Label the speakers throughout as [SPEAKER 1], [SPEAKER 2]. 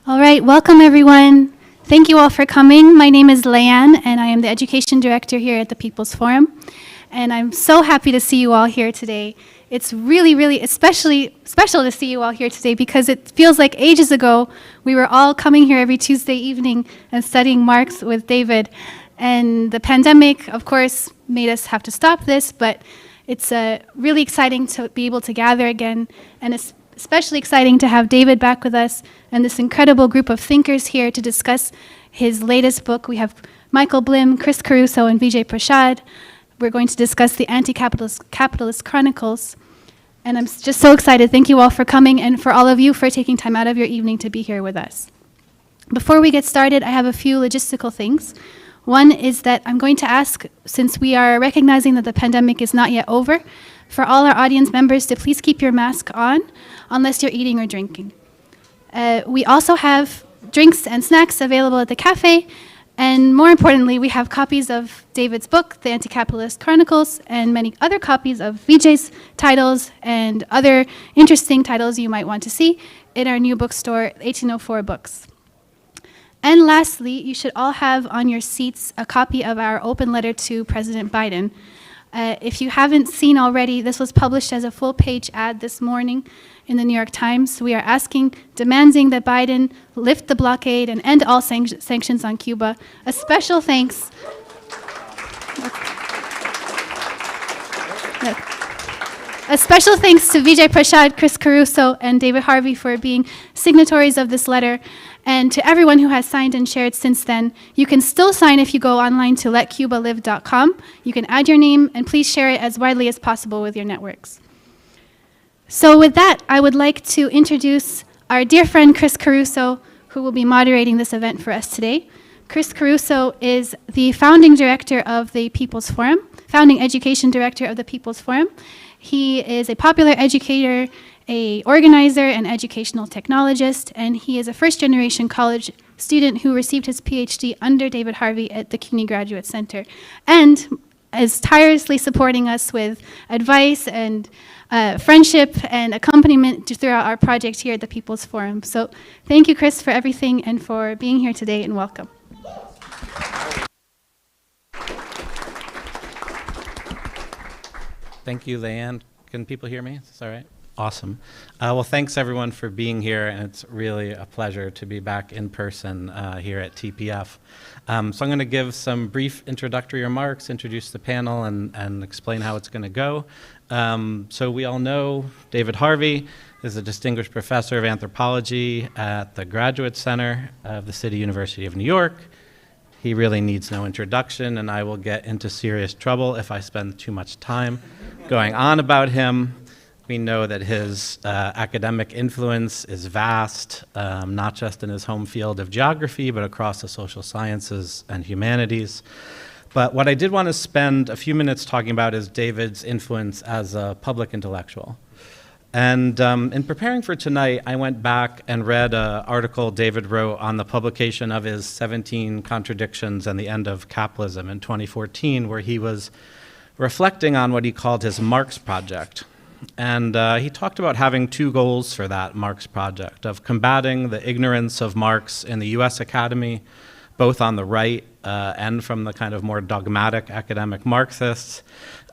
[SPEAKER 1] All right, welcome everyone. Thank you all for coming. My name is Leanne, and I am the Education Director here at the People's Forum. And I'm so happy to see you all here today. It's really especially special to see you all here today because it feels like ages ago we were all coming here every Tuesday evening and studying Marx with David. And the pandemic, of course, made us have to stop this, but it's really exciting to be able to gather again, and it's especially exciting to have David back with us and this incredible group of thinkers here to discuss his latest book. We have Michael Blim, Chris Caruso, and Vijay Prashad. We're going to discuss the Anti-Capitalist Chronicles. And I'm just so excited. Thank you all for coming, and for all of you for taking time out of your evening to be here with us. Before we get started, I have a few logistical things. One is that I'm going to ask, since we are recognizing that the pandemic is not yet over, for all our audience members to please keep your mask on unless you're eating or drinking. We also have drinks and snacks available at the cafe, and more importantly, we have copies of David's book, The Anti-Capitalist Chronicles, and many other copies of Vijay's titles and other interesting titles you might want to see in our new bookstore, 1804 Books. And lastly, you should all have on your seats a copy of our open letter to President Biden. If you haven't seen already, this was published as a full-page ad this morning in the New York Times. We are demanding that Biden lift the blockade and end all sanctions on Cuba. A special thanks. A special thanks to Vijay Prashad, Chris Caruso, and David Harvey for being signatories of this letter, and to everyone who has signed and shared since then. You can still sign if you go online to letcubalive.com. You can add your name, and please share it as widely as possible with your networks. So with that, I would like to introduce our dear friend Chris Caruso, who will be moderating this event for us today. Chris Caruso is the founding director of the People's Forum, founding education director of the People's Forum. He is a popular educator, an organizer, and educational technologist, and he is a first-generation college student who received his PhD under David Harvey at the CUNY Graduate Center, and is tirelessly supporting us with advice and friendship and accompaniment throughout our project here at the People's Forum. So thank you, Chris, for everything and for being here today, and welcome.
[SPEAKER 2] Thank you, Leanne. Can people hear me? Is this all right? Awesome. Well, thanks everyone for being here, and it's really a pleasure to be back in person here at TPF. So I'm going to give some brief introductory remarks, introduce the panel, and explain how it's going to go. So we all know David Harvey is a distinguished professor of anthropology at the Graduate Center of the City University of New York. He really needs no introduction, and I will get into serious trouble if I spend too much time going on about him. We know that his academic influence is vast, not just in his home field of geography, but across the social sciences and humanities. But what I did want to spend a few minutes talking about is David's influence as a public intellectual. And in preparing for tonight, I went back and read an article David wrote on the publication of his 17 Contradictions and the End of Capitalism in 2014, where he was reflecting on what he called his Marx project. And he talked about having two goals for that Marx project, of combating the ignorance of Marx in the US Academy, both on the right and from the kind of more dogmatic academic Marxists,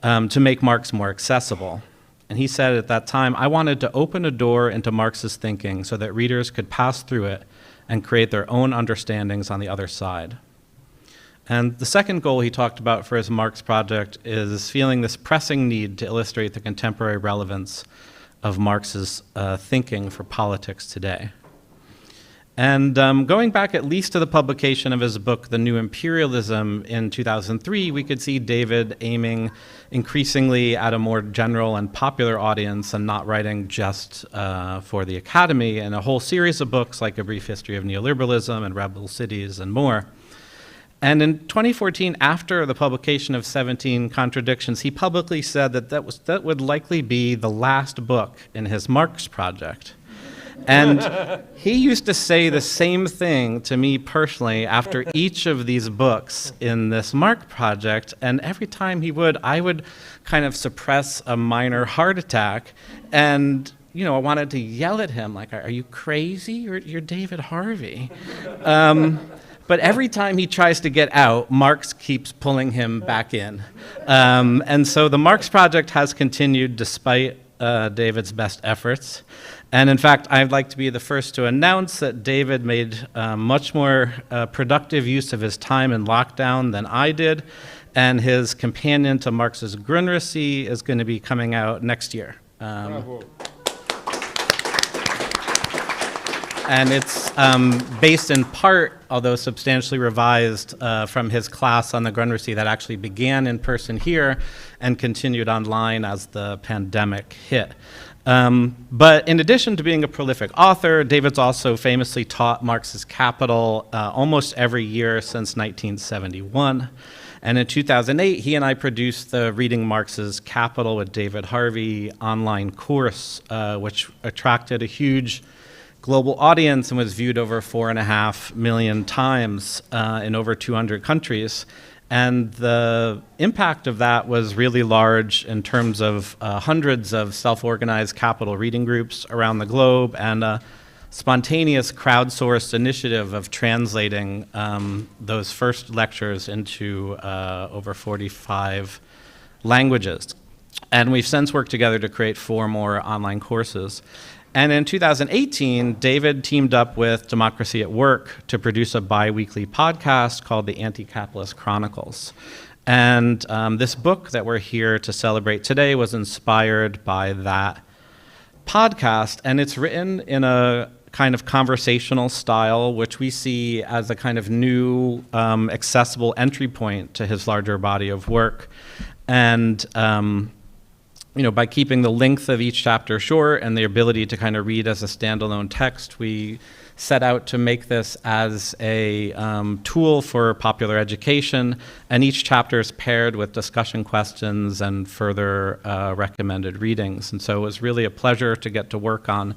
[SPEAKER 2] to make Marx more accessible. And he said at that time, I wanted to open a door into Marxist thinking so that readers could pass through it and create their own understandings on the other side. And the second goal he talked about for his Marx project is feeling this pressing need to illustrate the contemporary relevance of Marx's thinking for politics today. And going back at least to the publication of his book, The New Imperialism, in 2003, we could see David aiming increasingly at a more general and popular audience and not writing just for the academy, and a whole series of books like A Brief History of Neoliberalism and Rebel Cities and more. And in 2014, after the publication of 17 Contradictions, he publicly said that that would likely be the last book in his Marx project. And he used to say the same thing to me personally after each of these books in this Marx project, and every time he would, I would kind of suppress a minor heart attack and I wanted to yell at him, like, are you crazy? You're David Harvey. But every time he tries to get out, Marx keeps pulling him back in. And so the Marx Project has continued despite David's best efforts. And in fact, I'd like to be the first to announce that David made much more productive use of his time in lockdown than I did. And his companion to Marx's Grundrisse is going to be coming out next year.
[SPEAKER 3] Bravo.
[SPEAKER 2] And it's based in part, although substantially revised, from his class on the Grundrisse that actually began in person here and continued online as the pandemic hit. But in addition to being a prolific author, David's also famously taught Marx's Capital almost every year since 1971. And in 2008, he and I produced the Reading Marx's Capital with David Harvey online course, which attracted a huge global audience and was viewed over 4.5 million times in over 200 countries. And the impact of that was really large in terms of hundreds of self-organized capital reading groups around the globe and a spontaneous crowdsourced initiative of translating those first lectures into over 45 languages. And we've since worked together to create 4 more online courses. And in 2018, David teamed up with Democracy at Work to produce a bi-weekly podcast called the Anti-Capitalist Chronicles. And this book that we're here to celebrate today was inspired by that podcast, and it's written in a kind of conversational style, which we see as a kind of new, accessible entry point to his larger body of work. And by keeping the length of each chapter short and the ability to kind of read as a standalone text, we set out to make this as a tool for popular education, and each chapter is paired with discussion questions and further recommended readings. And so it was really a pleasure to get to work on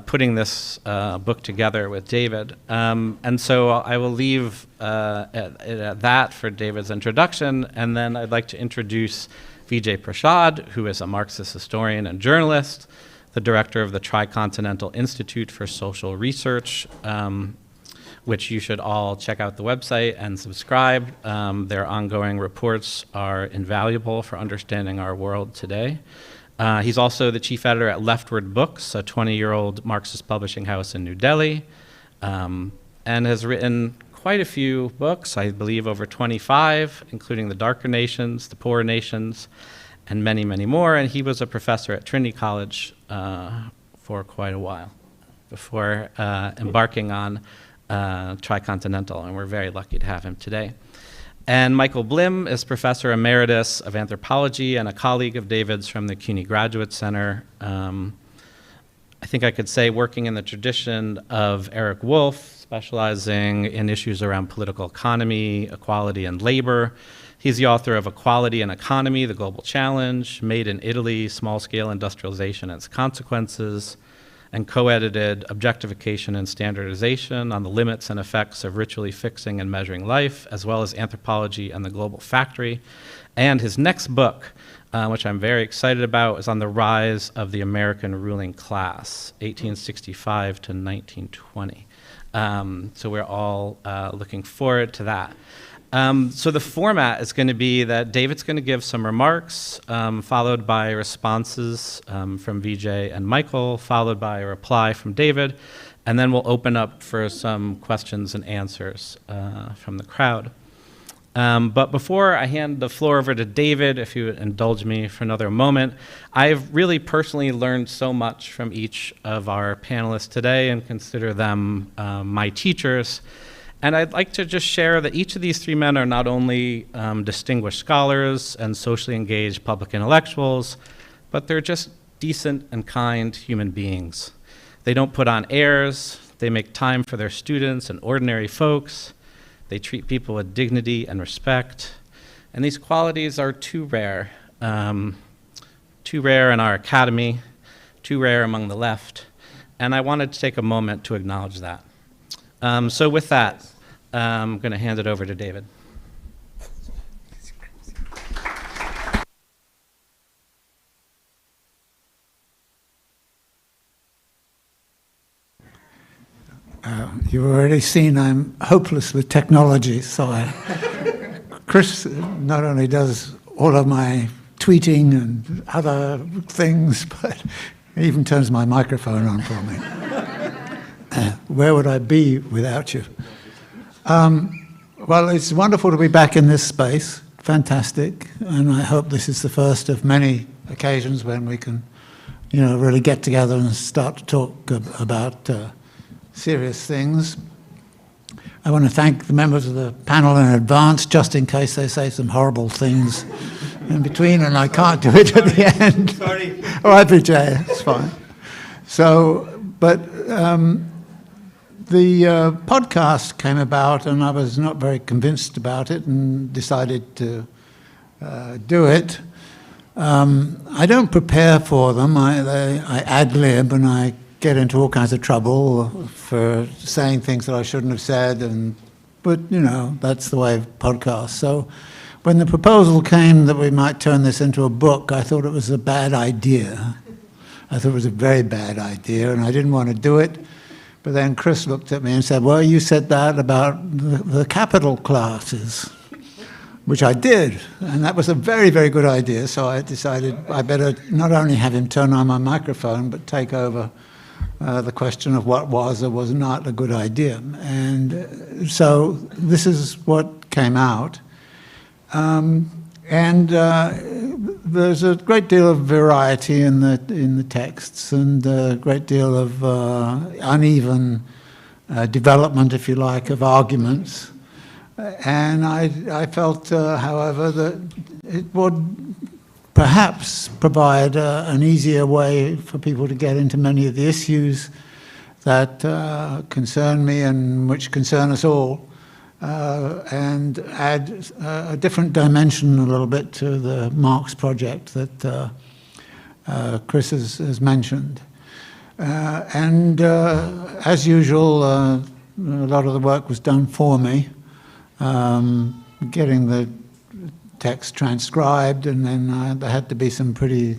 [SPEAKER 2] putting this book together with David. And so I will leave at that for David's introduction, and then I'd like to introduce Vijay Prashad, who is a Marxist historian and journalist, the director of the Tricontinental Institute for Social Research, which you should all check out the website and subscribe. Their ongoing reports are invaluable for understanding our world today. He's also the chief editor at Leftward Books, a 20-year-old Marxist publishing house in New Delhi, and has written quite a few books, I believe over 25, including The Darker Nations, The Poorer Nations, and many, many more. And he was a professor at Trinity College for quite a while before embarking on Tricontinental, and we're very lucky to have him today. And Michael Blim is professor emeritus of anthropology and a colleague of David's from the CUNY Graduate Center. I think I could say working in the tradition of Eric Wolf, specializing in issues around political economy, equality, and labor. He's the author of Equality and Economy, The Global Challenge, Made in Italy, Small-Scale Industrialization and Its Consequences, and co-edited Objectification and Standardization on the Limits and Effects of Ritually Fixing and Measuring Life, as well as Anthropology and the Global Factory. And his next book, which I'm very excited about, is on the rise of the American ruling class, 1865 to 1920. So we're all looking forward to that. So the format is going to be that David's going to give some remarks, followed by responses from Vijay and Michael, followed by a reply from David, and then we'll open up for some questions and answers from the crowd. But before I hand the floor over to David, if you would indulge me for another moment, I've really personally learned so much from each of our panelists today and consider them my teachers. And I'd like to just share that each of these 3 men are not only distinguished scholars and socially engaged public intellectuals, but they're just decent and kind human beings. They don't put on airs, they make time for their students and ordinary folks. They treat people with dignity and respect. And these qualities are too rare in our academy, too rare among the left. And I wanted to take a moment to acknowledge that. So with that, I'm going to hand it over to David.
[SPEAKER 3] You've already seen I'm hopeless with technology, so Chris not only does all of my tweeting and other things, but he even turns my microphone on for me. Where would I be without you? Well, it's wonderful to be back in this space. Fantastic. And I hope this is the first of many occasions when we can, really get together and start to talk about serious things. I want to thank the members of the panel in advance, just in case they say some horrible things in between and I can't do it at the end.
[SPEAKER 4] Sorry.
[SPEAKER 3] All right, Vijay, it's fine. So, but the podcast came about and I was not very convinced about it and decided to do it. I don't prepare for them. I ad-lib and I get into all kinds of trouble for saying things that I shouldn't have said, but that's the way of podcasts. So when the proposal came that we might turn this into a book, I thought it was a bad idea. I thought it was a very bad idea, and I didn't want to do it. But then Chris looked at me and said, well, you said that about the capital classes, which I did, and that was a very, very good idea. So I decided I better not only have him turn on my microphone, but take over the question of what was or was not a good idea. And so this is what came out. There's a great deal of variety in the texts and a great deal of uneven development, if you like, of arguments. And I felt, however, that it would perhaps provide an easier way for people to get into many of the issues that concern me and which concern us all, and add a different dimension a little bit to the Marx project that Chris has mentioned. As usual, a lot of the work was done for me, getting the text transcribed, and then there had to be some pretty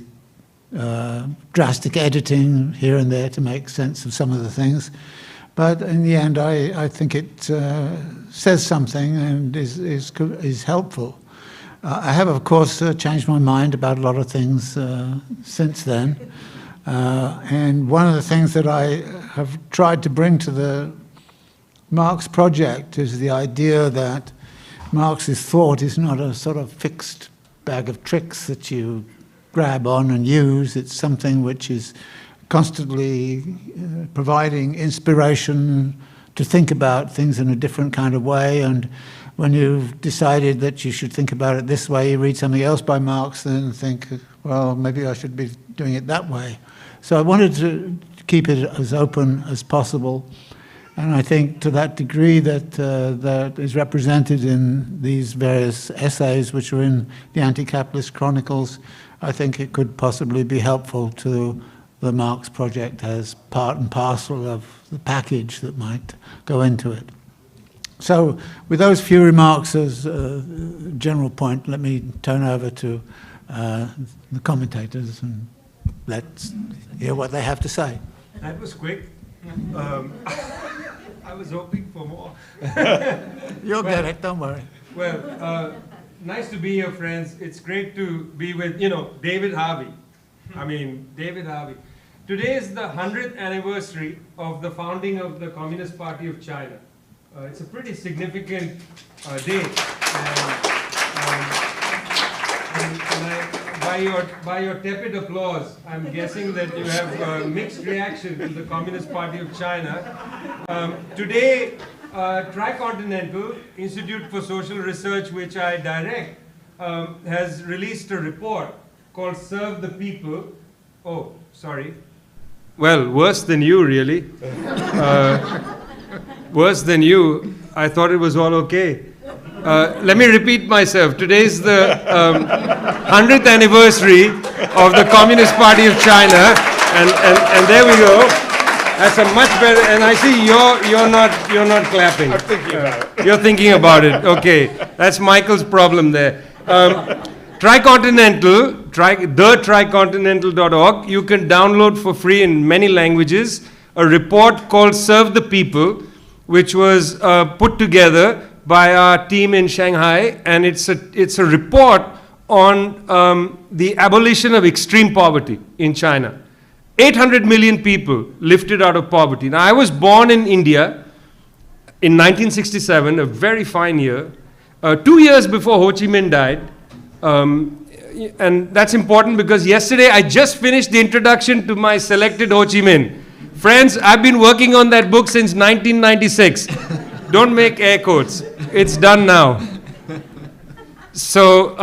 [SPEAKER 3] drastic editing here and there to make sense of some of the things. But in the end, I think it says something and is helpful. I have, of course, changed my mind about a lot of things since then. And one of the things that I have tried to bring to the Marx project is the idea that Marx's thought is not a sort of fixed bag of tricks that you grab on and use. It's something which is constantly providing inspiration to think about things in a different kind of way. And when you've decided that you should think about it this way, you read something else by Marx and think, well, maybe I should be doing it that way. So I wanted to keep it as open as possible. And I think to that degree that that is represented in these various essays which are in the Anti-Capitalist Chronicles, I think it could possibly be helpful to the Marx project as part and parcel of the package that might go into it. So with those few remarks as a general point, let me turn over to the commentators and let's hear what they have to say.
[SPEAKER 4] That was quick. I was hoping for more.
[SPEAKER 3] You'll get it, don't worry.
[SPEAKER 4] Well, nice to be here, friends. It's great to be with, David Harvey. David Harvey. Today is the 100th anniversary of the founding of the Communist Party of China. It's a pretty significant day. By your tepid applause, I'm guessing that you have mixed reaction to the Communist Party of China. Today, Tricontinental Institute for Social Research, which I direct, has released a report called Serve the People. Oh, sorry. Well, worse than you, really. Worse than you. I thought it was all okay. Let me repeat myself. Today's the 100th anniversary of the Communist Party of China, and there we go. That's a much better. And I see you're not clapping.
[SPEAKER 5] I'm thinking about it.
[SPEAKER 4] You're thinking about it. Okay, that's Michael's problem there. Tricontinental, thetricontinental.org. You can download for free in many languages a report called Serve the People, which was put together by our team in Shanghai, and it's a report on the abolition of extreme poverty in China. 800 million people lifted out of poverty. Now, I was born in India in 1967, a very fine year, 2 years before Ho Chi Minh died. And that's important because yesterday I just finished the introduction to my selected Ho Chi Minh. Friends, I've been working on that book since 1996. Don't make air quotes. It's done now. So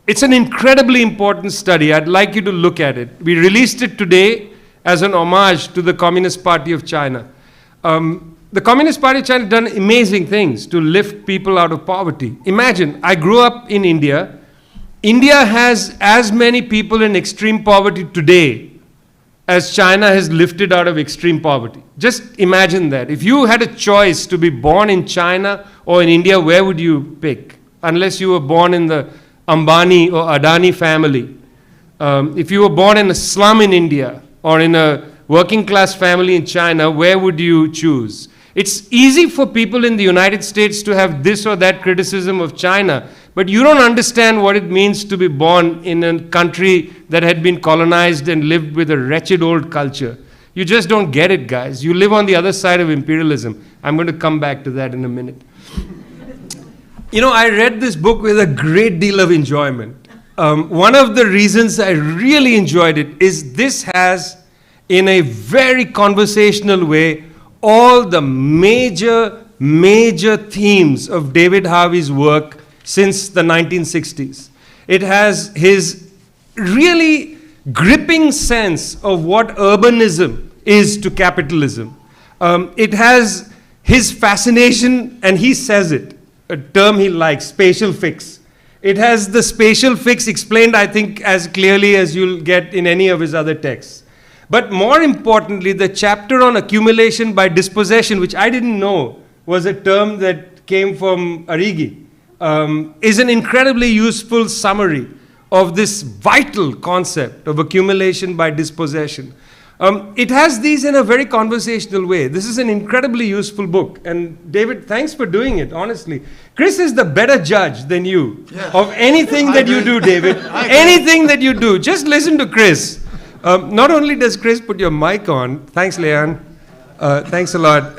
[SPEAKER 4] it's an incredibly important study. I'd like you to look at it. We released it today as an homage to the Communist Party of China. The Communist Party of China has done amazing things to lift people out of poverty. Imagine, I grew up in India. India has as many people in extreme poverty today as China has lifted out of extreme poverty. Just imagine that. If you had a choice to be born in China or in India, where would you pick? Unless you were born in the Ambani or Adani family. If you were born in a slum in India or in a working class family in China, where would you choose? It's easy for people in the United States to have this or that criticism of China, but you don't understand what it means to be born in a country that had been colonized and lived with a wretched old culture. You just don't get it, guys. You live on the other side of imperialism. I'm going to come back to that in a minute. You know, I read this book with a great deal of enjoyment. One of the reasons I really enjoyed it is this has, in a very conversational way, all the major themes of David Harvey's work since the 1960s. It has his really gripping sense of what urbanism is to capitalism. It has his fascination, and he says it, a term he likes, spatial fix. It has the spatial fix explained, I think, as clearly as you'll get in any of his other texts. But more importantly, the chapter on accumulation by dispossession, which I didn't know was a term that came from Arrighi, is an incredibly useful summary of this vital concept of accumulation by dispossession. It has these in a very conversational way. This is an incredibly useful book. And David, thanks for doing it, honestly. Chris is the better judge than you of anything that you do, David. Anything that you do. Just listen to Chris. Not only does Chris put your mic on, thanks, Leanne. Thanks a lot.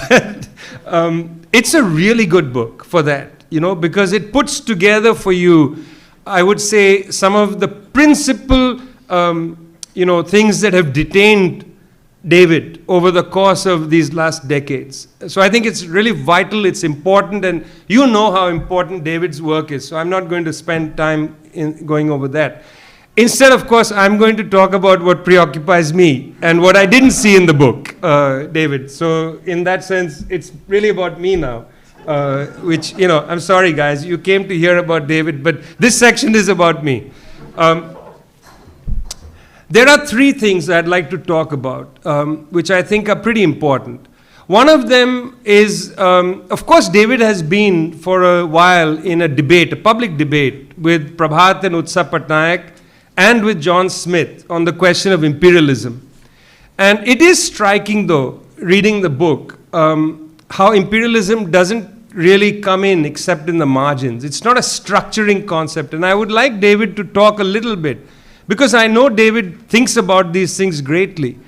[SPEAKER 4] But it's a really good book for that, you know, because it puts together for you, I would say, some of the principal, things that have detained David over the course of these last decades. So I think it's really vital, it's important, and you know how important David's work is, so I'm not going to spend time in going over that. Instead, of course, I'm going to talk about what preoccupies me and what I didn't see in the book, David. So in that sense, it's really about me now, which, I'm sorry, guys, you came to hear about David, but this section is about me. There are three things I'd like to talk about, which I think are pretty important. One of them is, of course, David has been for a while in a debate, a public debate, with Prabhat and Utsa Patnaik, and with John Smith on the question of imperialism. And it is striking, though, reading the book, how imperialism doesn't really come in except in the margins. It's not a structuring concept. And I would like David to talk a little bit, because I know David thinks about these things greatly.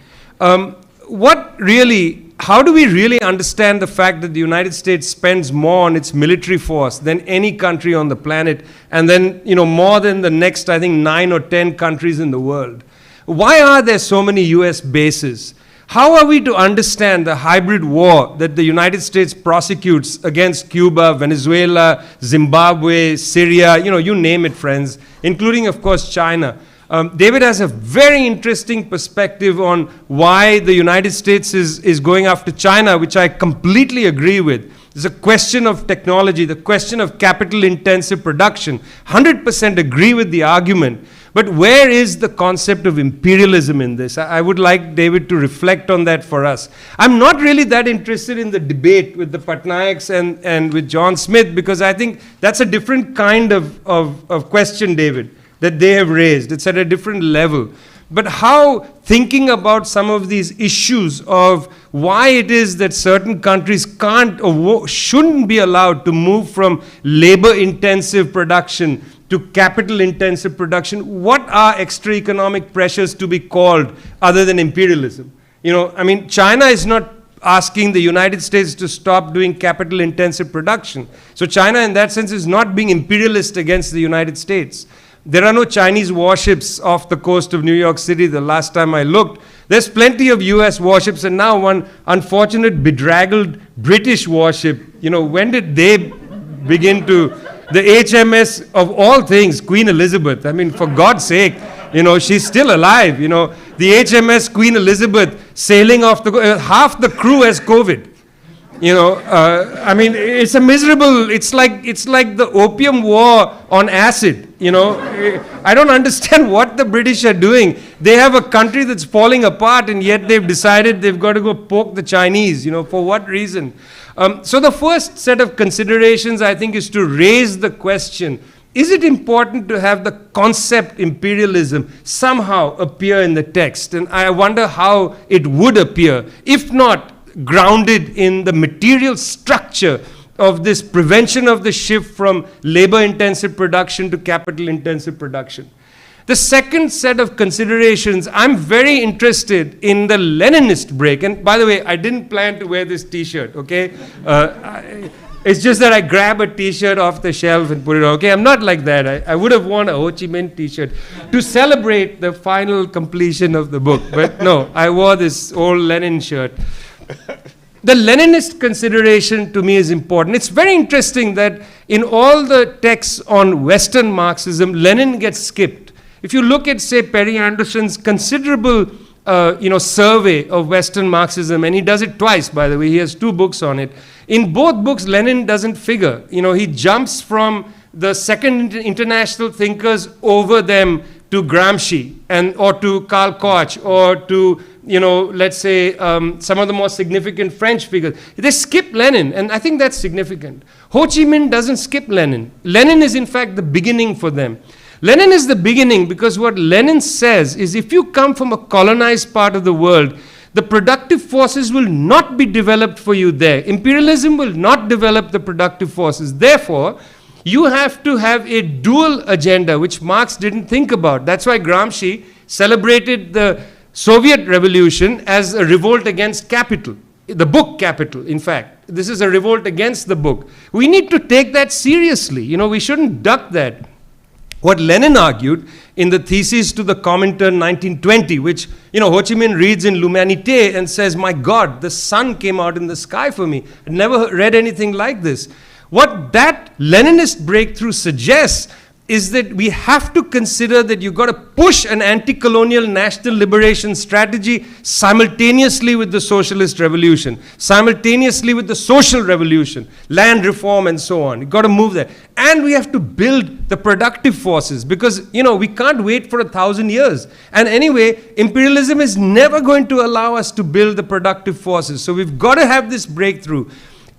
[SPEAKER 4] How do we really understand the fact that the United States spends more on its military force than any country on the planet, and then, more than the next, I think, 9 or 10 countries in the world? Why are there so many US bases? How are we to understand the hybrid war that the United States prosecutes against Cuba, Venezuela, Zimbabwe, Syria, you name it, friends, including, of course, China? David has a very interesting perspective on why the United States is going after China, which I completely agree with. It's a question of technology, the question of capital-intensive production. 100% agree with the argument. But where is the concept of imperialism in this? I would like David to reflect on that for us. I'm not really that interested in the debate with the Patnaiks and with John Smith, because I think that's a different kind of question, David, that they have raised. It's at a different level. but how thinking about some of these issues of why it is that certain countries can't or shouldn't be allowed to move from labor-intensive production to capital-intensive production, what are extra economic pressures to be called other than imperialism? You know, I mean, China is not asking the United States to stop doing capital-intensive production. So China, in that sense, is not being imperialist against the United States. There are no Chinese warships off the coast of New York City the last time I looked. There's plenty of US warships, and now one unfortunate bedraggled British warship. You know, when did they begin to, the HMS of all things, Queen Elizabeth, I mean, for God's sake, you know, she's still alive, you know. The HMS Queen Elizabeth sailing off the, half the crew has COVID. You know, I mean, it's a miserable, it's like the opium war on acid, you know. I don't understand what the British are doing. They have a country that's falling apart, and yet they've decided they've got to go poke the Chinese, you know, for what reason? So the first set of considerations, I think, is to raise the question, is it important to have the concept imperialism somehow appear in the text? And I wonder how it would appear, if not grounded in the material structure of this prevention of the shift from labor-intensive production to capital-intensive production. The second set of considerations, I'm very interested in the Leninist break. And by the way, I didn't plan to wear this t-shirt, okay? It's just that I grab a t-shirt off the shelf and put it on. Okay, I'm not like that. I would have worn a Ho Chi Minh t-shirt to celebrate the final completion of the book. But no, I wore this old Lenin shirt. The Leninist consideration to me is important. It's very interesting that in all the texts on Western Marxism, Lenin gets skipped. If you look at, say, Perry Anderson's considerable survey of Western Marxism, and he does it twice, by the way, he has 2 books on it. In both books, Lenin doesn't figure. You know, he jumps from the second international thinkers over them to Gramsci or to Karl Koch or to, you know, let's say some of the more significant French figures. They skip Lenin, and I think that's significant. Ho Chi Minh doesn't skip Lenin. Lenin is in fact the beginning for them. Lenin is the beginning because what Lenin says is if you come from a colonized part of the world, the productive forces will not be developed for you there. Imperialism will not develop the productive forces. Therefore, you have to have a dual agenda, which Marx didn't think about. That's why Gramsci celebrated the Soviet Revolution as a revolt against capital. The book Capital, in fact. This is a revolt against the book. We need to take that seriously. You know, we shouldn't duck that. What Lenin argued in the thesis to the Comintern 1920, which, you know, Ho Chi Minh reads in L'Humanité and says, my God, the sun came out in the sky for me. I'd never read anything like this. What that Leninist breakthrough suggests is that we have to consider that you've got to push an anti-colonial national liberation strategy simultaneously with the socialist revolution, simultaneously with the social revolution, land reform and so on. You've got to move there. And we have to build the productive forces because, you know, we can't wait for 1,000 years. And anyway, imperialism is never going to allow us to build the productive forces. So we've got to have this breakthrough.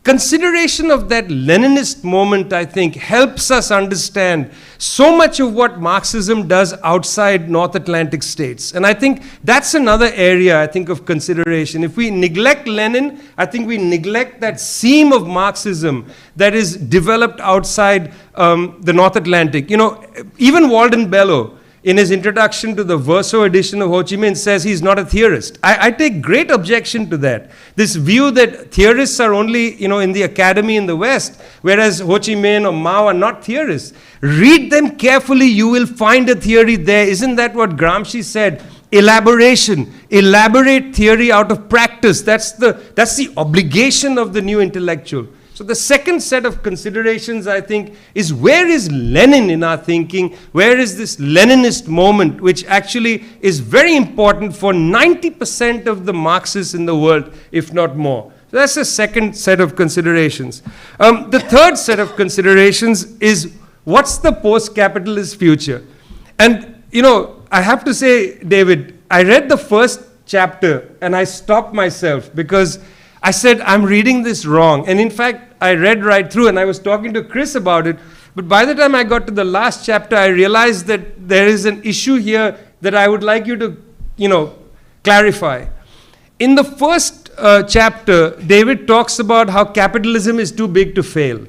[SPEAKER 4] Consideration of that Leninist moment, I think, helps us understand so much of what Marxism does outside North Atlantic states. And I think that's another area, I think, of consideration. If we neglect Lenin, I think we neglect that seam of Marxism that is developed outside the North Atlantic. You know, even Walden Bellow, in his introduction to the Verso edition of Ho Chi Minh, says he's not a theorist. I take great objection to that. This view that theorists are only, you know, in the academy in the West, whereas Ho Chi Minh or Mao are not theorists. Read them carefully, you will find a theory there. Isn't that what Gramsci said? Elaboration, elaborate theory out of practice. That's the obligation of the new intellectual. So the second set of considerations, I think, is where is Lenin in our thinking? Where is this Leninist moment, which actually is very important for 90% of the Marxists in the world, if not more. So that's the second set of considerations. The third set of considerations is what's the post-capitalist future? And, you know, I have to say, David, I read the first chapter and I stopped myself because I said, I'm reading this wrong. And in fact, I read right through and I was talking to Chris about it. But by the time I got to the last chapter, I realized that there is an issue here that I would like you to, clarify. In the first chapter, David talks about how capitalism is too big to fail.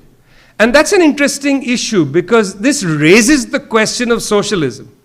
[SPEAKER 4] And that's an interesting issue because this raises the question of socialism.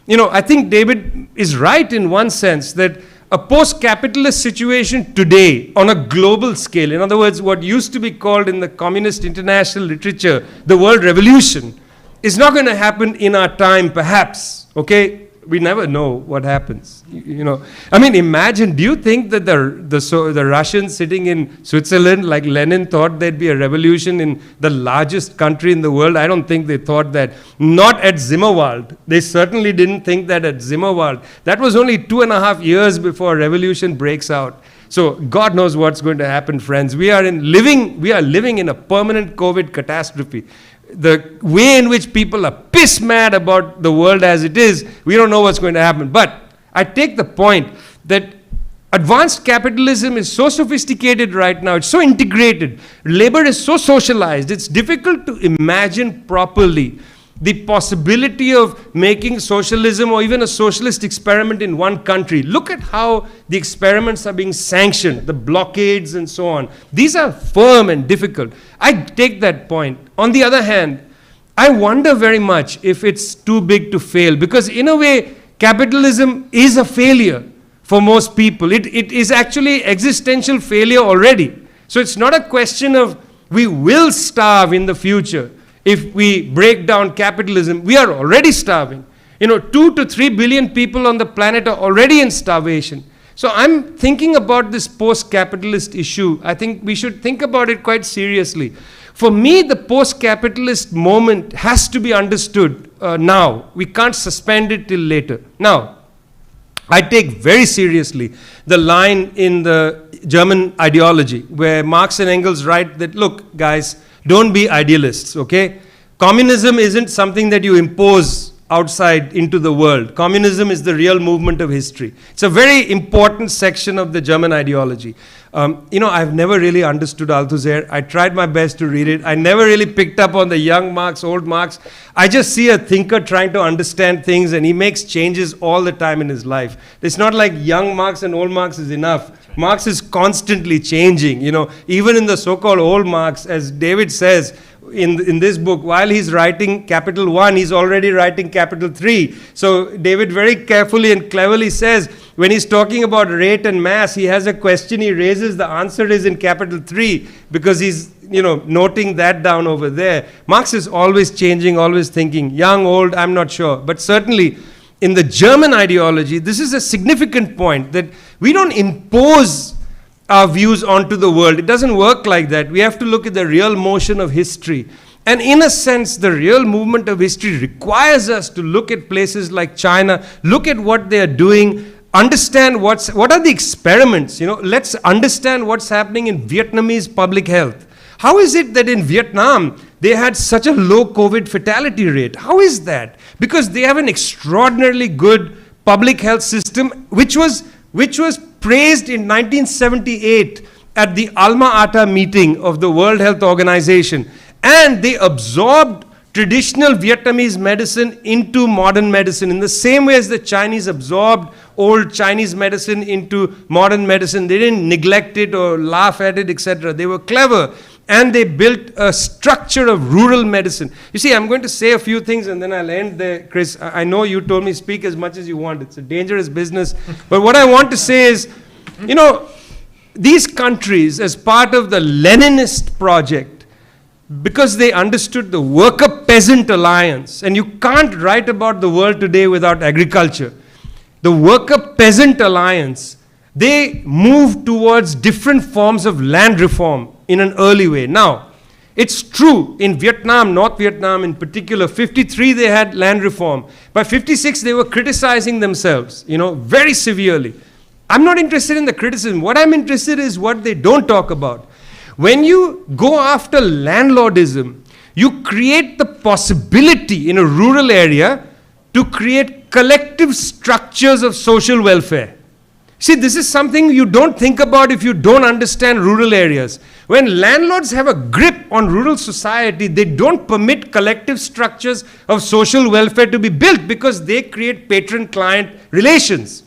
[SPEAKER 4] I think David is right in one sense that a post-capitalist situation today on a global scale, in other words, what used to be called in the communist international literature, the world revolution, is not going to happen in our time, perhaps, okay? We never know what happens, I mean, imagine, do you think that the Russians sitting in Switzerland, like Lenin, thought there'd be a revolution in the largest country in the world? I don't think they thought that. Not at Zimmerwald. They certainly didn't think that at Zimmerwald. That was only 2.5 years before a revolution breaks out. So God knows what's going to happen, friends. We are living in a permanent COVID catastrophe. The way in which people are piss mad about the world as it is, we don't know what's going to happen. But I take the point that advanced capitalism is so sophisticated right now, it's so integrated, labor is so socialized, it's difficult to imagine properly the possibility of making socialism or even a socialist experiment in one country. Look at how the experiments are being sanctioned, the blockades and so on. These are firm and difficult. I take that point. On the other hand, I wonder very much if it's too big to fail, because in a way, capitalism is a failure for most people. It is actually existential failure already. So it's not a question of we will starve in the future. If we break down capitalism, we are already starving. 2 to 3 billion people on the planet are already in starvation. So I'm thinking about this post-capitalist issue. I think we should think about it quite seriously. For me, the post-capitalist moment has to be understood now. We can't suspend it till later. Now, I take very seriously the line in the German ideology where Marx and Engels write that, look, guys, don't be idealists, okay? Communism isn't something that you impose outside into the world. Communism is the real movement of history. It's a very important section of the German ideology. I've never really understood Althusser. I tried my best to read it. I never really picked up on the young Marx, old Marx. I just see a thinker trying to understand things, and he makes changes all the time in his life. It's not like young Marx and old Marx is enough. Marx is constantly changing, even in the so-called old Marx, as David says in this book, while he's writing Capital 1, he's already writing Capital 3. So David very carefully and cleverly says, when he's talking about rate and mass, he has a question he raises, the answer is in Capital 3, because he's noting that down over there. Marx is always changing, always thinking, young, old, I'm not sure. But certainly, in the German ideology, this is a significant point, that we don't impose our views onto the world. It doesn't work like that. We have to look at the real motion of history. And in a sense, the real movement of history requires us to look at places like China, look at what they are doing, understand what are the experiments. Let's understand what's happening in Vietnamese public health. How is it that in Vietnam, they had such a low COVID fatality rate? How is that? Because they have an extraordinarily good public health system, which was praised in 1978 at the Alma Ata meeting of the World Health Organization. And they absorbed traditional Vietnamese medicine into modern medicine in the same way as the Chinese absorbed old Chinese medicine into modern medicine. They didn't neglect it or laugh at it, etc. They were clever. And they built a structure of rural medicine. You see, I'm going to say a few things and then I'll end there, Chris. I know you told me speak as much as you want. It's a dangerous business. But what I want to say is, these countries, as part of the Leninist project, because they understood the worker-peasant alliance, and you can't write about the world today without agriculture. The worker-peasant alliance, they moved towards different forms of land reform in an early way. Now, it's true in Vietnam, North Vietnam in particular, 53 they had land reform. By 56 they were criticizing themselves, very severely. I'm not interested in the criticism. What I'm interested in is what they don't talk about. When you go after landlordism, you create the possibility in a rural area to create collective structures of social welfare. See, this is something you don't think about if you don't understand rural areas. When landlords have a grip on rural society, they don't permit collective structures of social welfare to be built because they create patron-client relations.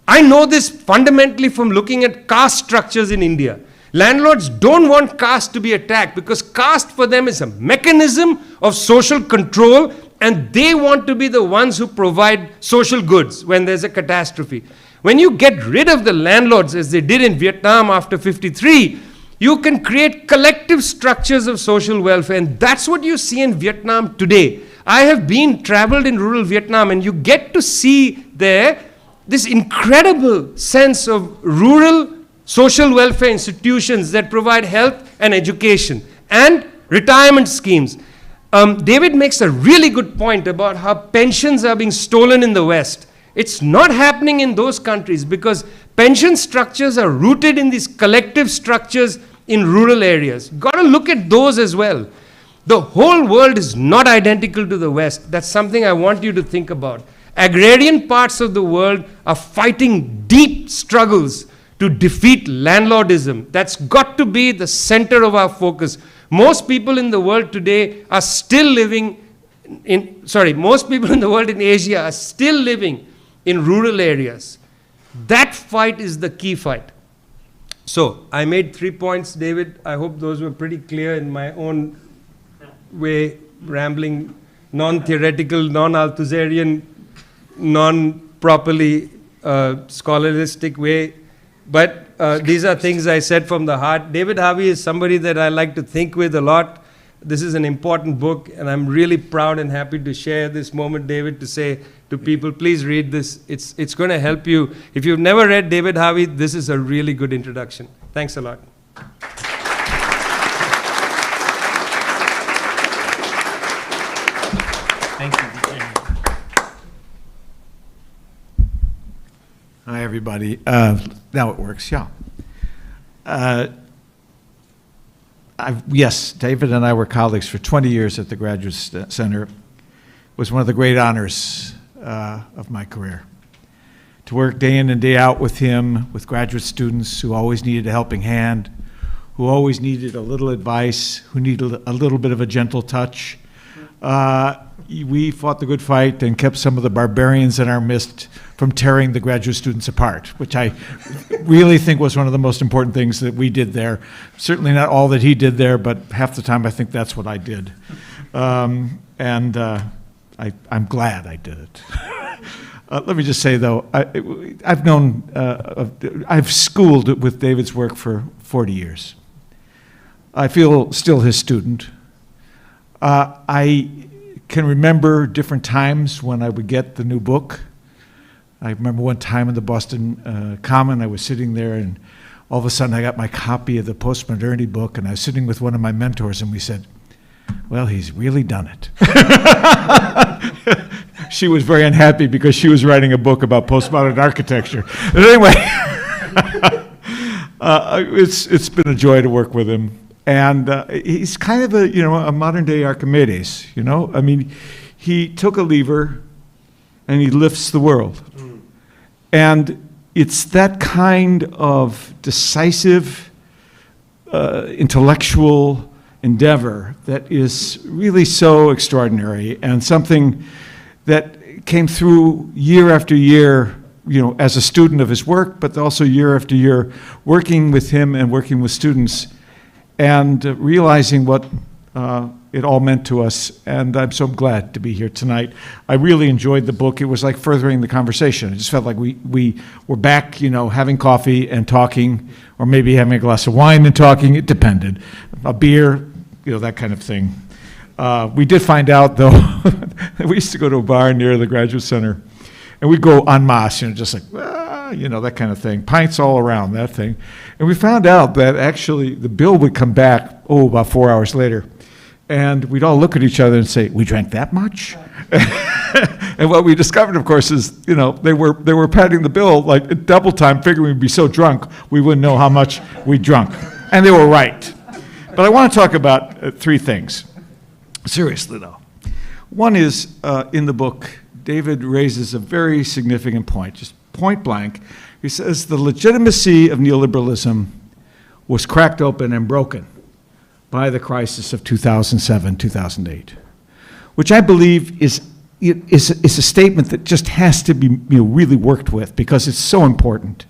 [SPEAKER 4] I know this fundamentally from looking at caste structures in India. Landlords don't want caste to be attacked because caste for them is a mechanism of social control, and they want to be the ones who provide social goods when there's a catastrophe. When you get rid of the landlords, as they did in Vietnam after 53, you can create collective structures of social welfare, and that's what you see in Vietnam today. I have traveled in rural Vietnam, and you get to see there this incredible sense of rural social welfare institutions that provide health and education and retirement schemes. David makes a really good point about how pensions are being stolen in the West. It's not happening in those countries because pension structures are rooted in these collective structures in rural areas. Got to look at those as well. The whole world is not identical to the West. That's something I want you to think about. Agrarian parts of the world are fighting deep struggles to defeat landlordism. That's got to be the center of our focus. Most people in the world today are still living most people in the world in Asia are still living in rural areas. That fight is the key fight. So, I made 3 points, David. I hope those were pretty clear in my own way, rambling, non-theoretical, non-Althusserian, non-properly scholaristic way. But these are things I said from the heart. David Harvey is somebody that I like to think with a lot. This is an important book, and I'm really proud and happy to share this moment, David, to say to people, please read this. It's going to help you. If you've never read David Harvey, this is a really good introduction. Thanks a lot.
[SPEAKER 5] Thank you, Vijay. Hi, everybody. Now it works, yeah. Yes, David and I were colleagues for 20 years at the Graduate Center. It was one of the great honors of my career. To work day in and day out with him, with graduate students who always needed a helping hand, who always needed a little advice, who needed a little bit of a gentle touch. We fought the good fight and kept some of the barbarians in our midst from tearing the graduate students apart, which I really think was one of the most important things that we did there. Certainly not all that he did there, but half the time I think that's what I did. I'm glad I did it. Let me just say, though, I've schooled with David's work for 40 years. I feel still his student. I can remember different times when I would get the new book. I remember one time in the Boston Common, I was sitting there, and all of a sudden I got my copy of the Postmodernity book, and I was sitting with one of my mentors, and we said, well, he's really done it. She was very unhappy because she was writing a book about postmodern architecture. But anyway, it's been a joy to work with him. And he's kind of a modern-day Archimedes, I mean, he took a lever and he lifts the world. And it's that kind of decisive, intellectual endeavor that is really so extraordinary and something that came through year after year, as a student of his work, but also year after year working with him and working with students and realizing what it all meant to us. And I'm so glad to be here tonight. I really enjoyed the book. It was like furthering the conversation. It just felt like we were back, having coffee and talking, or maybe having a glass of wine and talking. It depended. A beer, that kind of thing. We did find out, though, we used to go to a bar near the Graduate Center, and we'd go en masse, just like, that kind of thing. Pints all around, that thing. And we found out that actually the bill would come back, about 4 hours later. And we'd all look at each other and say, we drank that much? And what we discovered, of course, is, they were padding the bill like at double time, figuring we'd be so drunk we wouldn't know how much we'd drunk. And they were right. But I want to talk about 3 things. Seriously, though. One is, in the book, David raises a very significant point. Just point blank. He says the legitimacy of neoliberalism was cracked open and broken by the crisis of 2007, 2008, which I believe is a statement that just has to be really worked with because it's so important.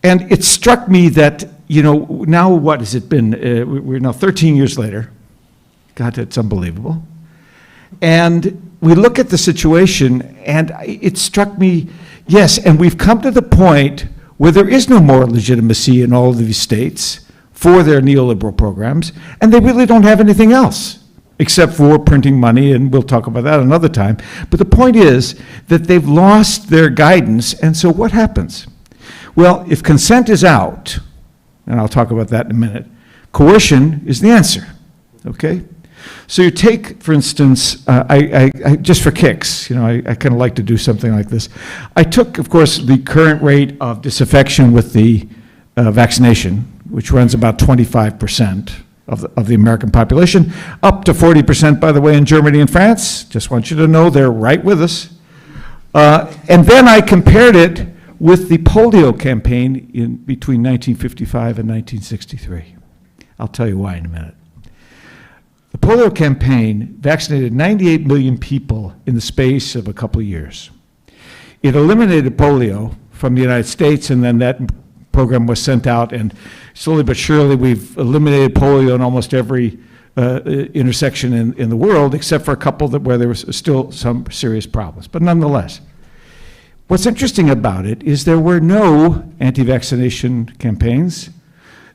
[SPEAKER 5] And it struck me that, now what has it been? We're now 13 years later. God, that's unbelievable. And we look at the situation, and it struck me, yes, and we've come to the point where there is no more legitimacy in all of these states for their neoliberal programs, and they really don't have anything else except for printing money, and we'll talk about that another time. But the point is that they've lost their guidance, and so what happens? Well, if consent is out, and I'll talk about that in a minute, coercion is the answer, okay? So you take, for instance, I just for kicks, I kind of like to do something like this. I took, of course, the current rate of disaffection with the vaccination, which runs about 25% of the American population, up to 40%, by the way, in Germany and France. Just want you to know they're right with us. And then I compared it with the polio campaign in between 1955 and 1963. I'll tell you why in a minute. The polio campaign vaccinated 98 million people in the space of a couple of years. It eliminated polio from the United States, and then that program was sent out, and slowly but surely we've eliminated polio in almost every intersection in the world, except for a couple where there was still some serious problems. But nonetheless, what's interesting about it is there were no anti-vaccination campaigns.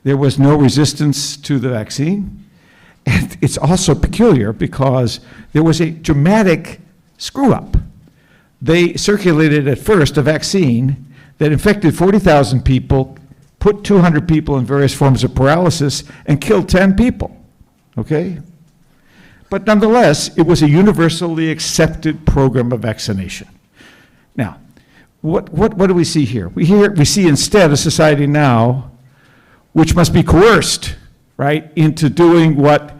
[SPEAKER 5] There was no resistance to the vaccine. And it's also peculiar because there was a dramatic screw-up. They circulated at first a vaccine that infected 40,000 people, put 200 people in various forms of paralysis, and killed 10 people, okay? But nonetheless, it was a universally accepted program of vaccination. Now, what do we see here? We see instead a society now which must be coerced, right, into doing what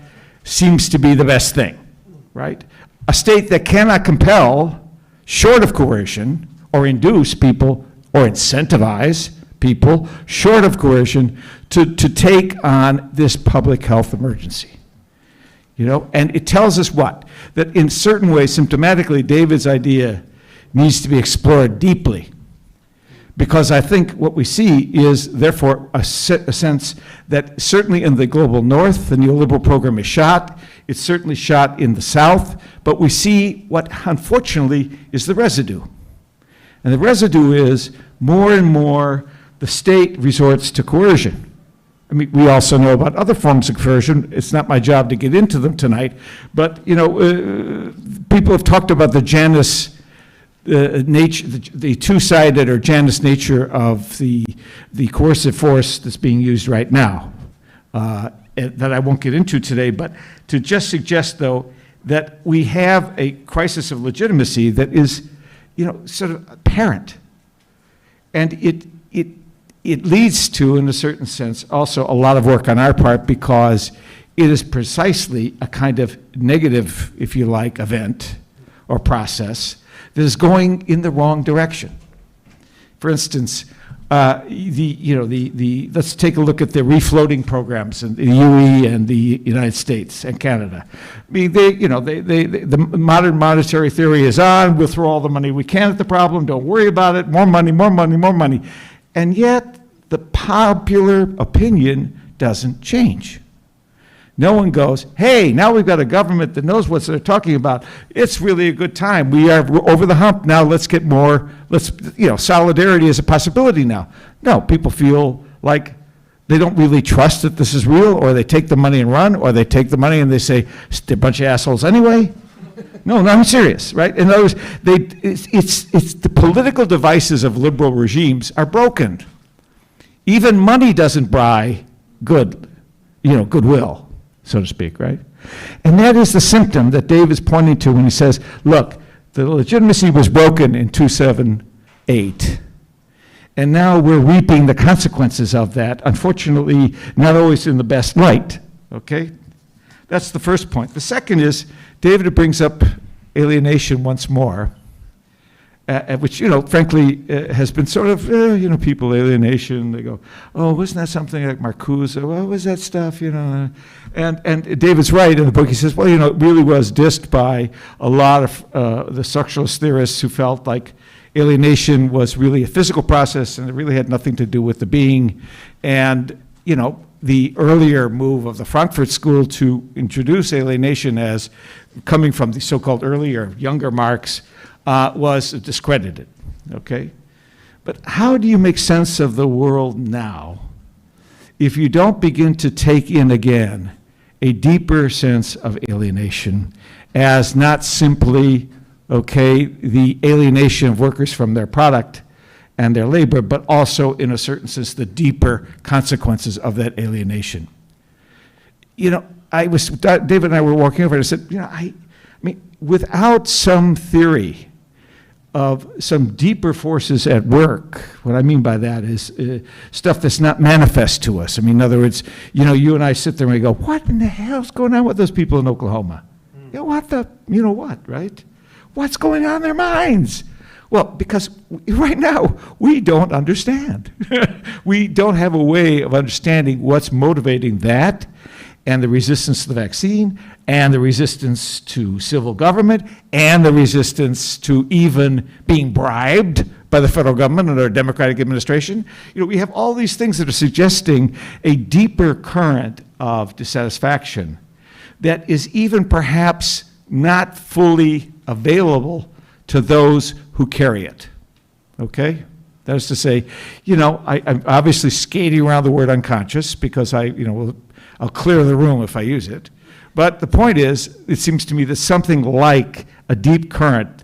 [SPEAKER 5] seems to be the best thing, right? A state that cannot compel, short of coercion, or induce people, or incentivize people, short of coercion, to take on this public health emergency. And it tells us what? That in certain ways, symptomatically, David's idea needs to be explored deeply. Because I think what we see is, therefore, a sense that certainly in the global north, the neoliberal program is shot. It's certainly shot in the south. But we see what, unfortunately, is the residue. And the residue is more and more the state resorts to coercion. I mean, we also know about other forms of coercion. It's not my job to get into them tonight. But, people have talked about the Janus nature, the two-sided or Janus nature of the coercive force that's being used right now, that I won't get into today, but to just suggest, though, that we have a crisis of legitimacy that is, sort of apparent. And it leads to, in a certain sense, also a lot of work on our part because it is precisely a kind of negative, if you like, event or process that is going in the wrong direction. For instance, let's take a look at the refloating programs in the UE and the United States and Canada. I mean, the modern monetary theory is on. We'll throw all the money we can at the problem. Don't worry about it. More money, more money, more money. And yet, the popular opinion doesn't change. No one goes, hey, now we've got a government that knows what they're talking about. It's really a good time. We're over the hump now. Let's get more, solidarity is a possibility now. No, people feel like they don't really trust that this is real, or they take the money and run, or they take the money and they say, they're a bunch of assholes anyway. No, I'm serious, right? In other words, it's the political devices of liberal regimes are broken. Even money doesn't buy goodwill, so to speak, right? And that is the symptom that Dave is pointing to when he says, look, the legitimacy was broken in 2008, and now we're reaping the consequences of that, unfortunately, not always in the best light, okay? That's the first point. The second is, David brings up alienation once more, which, frankly, has been sort of, people, alienation, they go, oh, wasn't that something like Marcuse? What was that stuff, And David's right in the book. He says, well, it really was dissed by a lot of the socialist theorists who felt like alienation was really a physical process and it really had nothing to do with the being. And, the earlier move of the Frankfurt School to introduce alienation as coming from the so-called earlier, younger Marx, was discredited, okay? But how do you make sense of the world now if you don't begin to take in again a deeper sense of alienation as not simply, okay, the alienation of workers from their product and their labor, but also, in a certain sense, the deeper consequences of that alienation? David and I were walking over and I said, I mean, without some theory of some deeper forces at work, what I mean by that is stuff that's not manifest to us. I mean, in other words, you and I sit there and we go, what in the hell's going on with those people in Oklahoma? Right? What's going on in their minds? Well, because right now, we don't understand. We don't have a way of understanding what's motivating that and the resistance to the vaccine and the resistance to civil government and the resistance to even being bribed by the federal government under a Democratic administration. We have all these things that are suggesting a deeper current of dissatisfaction that is even perhaps not fully available to those who carry it, okay? That is to say, I'm obviously skating around the word unconscious because I'll clear the room if I use it. But the point is, it seems to me that something like a deep current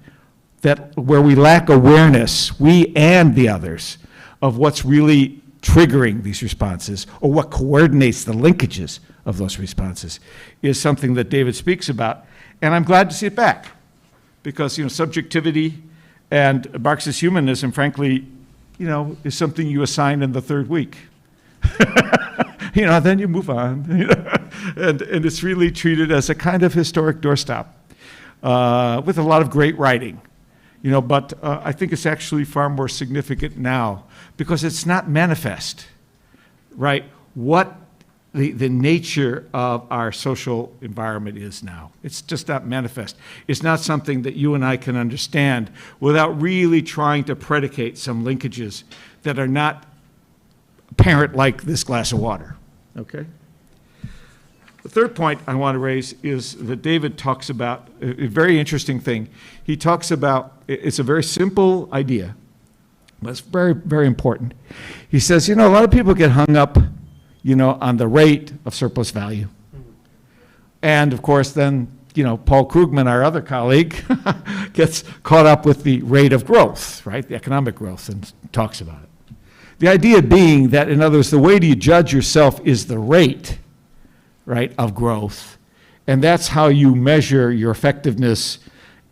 [SPEAKER 5] where we lack awareness, we and the others, of what's really triggering these responses or what coordinates the linkages of those responses is something that David speaks about. And I'm glad to see it back because, subjectivity and Marxist humanism, frankly, is something you assign in the third week. Then you move on, and it's really treated as a kind of historic doorstop with a lot of great writing, but I think it's actually far more significant now because it's not manifest, right? What the nature of our social environment is now. It's just not manifest. It's not something that you and I can understand without really trying to predicate some linkages that are not apparent like this glass of water, okay? The third point I want to raise is that David talks about a very interesting thing. He talks about, it's a very simple idea, but it's very, very important. He says, a lot of people get hung up on the rate of surplus value. And of course, then, Paul Krugman, our other colleague, gets caught up with the rate of growth, right? The economic growth, and talks about it. The idea being that, in other words, the way you judge yourself is the rate, right, of growth. And that's how you measure your effectiveness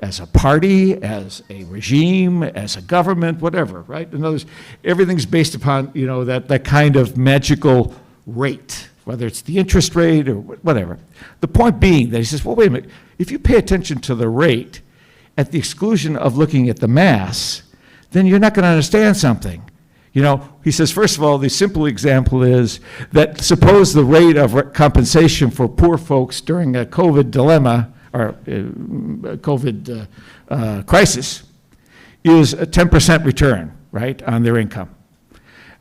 [SPEAKER 5] as a party, as a regime, as a government, whatever, right? In other words, everything's based upon, that kind of magical rate, whether it's the interest rate or whatever. The point being that he says, well, wait a minute, if you pay attention to the rate at the exclusion of looking at the mass, then you're not going to understand something. He says, first of all, the simple example is that suppose the rate of compensation for poor folks during a COVID dilemma or COVID crisis is a 10% return, right, on their income.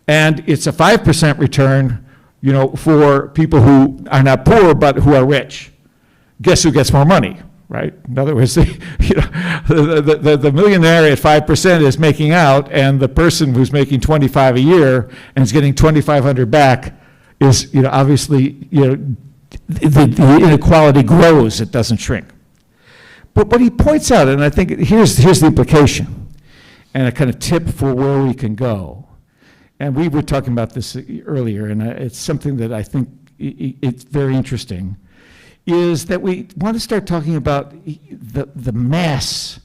[SPEAKER 5] And it's a 5% return for people who are not poor but who are rich. Guess who gets more money, right? In other words, the millionaire at 5% is making out, and the person who's making 25 a year and is getting 2,500 back is, obviously, the inequality grows; it doesn't shrink. But what he points out, and I think here's the implication, and a kind of tip for where we can go. And we were talking about this earlier, and it's something that I think it's very interesting, is that we want to start talking about the mass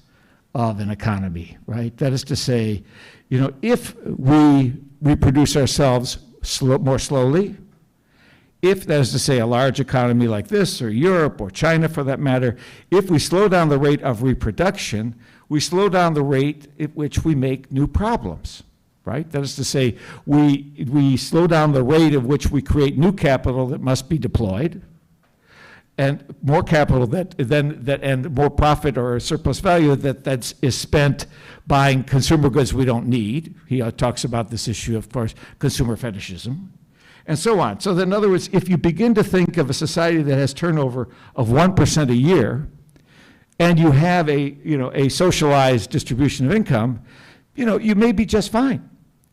[SPEAKER 5] of an economy, right? That is to say, if we reproduce ourselves more slowly, if that is to say a large economy like this, or Europe, or China for that matter, if we slow down the rate of reproduction, we slow down the rate at which we make new problems, right? That is to say, we slow down the rate at which we create new capital that must be deployed, and more capital and more profit or surplus value that is spent buying consumer goods we don't need. He talks about this issue, of course, consumer fetishism, and so on. So in other words, if you begin to think of a society that has turnover of 1% a year, and you have a socialized distribution of income, you may be just fine.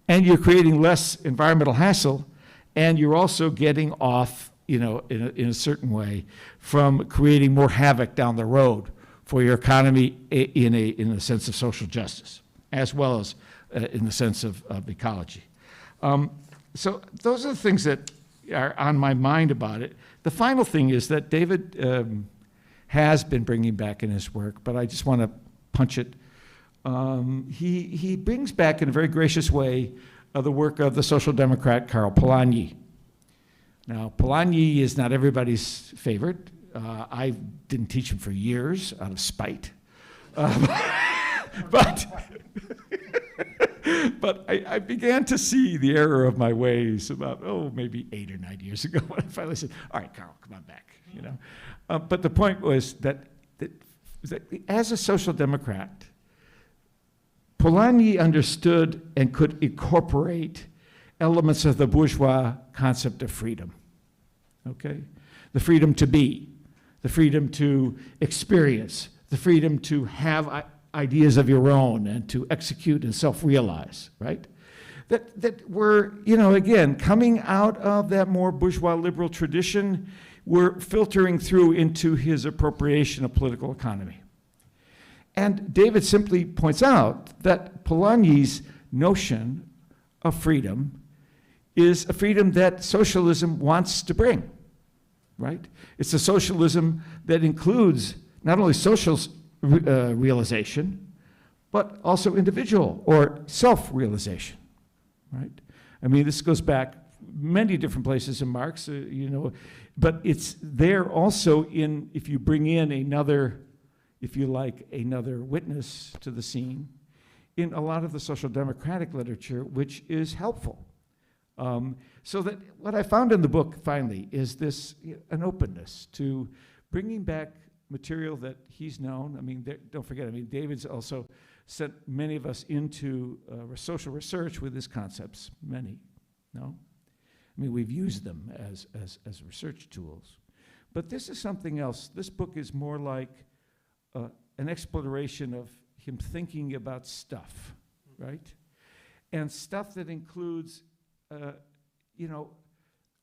[SPEAKER 5] And you're creating less environmental hassle, and you're also getting off, in a certain way, from creating more havoc down the road for your economy in a sense of social justice, as well as in the sense of ecology. So those are the things that are on my mind about it. The final thing is that David has been bringing back in his work, but I just want to punch it. He brings back in a very gracious way the work of the social democrat Karl Polanyi. Now, Polanyi is not everybody's favorite. I didn't teach him for years out of spite. But I began to see the error of my ways about, maybe 8 or 9 years ago when I finally said, all right, Karl, come on back, But the point was that as a social democrat, Polanyi understood and could incorporate elements of the bourgeois concept of freedom, okay? The freedom to be, the freedom to experience, the freedom to have ideas of your own and to execute and self-realize, right? That were, again, coming out of that more bourgeois liberal tradition, were filtering through into his appropriation of political economy. And David simply points out that Polanyi's notion of freedom is a freedom that socialism wants to bring, right? It's a socialism that includes not only social realization, but also individual or self-realization, right? I mean, this goes back many different places in Marx, but it's there also in, if you bring in another, if you like, another witness to the scene, in a lot of the social democratic literature, which is helpful. So that what I found in the book, finally, is this, an openness to bringing back material that he's known. I mean, don't forget, David's also sent many of us into social research with his concepts, many, no? We've used them as research tools. But this is something else. This book is more like an exploration of him thinking about stuff, right? And stuff that includes,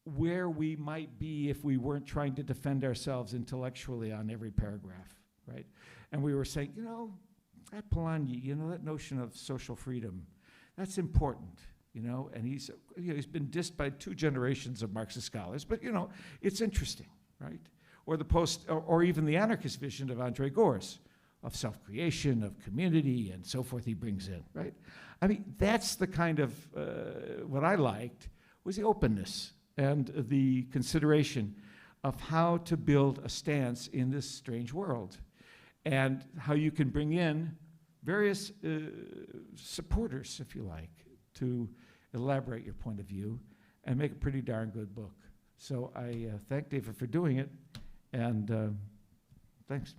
[SPEAKER 5] where we might be if we weren't trying to defend ourselves intellectually on every paragraph, right? And we were saying, that Polanyi, that notion of social freedom, that's important, and he's been dissed by 2 generations of Marxist scholars, but, it's interesting, right? Or or even the anarchist vision of Andre Gorz, of self-creation, of community, and so forth he brings in, right? That's the kind of, what I liked was the openness and the consideration of how to build a stance in this strange world, and how you can bring in various supporters, if you like, to elaborate your point of view and make a pretty darn good book. So I thank David for doing it, and thanks.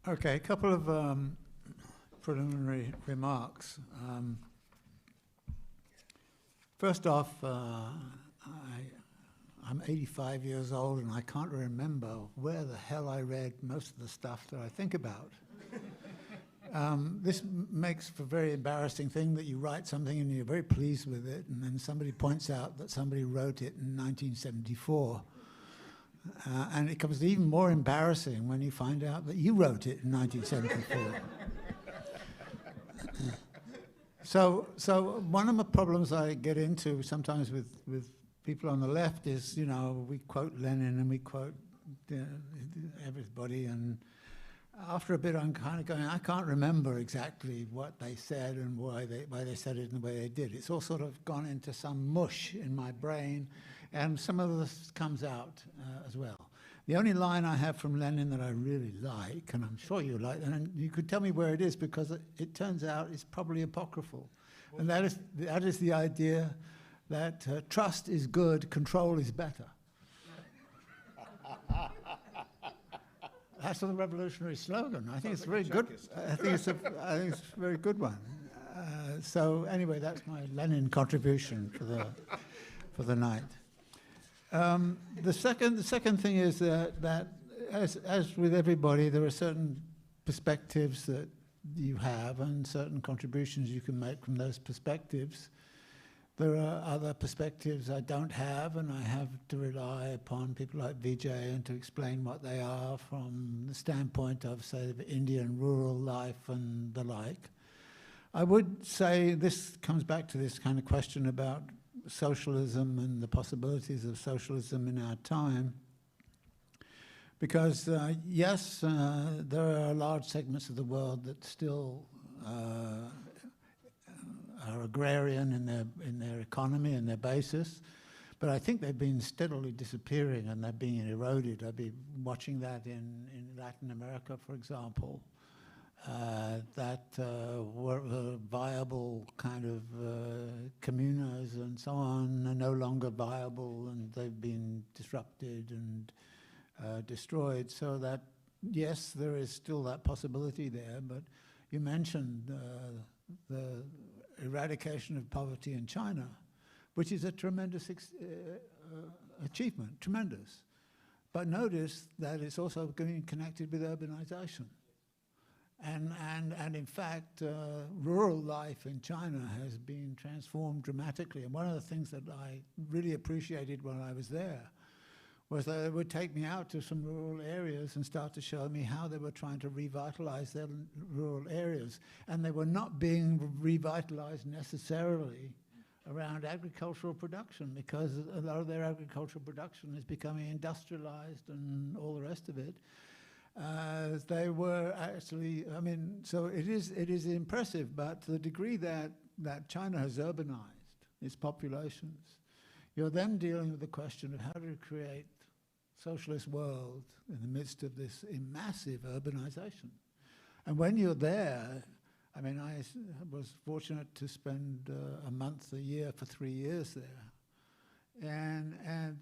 [SPEAKER 3] Okay, a couple of preliminary remarks. First off, I'm 85 years old and I can't remember where the hell I read most of the stuff that I think about. This makes for a very embarrassing thing that you write something and you're very pleased with it, and then somebody points out that somebody wrote it in 1974. And it becomes even more embarrassing when you find out that you wrote it in 1974. So one of the problems I get into sometimes with people on the left is, we quote Lenin and we quote everybody, and after a bit, I'm kind of going, I can't remember exactly what they said and why they said it in the way they did. It's all sort of gone into some mush in my brain, and some of this comes out as well. The only line I have from Lenin that I really like, and I'm sure you like, and you could tell me where it is, because it turns out it's probably apocryphal. And that is the idea that trust is good, control is better. That's the revolutionary slogan. I think it's very good. I think it's a very good one. So anyway, that's my Lenin contribution for the night. The second thing is that as with everybody, there are certain perspectives that you have and certain contributions you can make from those perspectives. There are other perspectives I don't have, and I have to rely upon people like Vijay and to explain what they are from the standpoint of, say, the Indian rural life and the like. I would say this comes back to this kind of question about socialism and the possibilities of socialism in our time. Because, yes, there are large segments of the world that still are agrarian in their economy and their basis, but I think they've been steadily disappearing and they're being eroded. I've been watching that in Latin America, for example, that were viable kind of communas and so on are no longer viable, and they've been disrupted and destroyed. So that, yes, there is still that possibility there, but you mentioned the eradication of poverty in China, which is a tremendous achievement, tremendous. But notice that it's also being connected with urbanization. And in fact, rural life in China has been transformed dramatically. And one of the things that I really appreciated when I was there was that they would take me out to some rural areas and start to show me how they were trying to revitalize their rural areas. And they were not being revitalized necessarily around agricultural production, because a lot of their agricultural production is becoming industrialized and all the rest of it. They were actually, I mean, so it is impressive, but to the degree that China has urbanized its populations, you're then dealing with the question of how to create socialist world in the midst of this massive urbanization. And when you're there, I mean, I was fortunate to spend a month a year for 3 years there. And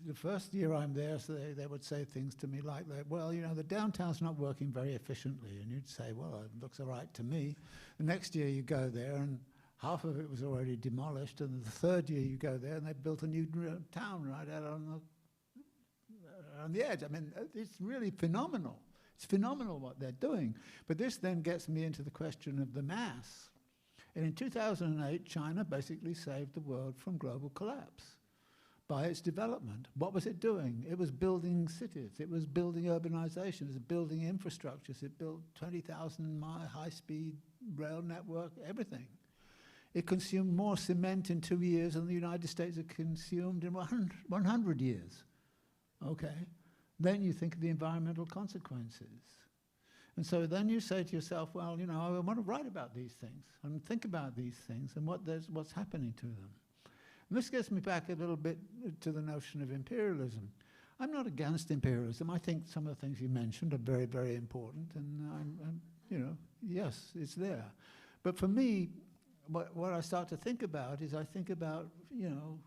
[SPEAKER 3] the first year I'm there, so they would say things to me like that, well, you know, the downtown's not working very efficiently. And you'd say, well, it looks all right to me. The next year you go there and half of it was already demolished, and the third year you go there and they built a new town right out on the edge. I mean, it's really phenomenal. It's phenomenal what they're doing. But this then gets me into the question of the mass. And in 2008, China basically saved the world from global collapse by its development. What was it doing? It was building cities. It was building urbanization. It was building infrastructures. It built 20,000-mile high-speed rail network, everything. It consumed more cement in 2 years than the United States had consumed in 100 years. Okay? Then you think of the environmental consequences. And so then you say to yourself, well, you know, I want to write about these things and think about these things and what's happening to them. And this gets me back a little bit to the notion of imperialism. I'm not against imperialism. I think some of the things you mentioned are very, very important. And, I'm you know, yes, it's there. But for me, what I start to think about is I think about, you know,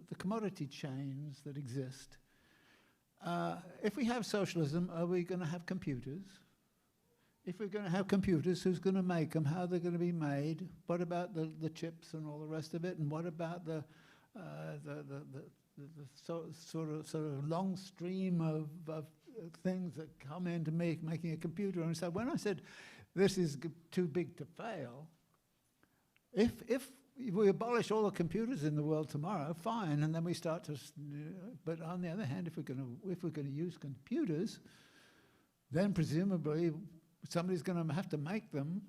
[SPEAKER 3] the commodity chains that exist. If we have socialism, are we going to have computers? If we're going to have computers, who's going to make them? How they're going to be made? What about the chips and all the rest of it? And what about the sort of long stream of things that come into making a computer? And so when I said this is too big to fail, if we abolish all the computers in the world tomorrow, fine, and then we start to. But on the other hand, if we're going to use computers, then presumably somebody's going to have to make them,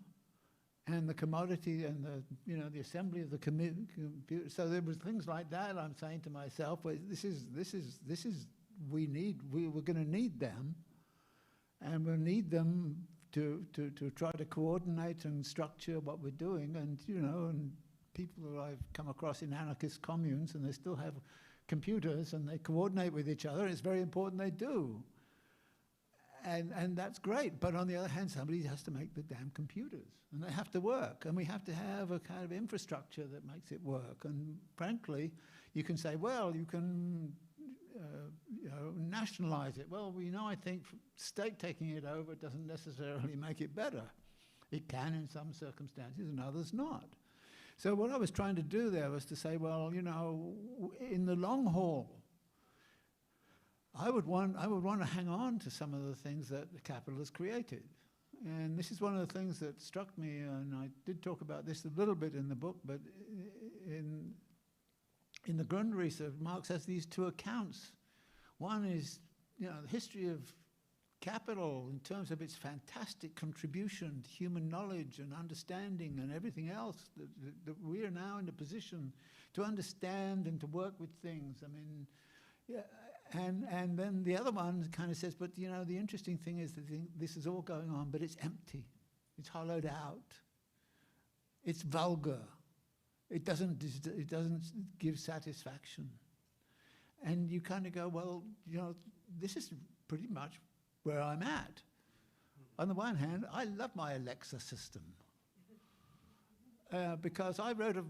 [SPEAKER 3] and the commodity and the assembly of the computer. So there was things like that. I'm saying to myself, well, we're going to need them, and we'll need them to try to coordinate and structure what we're doing. And, you know, and people that I've come across in anarchist communes, and they still have computers, and they coordinate with each other, and it's very important they do. And that's great, but on the other hand, somebody has to make the damn computers, and they have to work, and we have to have a kind of infrastructure that makes it work. And frankly, you can say, well, you can nationalize it. Well, I think state taking it over doesn't necessarily make it better. It can in some circumstances, and others not. So what I was trying to do there was to say, well, you know, in the long haul, I would want to hang on to some of the things that the capitalists created. And this is one of the things that struck me, and I did talk about this a little bit in the book, but in the Grundrisse, Marx has these two accounts. One is, you know, the history of capital in terms of its fantastic contribution to human knowledge and understanding and everything else, that we are now in a position to understand and to work with things. I mean, yeah, and then the other one kind of says, but you know, the interesting thing is that this is all going on, but it's empty, it's hollowed out, it's vulgar, it doesn't give satisfaction, and you kind of go, well, you know, this is pretty much where I'm at. On the one hand, I love my Alexa system because I wrote a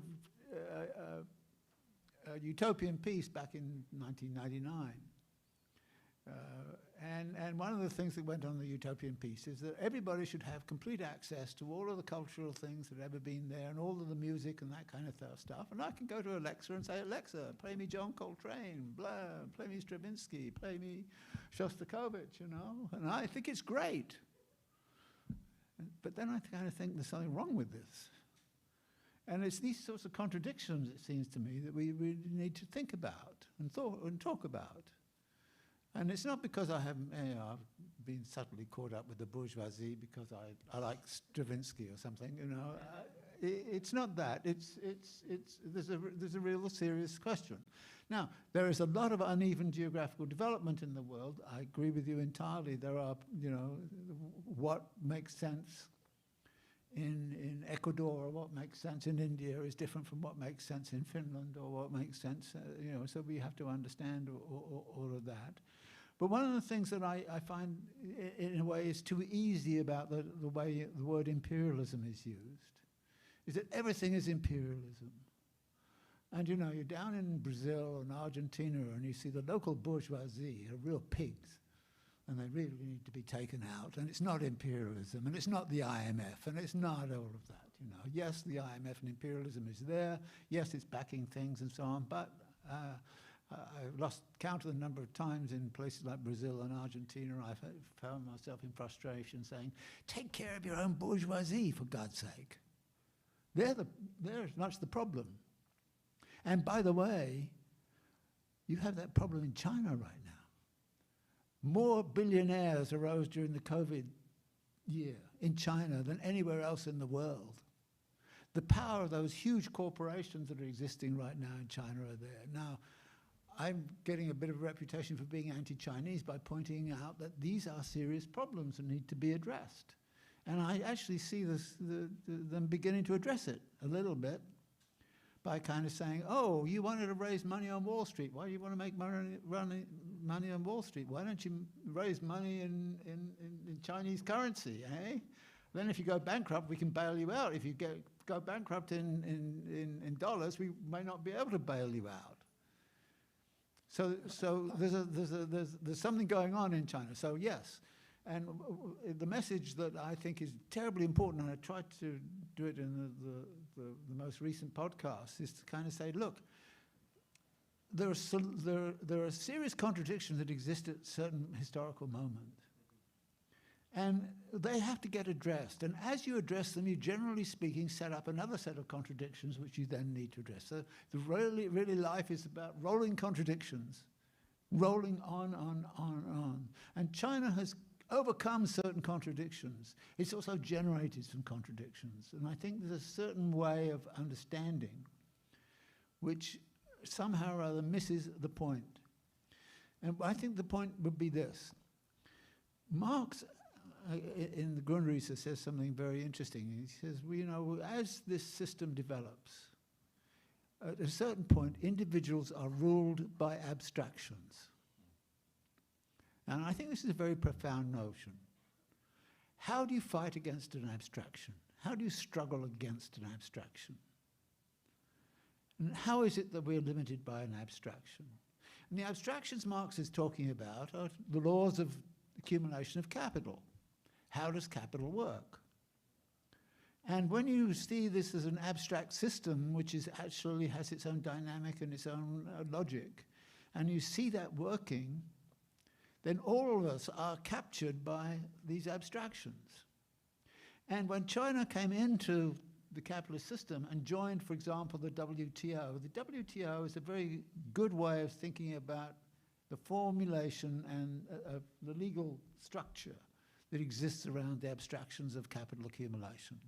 [SPEAKER 3] utopian piece back in 1999. And one of the things that went on the utopian piece is that everybody should have complete access to all of the cultural things that have ever been there and all of the music and that kind of stuff. And I can go to Alexa and say, Alexa, play me John Coltrane, blah, play me Stravinsky, play me Shostakovich, you know. And I think it's great. But then I kind of think there's something wrong with this. And it's these sorts of contradictions, it seems to me, that we need to think about and talk about. And it's not because I've been subtly caught up with the bourgeoisie because I like Stravinsky or something, you know. It's not that. There's a real serious question. Now, there is a lot of uneven geographical development in the world. I agree with you entirely. There are, you know, what makes sense in Ecuador or what makes sense in India is different from what makes sense in Finland or what makes sense, you know, so we have to understand all of that. But one of the things that I find in a way is too easy about the way the word imperialism is used is that everything is imperialism. And you know, you're down in Brazil and Argentina and you see the local bourgeoisie are real pigs. And they really need to be taken out. And it's not imperialism, and it's not the IMF, and it's not all of that, you know. Yes, the IMF and imperialism is there. Yes, it's backing things and so on. But I've lost count of the number of times in places like Brazil and Argentina I've found myself in frustration saying, take care of your own bourgeoisie, for God's sake. They're as much the problem. And by the way, you have that problem in China right now. More billionaires arose during the COVID year in China than anywhere else in the world. The power of those huge corporations that are existing right now in China are there. Now, I'm getting a bit of a reputation for being anti-Chinese by pointing out that these are serious problems that need to be addressed. And I actually see them beginning to address it a little bit by kind of saying, oh, you wanted to raise money on Wall Street. Why do you want to make money on Wall Street? Why don't you raise money in Chinese currency, eh? Then if you go bankrupt, we can bail you out. If you go bankrupt in dollars, we may not be able to bail you out. So there's something going on in China. So yes. And the message that I think is terribly important, and I tried to do it in the most recent podcast, is to kind of say, look, there are serious contradictions that exist at certain historical moments. And they have to get addressed. And as you address them, you generally speaking set up another set of contradictions which you then need to address. So really life is about rolling contradictions, rolling on. And China has overcome certain contradictions. It's also generated some contradictions. And I think there's a certain way of understanding which somehow or other misses the point. And I think the point would be this. Marx in the Grundrisse says something very interesting. He says, well, you know, as this system develops, at a certain point, individuals are ruled by abstractions. And I think this is a very profound notion. How do you fight against an abstraction? How do you struggle against an abstraction? And how is it that we're limited by an abstraction? And the abstractions Marx is talking about are the laws of accumulation of capital. How does capital work? And when you see this as an abstract system, which is actually has its own dynamic and its own logic, and you see that working, then all of us are captured by these abstractions. And when China came into the capitalist system and joined, for example, the WTO is a very good way of thinking about the formulation and the legal structure that exists around the abstractions of capital accumulation.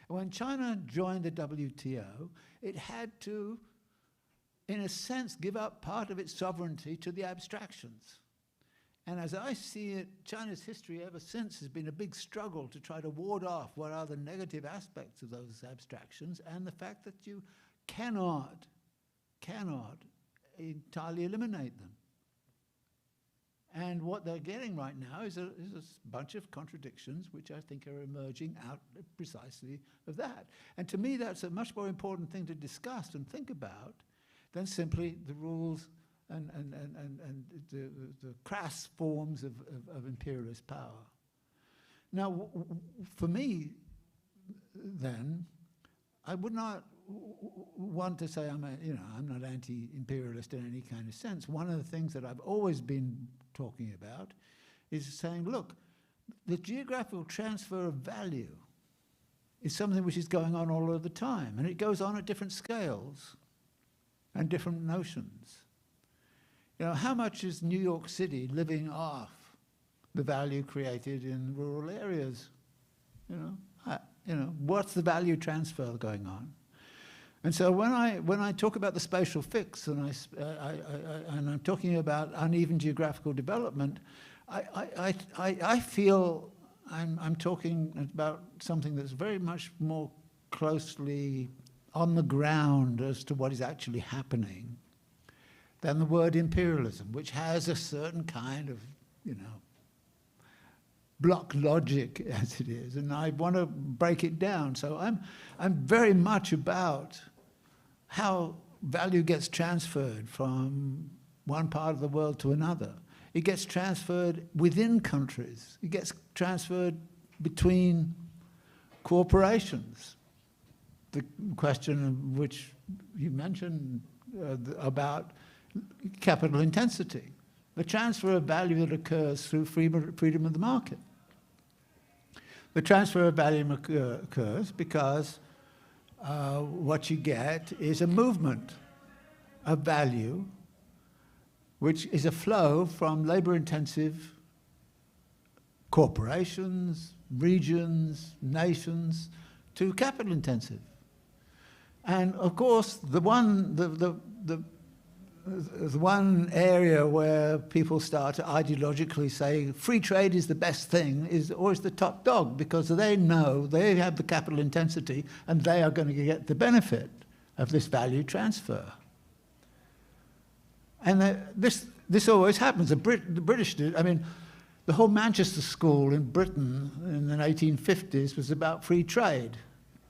[SPEAKER 3] And when China joined the WTO, it had to, in a sense, give up part of its sovereignty to the abstractions. And as I see it, China's history ever since has been a big struggle to try to ward off what are the negative aspects of those abstractions and the fact that you cannot entirely eliminate them. And what they're getting right now is a bunch of contradictions which I think are emerging out precisely of that. And to me, that's a much more important thing to discuss and think about than simply the rules and the crass forms of imperialist power. Now, for me, then, I would not want to say I'm not anti-imperialist in any kind of sense. One of the things that I've always been talking about is saying, look, the geographical transfer of value is something which is going on all of the time, and it goes on at different scales and different notions. You know, how much is New York City living off the value created in rural areas? What's the value transfer going on? And so when I talk about the spatial fix and I'm talking about uneven geographical development, I feel I'm talking about something that's very much more closely on the ground as to what is actually happening than the word imperialism, which has a certain kind of, block logic as it is, and I want to break it down. So I'm very much about how value gets transferred from one part of the world to another. It gets transferred within countries. It gets transferred between corporations. The question of which you mentioned about capital intensity, the transfer of value that occurs through freedom of the market. The transfer of value occurs because what you get is a movement of value, which is a flow from labor-intensive corporations, regions, nations, to capital-intensive. And of course, the one area where people start to ideologically say free trade is the best thing is always the top dog, because they know they have the capital intensity and they are going to get the benefit of this value transfer. And this always happens. The British did. I mean, the whole Manchester School in Britain in the 1850s was about free trade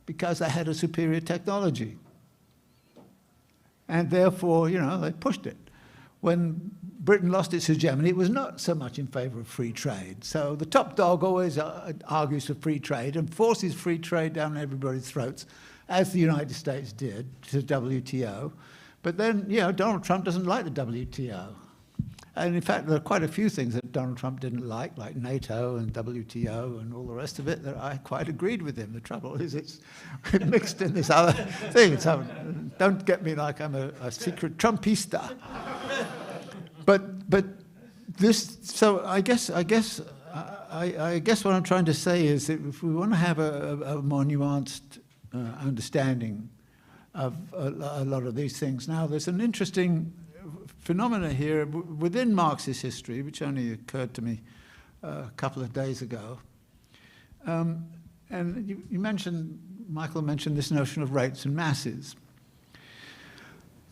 [SPEAKER 3] because they had a superior technology. And therefore, they pushed it. When Britain lost its hegemony, it was not so much in favor of free trade. So the top dog always argues for free trade and forces free trade down everybody's throats, as the United States did to WTO. But then, Donald Trump doesn't like the WTO. And in fact, there are quite a few things that Donald Trump didn't like NATO and WTO and all the rest of it, that I quite agreed with him. The trouble is it's mixed in this other thing. So don't get me like I'm a secret Trumpista. But this, so I guess what I'm trying to say is that if we want to have a more nuanced understanding of a lot of these things, now there's an interesting phenomena here within Marxist history, which only occurred to me a couple of days ago, And Michael mentioned this notion of rates and masses.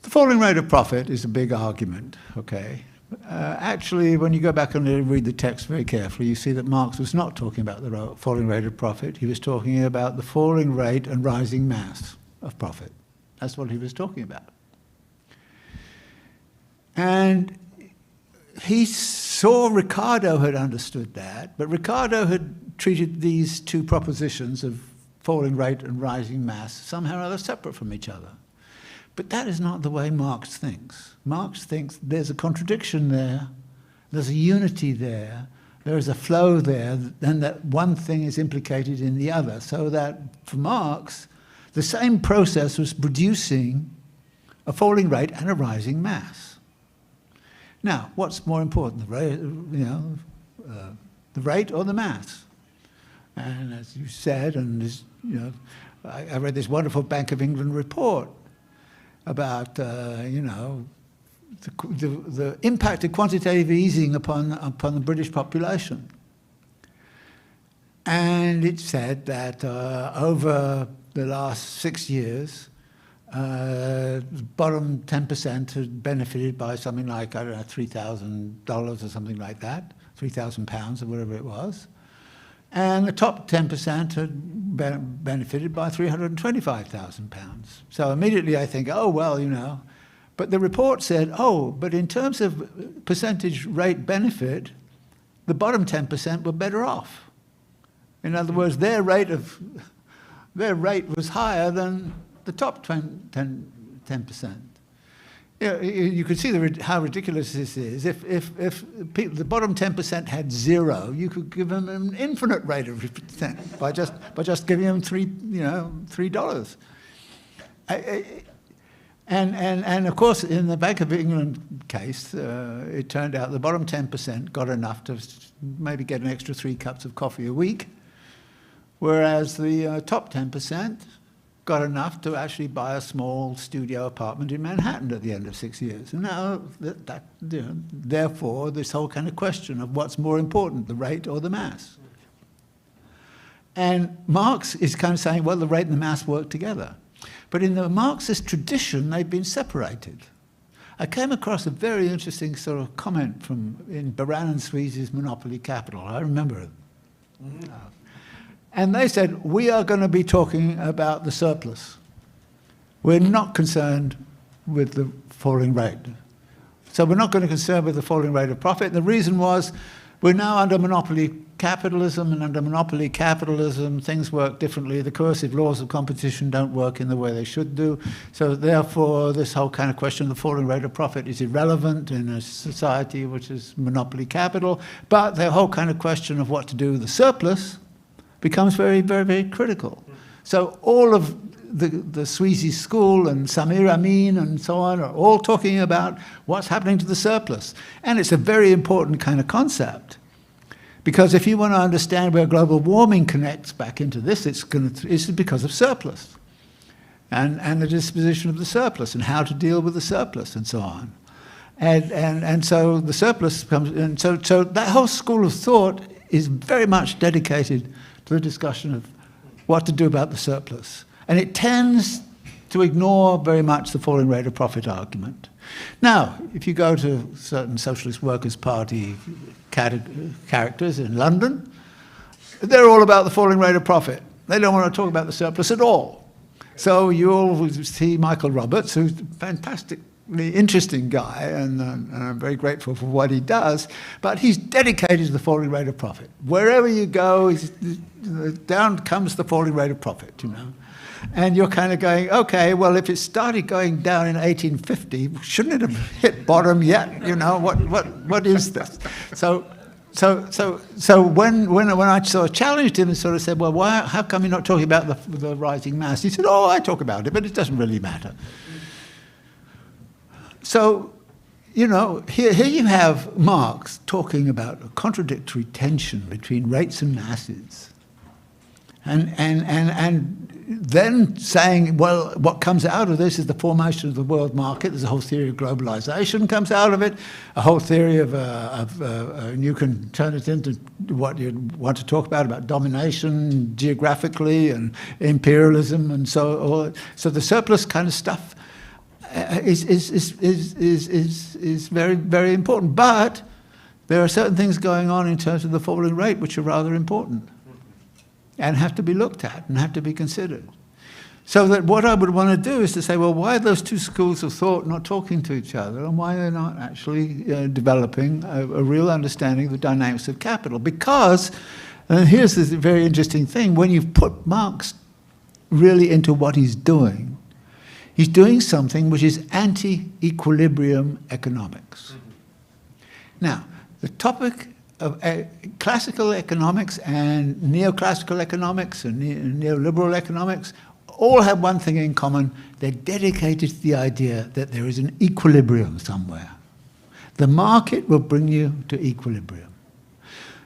[SPEAKER 3] The falling rate of profit is a big argument, okay? Actually, when you go back and read the text very carefully, you see that Marx was not talking about the falling rate of profit. He was talking about the falling rate and rising mass of profit. That's what he was talking about. And he saw Ricardo had understood that, but Ricardo had treated these two propositions of falling rate and rising mass somehow or other separate from each other. But that is not the way Marx thinks. Marx thinks there's a contradiction there, there's a unity there, there is a flow there, and that one thing is implicated in the other. So that for Marx, the same process was producing a falling rate and a rising mass. Now, what's more important, the rate or the mass? And as you said, and I read this wonderful Bank of England report about the impact of quantitative easing upon the British population. And it said that over the last 6 years, the bottom 10% had benefited by something like, I don't know, $3,000 or something like that, £3,000 or whatever it was. And the top 10% had benefited by £325,000. So immediately I think, oh, well, But the report said, oh, but in terms of percentage rate benefit, the bottom 10% were better off. In other words, their rate was higher than the top 10%. You could see how ridiculous this is. If the bottom 10% had zero, you could give them an infinite rate of return by just giving them $3. And of course, in the Bank of England case, it turned out the bottom 10% got enough to maybe get an extra 3 cups of coffee a week, whereas the top 10% got enough to actually buy a small studio apartment in Manhattan at the end of 6 years. And now, therefore, this whole kind of question of what's more important, the rate or the mass. And Marx is kind of saying, well, the rate and the mass work together. But in the Marxist tradition, they've been separated. I came across a very interesting sort of comment in Baran and Sweezy's Monopoly Capital. I remember it. And they said, we are going to be talking about the surplus. We're not concerned with the falling rate. So we're not going to concern with the falling rate of profit. The reason was we're now under monopoly capitalism, and under monopoly capitalism, things work differently. The coercive laws of competition don't work in the way they should do. So therefore, this whole kind of question of the falling rate of profit is irrelevant in a society which is monopoly capital. But the whole kind of question of what to do with the surplus becomes very, very, very critical. So all of the Sweezy school and Samir Amin and so on are all talking about what's happening to the surplus. And it's a very important kind of concept. Because if you want to understand where global warming connects back into this, it's because of surplus. And the disposition of the surplus and how to deal with the surplus and so on. And so the surplus becomes, and so that whole school of thought is very much dedicated to the discussion of what to do about the surplus. And it tends to ignore very much the falling rate of profit argument. Now, if you go to certain Socialist Workers' Party characters in London, they're all about the falling rate of profit. They don't want to talk about the surplus at all. So you'll see Michael Roberts, who's a fantastically interesting guy, and I'm very grateful for what he does, but he's dedicated to the falling rate of profit. Wherever you go, down comes the falling rate of profit, And you're kind of going, okay, well, if it started going down in 1850, shouldn't it have hit bottom yet? What is this? So when I sort of challenged him and sort of said, well, how come you're not talking about the rising mass? He said, oh, I talk about it, but it doesn't really matter. So, here you have Marx talking about a contradictory tension between rates and masses. And then saying, well, what comes out of this is the formation of the world market. There's a whole theory of globalization comes out of it, a whole theory of and you can turn it into what you want to talk about domination geographically and imperialism and so the surplus kind of stuff is very, very important. But there are certain things going on in terms of the falling rate which are rather important and have to be looked at and have to be considered. So that what I would want to do is to say, well, why are those two schools of thought not talking to each other, and why they're not actually developing a real understanding of the dynamics of capital? Because, and here's this very interesting thing, when you put Marx really into what he's doing something which is anti-equilibrium economics. Now, the topic of classical economics and neoclassical economics and neoliberal economics all have one thing in common. They're dedicated to the idea that there is an equilibrium somewhere. The market will bring you to equilibrium.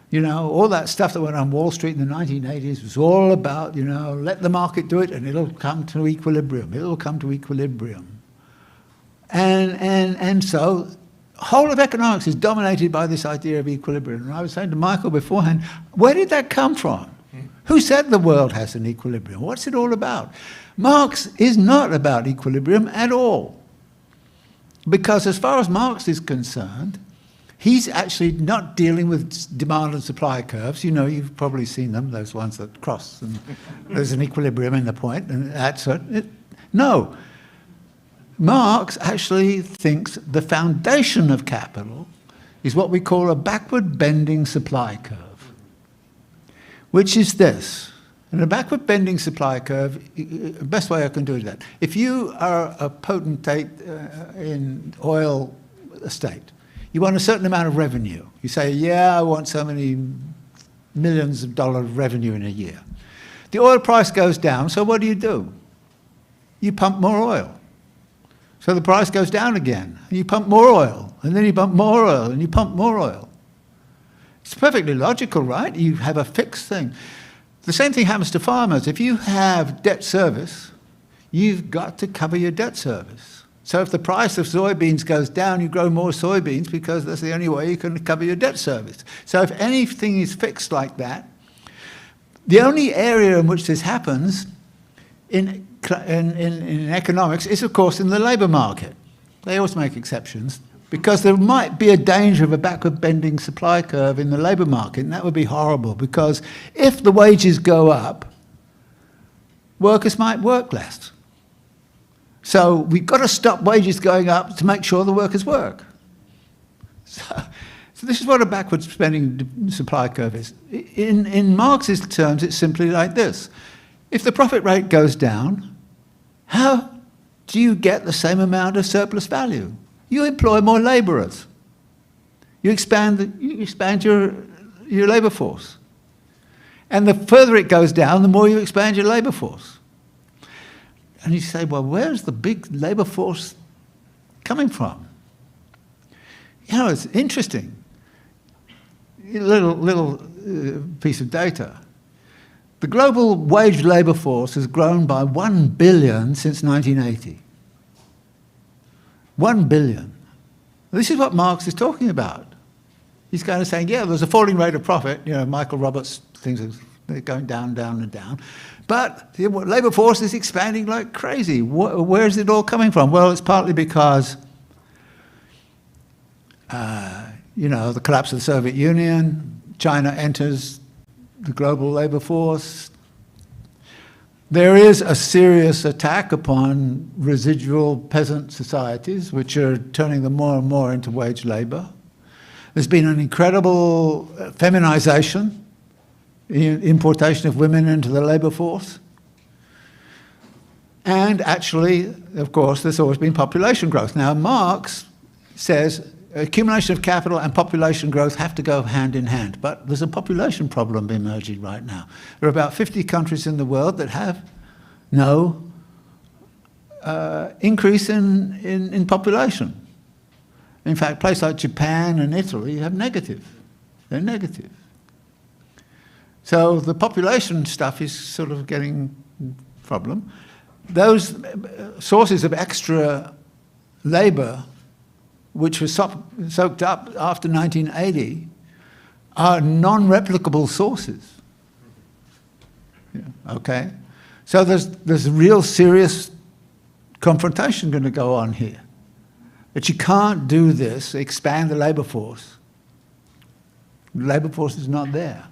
[SPEAKER 3] You know, all that stuff that went on Wall Street in the 1980s was all about, you know, let the market do it and it'll come to equilibrium. It'll come to equilibrium. And so whole of economics is dominated by this idea of equilibrium. And I was saying to Michael beforehand, where did that come from? Who said the world has an equilibrium? What's it all about? Marx is not about equilibrium at all. Because as far as Marx is concerned, he's actually not dealing with demand and supply curves. You know, you've probably seen them, those ones that cross, and there's an equilibrium in the point, and that's it. No. Marx actually thinks the foundation of capital is what we call a backward-bending supply curve, which is this. And a backward-bending supply curve, the best way I can do that, if you are a potentate in oil estate, you want a certain amount of revenue. You say, yeah, I want so many millions of dollars of revenue in a year. The oil price goes down, so what do? You pump more oil. So the price goes down again, and you pump more oil, and then you pump more oil, and you pump more oil. It's perfectly logical, right? You have a fixed thing. The same thing happens to farmers. If you have debt service, you've got to cover your debt service. So if the price of soybeans goes down, you grow more soybeans because that's the only way you can cover your debt service. So if anything is fixed like that, the only area in which this happens in economics is, of course, in the labour market. They always make exceptions because there might be a danger of a backward-bending supply curve in the labour market, and that would be horrible because if the wages go up, workers might work less. So we've got to stop wages going up to make sure the workers work. So this is what a backward-bending supply curve is. In Marx's terms, it's simply like this. If the profit rate goes down, how do you get the same amount of surplus value? You employ more labourers. You expand your labour force. And the further it goes down, the more you expand your labour force. And you say, well, where's the big labour force coming from? You know, it's interesting. A little piece of data. The global wage labour force has grown by 1 billion since 1980. 1 billion. This is what Marx is talking about. He's kind of saying, yeah, there's a falling rate of profit. You know, Michael Roberts thinks they're going down, down, and down. But the labour force is expanding like crazy. Where is it all coming from? Well, it's partly because, you know, the collapse of the Soviet Union, China enters the global labour force. There is a serious attack upon residual peasant societies, which are turning them more and more into wage labour. There's been an incredible feminisation, importation of women into the labour force. And actually, of course, there's always been population growth. Now, Marx says accumulation of capital and population growth have to go hand in hand. But there's a population problem emerging right now. There are about 50 countries in the world that have no increase in population. In fact, places like Japan and Italy have negative. They're negative. So the population stuff is sort of getting a problem. Those sources of extra labor, which were soaked up after 1980, are non-replicable sources. Yeah, okay? So there's real serious confrontation going to go on here. That you can't do this, expand the labor force. The labor force is not there.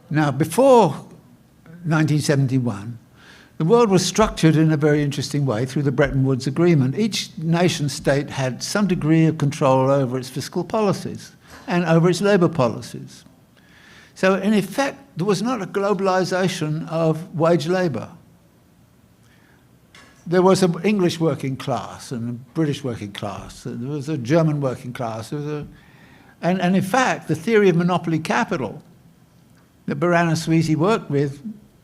[SPEAKER 3] Now, before 1971, the world was structured in a very interesting way through the Bretton Woods Agreement. Each nation state had some degree of control over its fiscal policies and over its labor policies. So in effect, there was not a globalization of wage labor. There was an English working class and a British working class. There was a German working class. And in fact, the theory of monopoly capital that Barana Sweezy worked with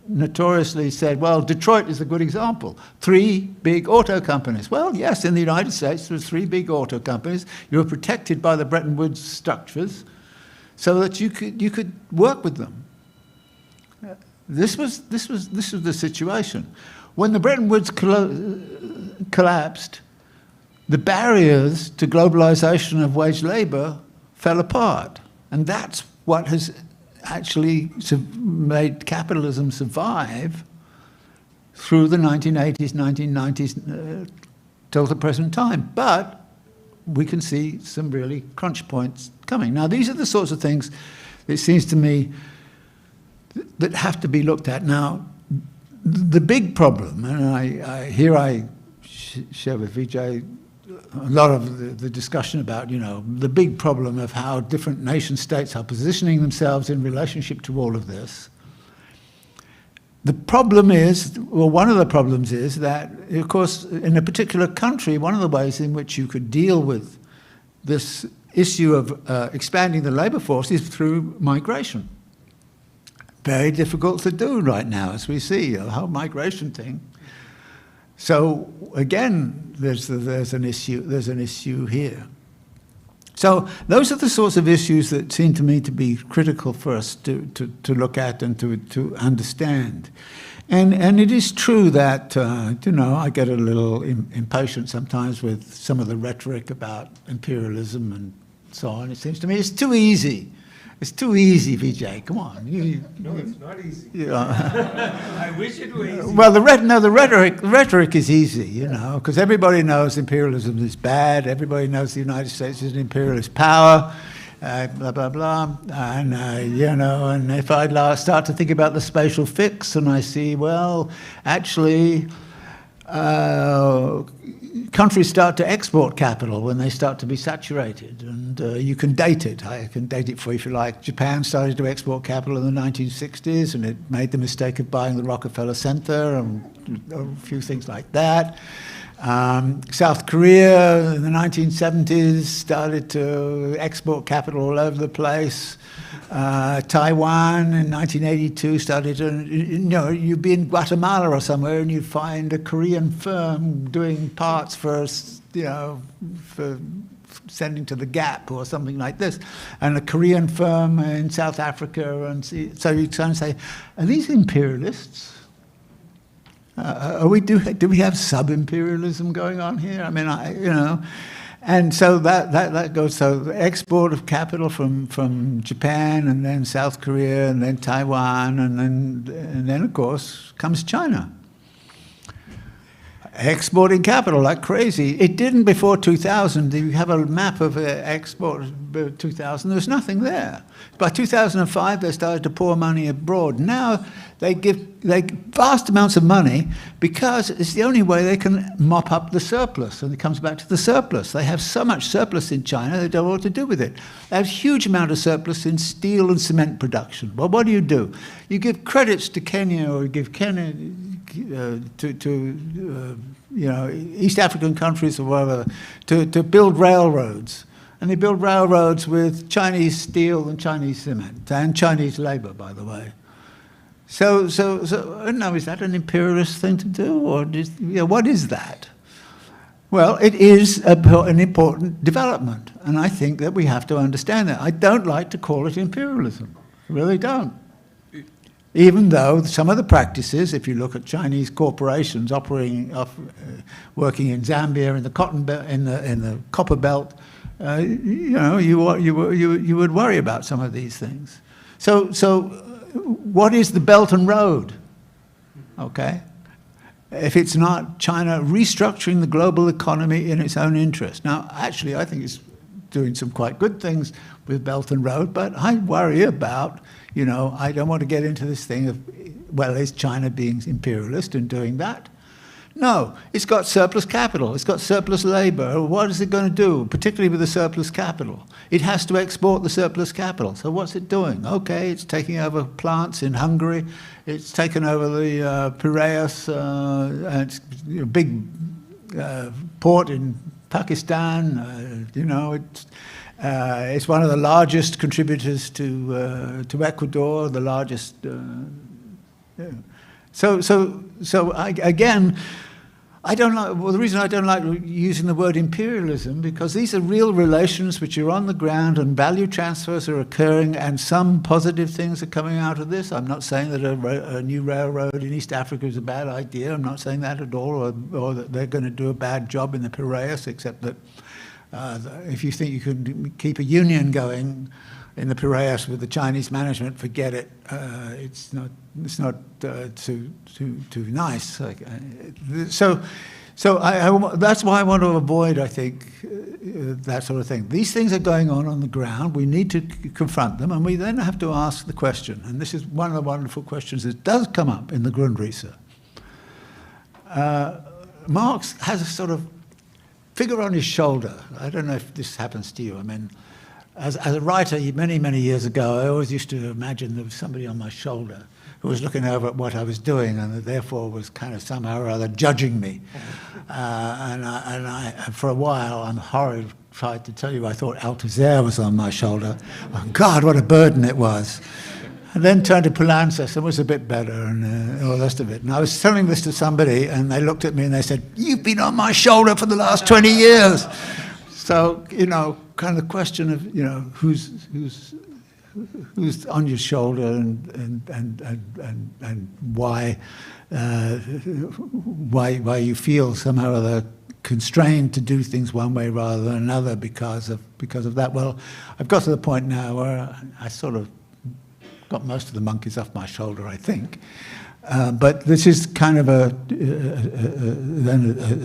[SPEAKER 3] notoriously said, well, Detroit is a good example. 3 big auto companies. Well, yes, in the United States, there were 3 big auto companies. You were protected by the Bretton Woods structures so that you could work with them. This was the situation. When the Bretton Woods collapsed, the barriers to globalization of wage labor fell apart. And that's what has actually made capitalism survive through the 1980s, 1990s, till the present time. But we can see some really crunch points coming. Now, these are the sorts of things, it seems to me, that have to be looked at. Now, the big problem, and I share with Vijay a lot of the discussion about, the big problem of how different nation states are positioning themselves in relationship to all of this. The problem is, well, one of the problems is that, of course, in a particular country, one of the ways in which you could deal with this issue of expanding the labor force is through migration. Very difficult to do right now, as we see, the whole migration thing. So again, there's an issue here. So those are the sorts of issues that seem to me to be critical for us to look at and to understand. And it is true that, I get a little impatient sometimes with some of the rhetoric about imperialism and so on. It seems to me it's too easy. It's too easy, Vijay. Come on.
[SPEAKER 4] No, it's not easy. I wish it were easy.
[SPEAKER 3] Well, the rhetoric is easy, because everybody knows imperialism is bad. Everybody knows the United States is an imperialist power, blah, blah, blah. And, and if I start to think about the spatial fix and I see, well, actually, countries start to export capital when they start to be saturated, and you can date it. I can date it for you if you like. Japan started to export capital in the 1960s, and it made the mistake of buying the Rockefeller Center and a few things like that. South Korea in the 1970s started to export capital all over the place. Taiwan in 1982 started to, you'd be in Guatemala or somewhere and you'd find a Korean firm doing parts for sending to the Gap or something like this, and a Korean firm in South Africa. And so you try and say, are these imperialists? Do we have sub-imperialism going on here? I mean, and so that goes. So the export of capital from Japan and then South Korea and then Taiwan and then of course comes China. Exporting capital like crazy. It didn't before 2000. You have a map of export 2000. There's nothing there. By 2005, they started to pour money abroad. Now they give vast amounts of money because it's the only way they can mop up the surplus. And it comes back to the surplus. They have so much surplus in China, they don't know what to do with it. They have a huge amount of surplus in steel and cement production. Well, what do? You give credits to Kenya or give Kenya to East African countries or whatever to build railroads. And they build railroads with Chinese steel and Chinese cement and Chinese labor, by the way. So I don't know, is that an imperialist thing to do? Or what is that? Well, it is an important development. And I think that we have to understand that. I don't like to call it imperialism. Really don't. Even though some of the practices, if you look at Chinese corporations operating, working in Zambia, in the cotton belt, in the copper belt, you know, you would worry about some of these things. So what is the Belt and Road? Okay, if it's not China restructuring the global economy in its own interest. Now, actually, I think it's doing some quite good things with Belt and Road, but I worry about, you know, I don't want to get into this thing of, well, is China being imperialist and doing that? No, it's got surplus capital, it's got surplus labor. What is it going to do, particularly with the surplus capital? It has to export the surplus capital. So what's it doing? Okay, it's taking over plants in Hungary, it's taken over the Piraeus, and it's a big port in Pakistan. You know, it's one of the largest contributors to Ecuador, the largest. Yeah. So again, I don't like. Well, the reason I don't like using the word imperialism, because these are real relations which are on the ground, and value transfers are occurring, and some positive things are coming out of this. I'm not saying that a new railroad in East Africa is a bad idea. I'm not saying that at all, or that they're going to do a bad job in the Piraeus, except that if you think you can keep a union going in the Piraeus with the Chinese management, forget it. It's not too nice. So that's why I want to avoid, I think, that sort of thing. These things are going on the ground. We need to confront them, and we then have to ask the question. And this is one of the wonderful questions that does come up in the Grundrisse. Marx has a sort of figure on his shoulder. I don't know if this happens to you. I mean, as a writer many, many years ago, I always used to imagine there was somebody on my shoulder who was looking over at what I was doing, and therefore was kind of somehow or other judging me. And for a while, I'm horrified to tell you, I thought Althusser was on my shoulder. Oh, God, what a burden it was. And then turned to Poulantzas and was a bit better, and all the rest of it. And I was telling this to somebody, and they looked at me and they said, "You've been on my shoulder for the last 20 years." So, you know, kind of the question of, you know, who's on your shoulder, and why you feel somehow or other constrained to do things one way rather than another because of that. Well, I've got to the point now where I sort of got most of the monkeys off my shoulder, I think. But this is kind of a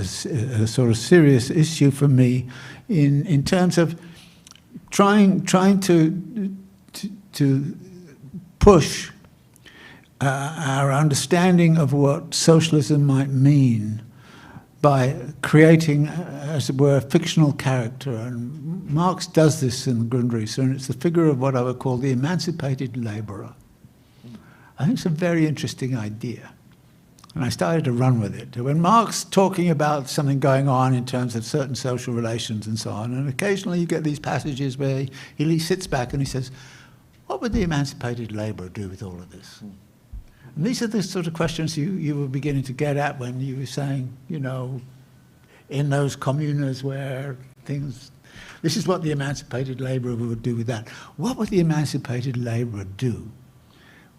[SPEAKER 3] sort of serious issue for me in terms of trying to push our understanding of what socialism might mean by creating, as it were, a fictional character. And Marx does this in the Grundrisse, and it's the figure of what I would call the emancipated laborer. I think it's a very interesting idea. And I started to run with it. When Marx talking about something going on in terms of certain social relations and so on, and occasionally you get these passages where he sits back and he says, what would the emancipated laborer do with all of this? And these are the sort of questions you were beginning to get at when you were saying, you know, in those communas where things, this is what the emancipated laborer would do with that. What would the emancipated laborer do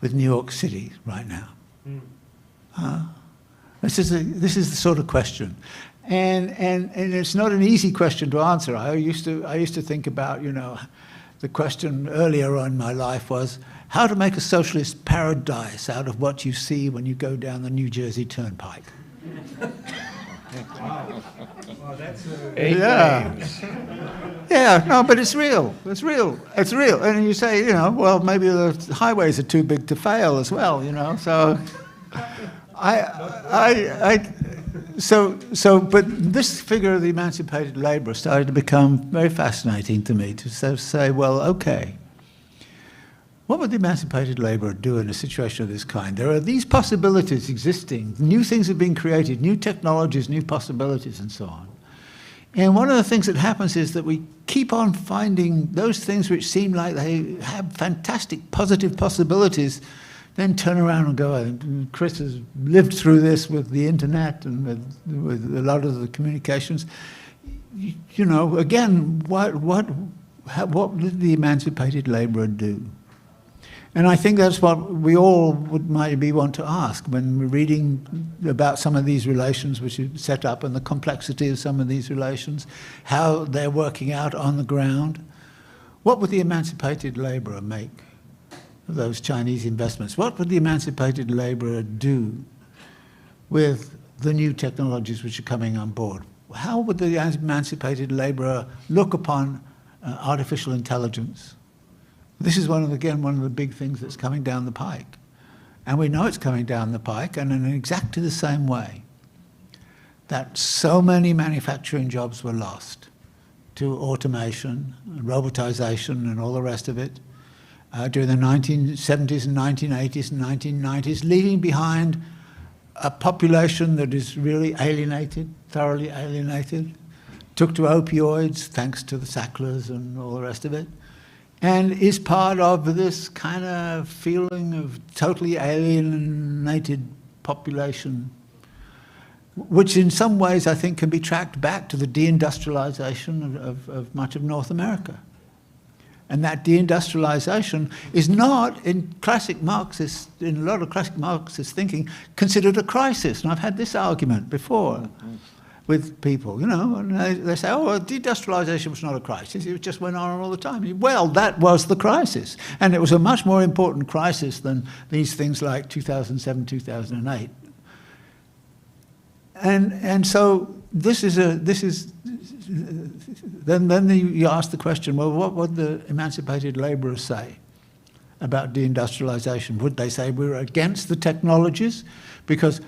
[SPEAKER 3] with New York City right now? This is the sort of question, and it's not an easy question to answer. I used to think about, you know, the question earlier on in my life was how to make a socialist paradise out of what you see when you go down the New Jersey Turnpike.
[SPEAKER 4] Wow, that's
[SPEAKER 3] Yeah, no, but it's real. It's real. It's real. And you say, you know, well, maybe the highways are too big to fail as well, you know. So, but this figure of the emancipated laborer started to become very fascinating to me, to say, well, okay, what would the emancipated laborer do in a situation of this kind? There are these possibilities existing. New things have been created, new technologies, new possibilities, and so on. And one of the things that happens is that we keep on finding those things which seem like they have fantastic positive possibilities, then turn around and go, and Chris has lived through this with the internet and with a lot of the communications. You know, again, what did the emancipated laborer do? And I think that's what we all would maybe want to ask when we're reading about some of these relations which are set up and the complexity of some of these relations, how they're working out on the ground. What would the emancipated labourer make of those Chinese investments? What would the emancipated labourer do with the new technologies which are coming on board? How would the emancipated labourer look upon artificial intelligence? This is one of the big things that's coming down the pike. And we know it's coming down the pike, and in exactly the same way that so many manufacturing jobs were lost to automation, robotization, and all the rest of it during the 1970s and 1980s and 1990s, leaving behind a population that is really alienated, thoroughly alienated, took to opioids thanks to the Sacklers and all the rest of it, and is part of this kind of feeling of totally alienated population, which in some ways I think can be tracked back to the deindustrialization of much of North America. And that deindustrialization is not, in a lot of classic Marxist thinking, considered a crisis. And I've had this argument before with people, and they say, oh, well, deindustrialization was not a crisis, it just went on all the time. Well, that was the crisis. And it was a much more important crisis than these things like 2007, 2008. And so then you ask the question, well, what would the emancipated labourers say about deindustrialization? Would they say we're against the technologies? Because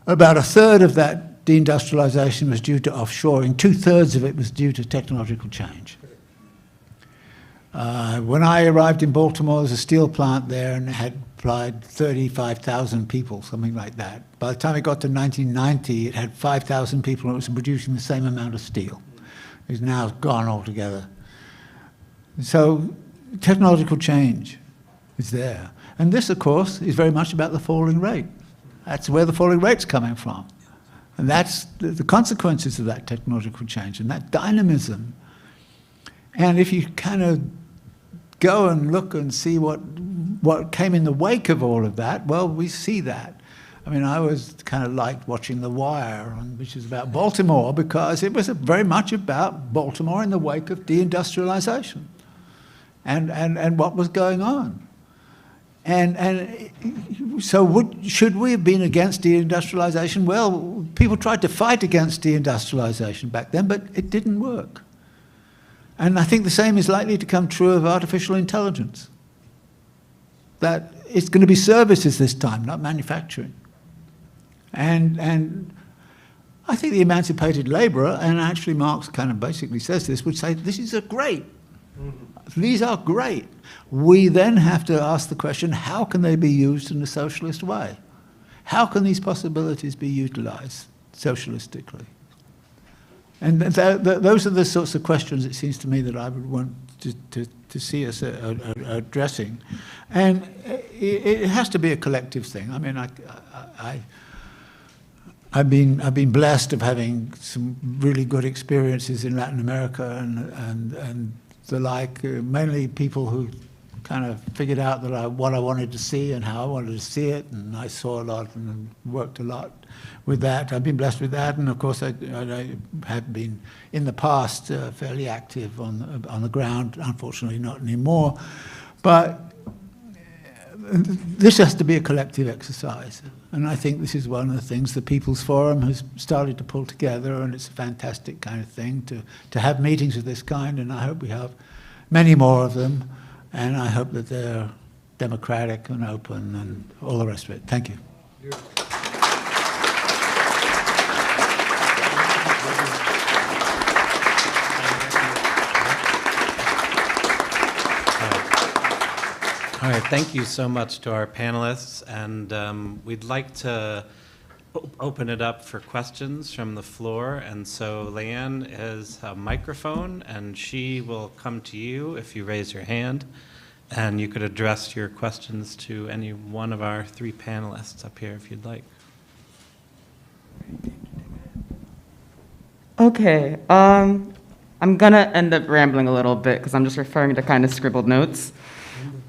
[SPEAKER 3] about a third of that deindustrialization was due to offshoring, 2/3 of it was due to technological change. When I arrived in Baltimore, there was a steel plant there and it had employed 35,000 people, something like that. By the time it got to 1990, it had 5,000 people and it was producing the same amount of steel. It's now gone altogether. So technological change is there. And this, of course, is very much about the falling rate. That's where the falling rate's coming from. And that's the consequences of that technological change and that dynamism. And if you kind of go and look and see what came in the wake of all of that, well, we see that. I mean, I was kind of liked watching The Wire, which is about Baltimore, because it was very much about Baltimore in the wake of deindustrialization and what was going on. And so should we have been against deindustrialization? Well, people tried to fight against deindustrialization back then, but it didn't work. And I think the same is likely to come true of artificial intelligence. That it's going to be services this time, not manufacturing. And I think the emancipated labourer, and actually Marx kind of basically says this, would say this is great. These are great. We then have to ask the question, how can they be used in a socialist way? How can these possibilities be utilised socialistically? And those are the sorts of questions, it seems to me, that I would want to see us addressing. And it has to be a collective thing. I mean, I've been blessed of having some really good experiences in Latin America and the like, mainly people who kind of figured out that what I wanted to see and how I wanted to see it, and I saw a lot and worked a lot with that. I've been blessed with that, and of course I have been in the past fairly active on the ground, unfortunately not anymore. But this has to be a collective exercise, and I think this is one of the things the People's Forum has started to pull together, and it's a fantastic kind of thing to have meetings of this kind, and I hope we have many more of them, and I hope that they're democratic and open and all the rest of it. Thank you.
[SPEAKER 2] All right, thank you so much to our panelists, and we'd like to open it up for questions from the floor. And so Leanne has a microphone, and she will come to you if you raise your hand, and you could address your questions to any one of our three panelists up here if you'd like.
[SPEAKER 6] Okay, I'm gonna end up rambling a little bit because I'm just referring to kind of scribbled notes.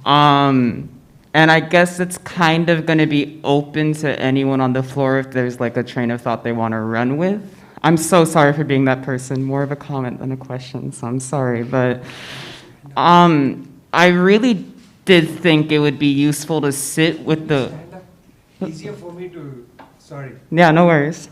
[SPEAKER 6] And I guess it's kind of going to be open to anyone on the floor if there's like a train of thought they want to run with. I'm so sorry for being that person, more of a comment than a question, so I'm sorry. But I really did think it would be useful to sit with the...
[SPEAKER 4] Easier for me to, sorry.
[SPEAKER 6] Yeah, no worries.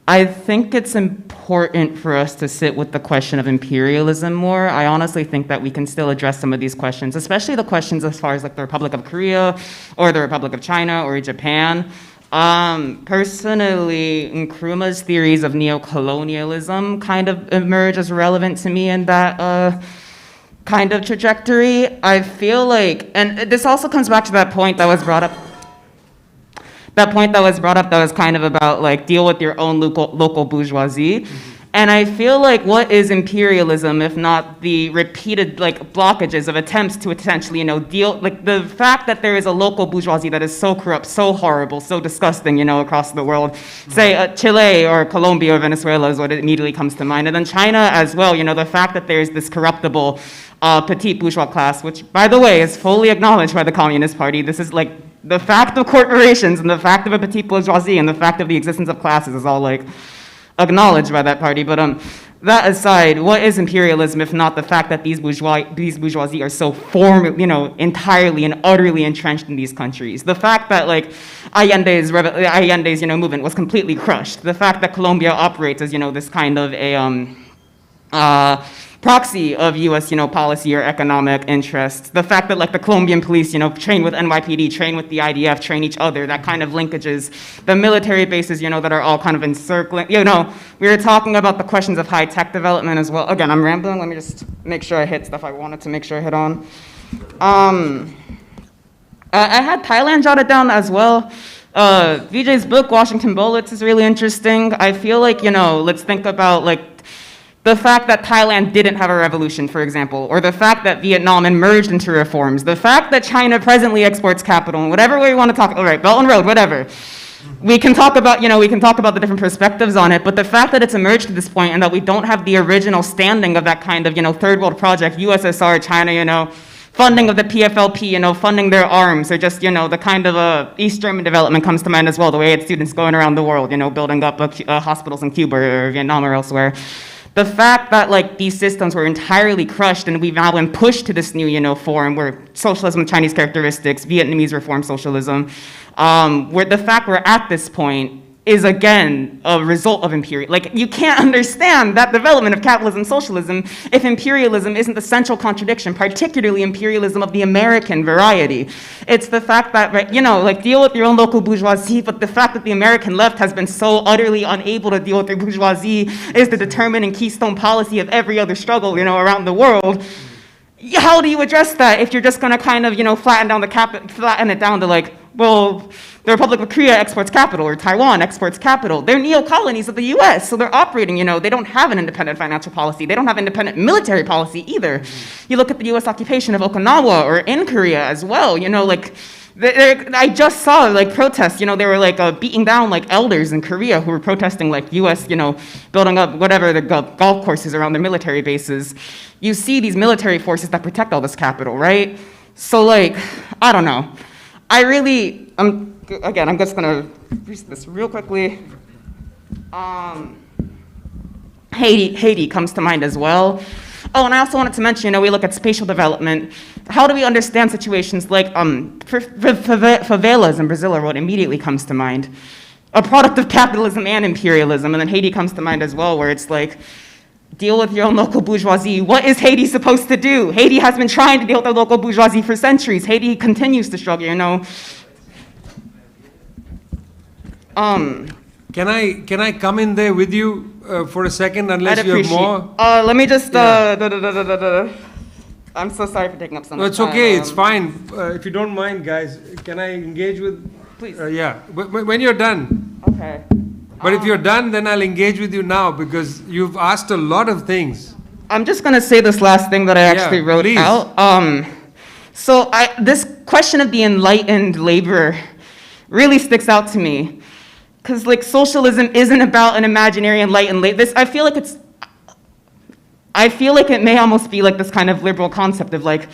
[SPEAKER 6] I think it's important for us to sit with the question of imperialism more. I honestly think that we can still address some of these questions, especially the questions as far as like the Republic of Korea or the Republic of China or Japan. Personally, Nkrumah's theories of neo-colonialism kind of emerge as relevant to me in that kind of trajectory. I feel like, and this also comes back to that point that was brought up that was kind of about like deal with your own local bourgeoisie. And I feel like what is imperialism if not the repeated like blockages of attempts to essentially, deal, like the fact that there is a local bourgeoisie that is so corrupt, so horrible, so disgusting, across the world. Say Chile or Colombia or Venezuela is what immediately comes to mind. And then China as well, the fact that there's this corruptible petite bourgeois class, which by the way is fully acknowledged by the Communist Party. This is like the fact of corporations and the fact of a petite bourgeoisie and the fact of the existence of classes is all like acknowledged by that party. But that aside, what is imperialism if not the fact that these bourgeoisie are so entirely and utterly entrenched in these countries? The fact that like Allende's movement was completely crushed. The fact that Colombia operates as this kind of a proxy of U.S. policy or economic interests. The fact that like the Colombian police train with NYPD, train with the IDF, train each other, that kind of linkages. The military bases that are all kind of encircling. We were talking about the questions of high tech development as well. Again, I'm rambling. Let me just make sure I hit stuff I wanted to make sure I hit on. I had Thailand jotted down as well. Vijay's book, Washington Bullets, is really interesting. I feel like, let's think about like the fact that Thailand didn't have a revolution, for example, or the fact that Vietnam emerged into reforms, the fact that China presently exports capital, and whatever way we want to talk, all right, Belt and Road, whatever. We can talk about, the different perspectives on it, but the fact that it's emerged to this point and that we don't have the original standing of that kind of, third world project, USSR, China, funding of the PFLP, funding their arms, or just, the kind of East German development comes to mind as well, the way it's students going around the world, building up hospitals in Cuba or Vietnam or elsewhere. The fact that like these systems were entirely crushed and we've now been pushed to this new form where socialism with Chinese characteristics, Vietnamese reform socialism, where the fact we're at this point is again a result of imperialism. Like you can't understand that development of capitalism, socialism, if imperialism isn't the central contradiction, particularly imperialism of the American variety. It's the fact that, right, like deal with your own local bourgeoisie, but the fact that the American left has been so utterly unable to deal with their bourgeoisie is the determining keystone policy of every other struggle, around the world. How do you address that if you're just going to kind of, flatten it down to like, well, the Republic of Korea exports capital or Taiwan exports capital. They're neo-colonies of the US, so they're operating, they don't have an independent financial policy. They don't have independent military policy either. You look at the US occupation of Okinawa or in Korea as well, I just saw like protests, they were like beating down like elders in Korea who were protesting like US, building up whatever the golf courses around their military bases. You see these military forces that protect all this capital, right? So like, I don't know. Again, I'm just gonna read this real quickly. Haiti comes to mind as well. Oh, and I also wanted to mention, we look at spatial development. How do we understand situations like favelas in Brazil are what immediately comes to mind. A product of capitalism and imperialism, and then Haiti comes to mind as well, where it's like, deal with your own local bourgeoisie. What is Haiti supposed to do? Haiti has been trying to deal with the local bourgeoisie for centuries. Haiti continues to struggle,
[SPEAKER 4] Can I come in there with you for a second, unless you have more?
[SPEAKER 6] Let me just, I'm so sorry for taking up so much time.
[SPEAKER 4] No, it's okay, it's fine. If you don't mind, guys, can I engage with?
[SPEAKER 6] Please.
[SPEAKER 4] Yeah, when you're done.
[SPEAKER 6] Okay.
[SPEAKER 4] But if you're done, then I'll engage with you now, because you've asked a lot of things.
[SPEAKER 6] I'm just going to say this last thing that I actually wrote
[SPEAKER 4] please.
[SPEAKER 6] out. This question of the enlightened laborer really sticks out to me. Because like socialism isn't about an imaginary enlightened labor. I feel like it may almost be like this kind of liberal concept of like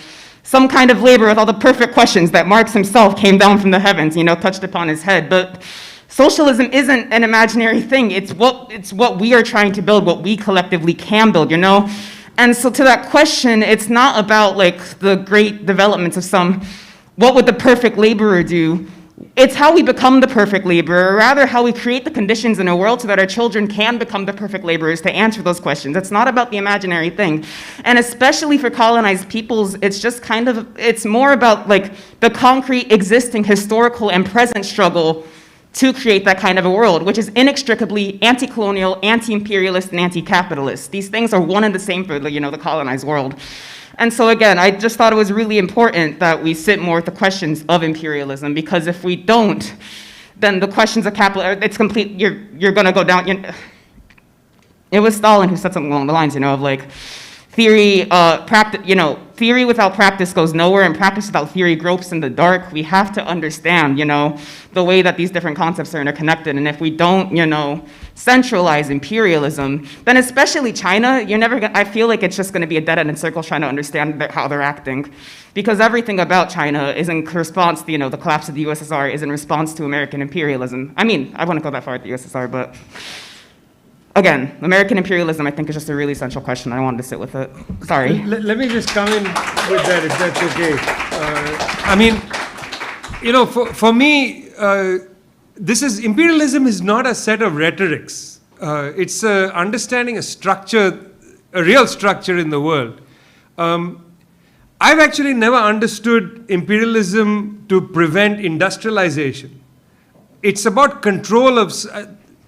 [SPEAKER 6] some kind of labor with all the perfect questions that Marx himself came down from the heavens, touched upon his head. But socialism isn't an imaginary thing. It's what we are trying to build, what we collectively can build, And so to that question, it's not about like the great developments of what would the perfect laborer do? It's how we become the perfect laborer, or rather how we create the conditions in a world so that our children can become the perfect laborers to answer those questions. It's not about the imaginary thing. And especially for colonized peoples, it's just it's more about like the concrete existing historical and present struggle to create that kind of a world, which is inextricably anti-colonial, anti-imperialist, and anti-capitalist. These things are one and the same for the colonized world. And so again, I just thought it was really important that we sit more with the questions of imperialism, because if we don't, then the questions of capital, it's complete, you're gonna go down, It was Stalin who said something along the lines, of like, theory, theory without practice goes nowhere, and practice without theory gropes in the dark. We have to understand, the way that these different concepts are interconnected. And if we don't, centralize imperialism, then especially China, I feel like it's just gonna be a dead end in circles trying to understand how they're acting. Because everything about China is in response to, the collapse of the USSR is in response to American imperialism. I mean, I wouldn't go that far at the USSR, but again, American imperialism, I think, is just a really central question. I wanted to sit with it. Sorry.
[SPEAKER 4] Let me just come in with that, if that's okay. For me, imperialism is not a set of rhetorics. It's understanding a structure, a real structure in the world. I've actually never understood imperialism to prevent industrialization. It's about control of,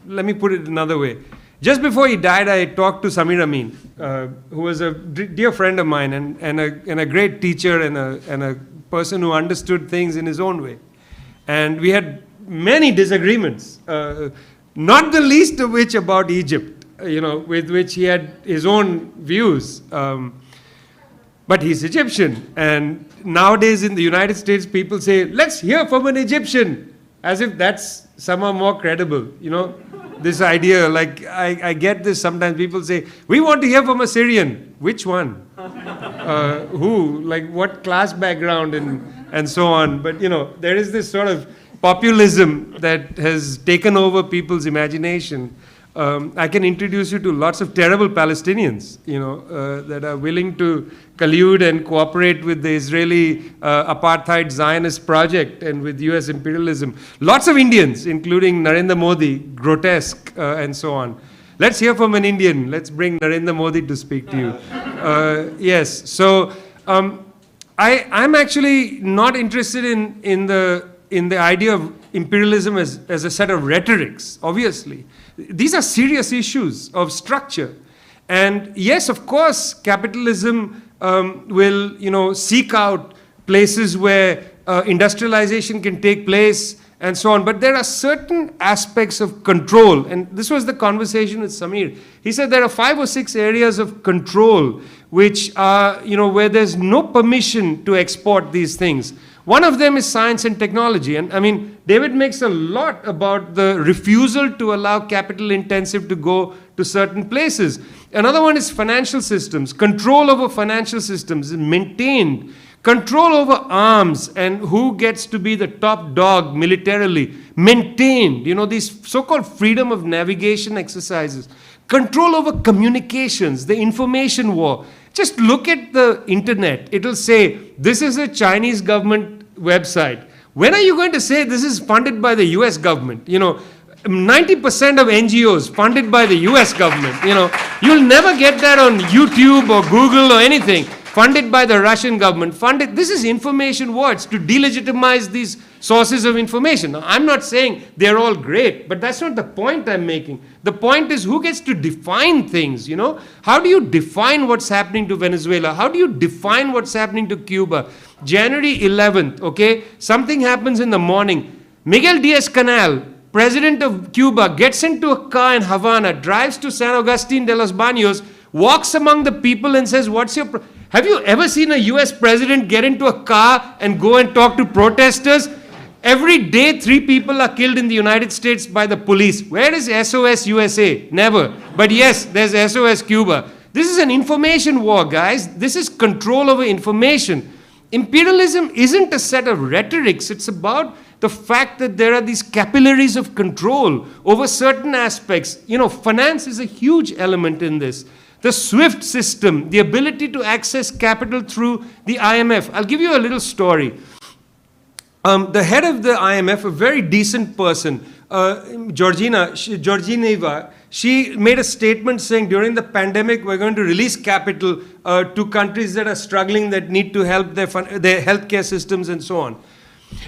[SPEAKER 4] let me put it another way. Just before he died, I talked to Samir Amin, who was a dear friend of mine and a great teacher and a person who understood things in his own way. And we had many disagreements, not the least of which about Egypt, with which he had his own views. But he's Egyptian. And nowadays in the United States, people say, let's hear from an Egyptian, as if that's somehow more credible, This idea, like, I get this sometimes. People say, we want to hear from a Syrian. Which one? Who? Like, what class background and so on. But, there is this sort of populism that has taken over people's imagination. I can introduce you to lots of terrible Palestinians, that are willing to collude and cooperate with the Israeli apartheid Zionist project and with US imperialism. Lots of Indians, including Narendra Modi, grotesque, and so on. Let's hear from an Indian. Let's bring Narendra Modi to speak to you. Yes, so I'm actually not interested in the idea of imperialism as a set of rhetorics, obviously. These are serious issues of structure. And yes, of course, capitalism will, seek out places where industrialization can take place and so on. But there are certain aspects of control. And this was the conversation with Samir. He said there are 5 or 6 areas of control which are, where there's no permission to export these things. One of them is science and technology. And David makes a lot about the refusal to allow capital intensive to go to certain places. Another one is financial systems. Control over financial systems is maintained. Control over arms and who gets to be the top dog militarily, maintained. These so-called freedom of navigation exercises. Control over communications, the information war. Just look at the internet. It'll say, this is a Chinese government website. When are you going to say this is funded by the US government? 90% of NGOs funded by the US government. You'll never get that on YouTube or Google or anything. Funded by the Russian government. This is information war. It's to delegitimize these sources of information. Now, I'm not saying they're all great, but that's not the point I'm making. The point is who gets to define things, How do you define what's happening to Venezuela? How do you define what's happening to Cuba? January 11th, okay, something happens in the morning. Miguel Diaz-Canel, president of Cuba, gets into a car in Havana, drives to San Agustin de los Baños, walks among the people and says, what's your... Have you ever seen a US president get into a car and go and talk to protesters? Every day, 3 people are killed in the United States by the police. Where is SOS USA? Never. But yes, there's SOS Cuba. This is an information war, guys. This is control over information. imperialism isn't a set of rhetorics. It's about the fact that there are these capillaries of control over certain aspects. You know, finance is a huge element in this. The SWIFT system, the ability to access capital through the IMF. I'll give you a little story. The head of the IMF, a very decent person, Georgieva, she made a statement saying during the pandemic we're going to release capital to countries that are struggling, that need to help their healthcare systems and so on.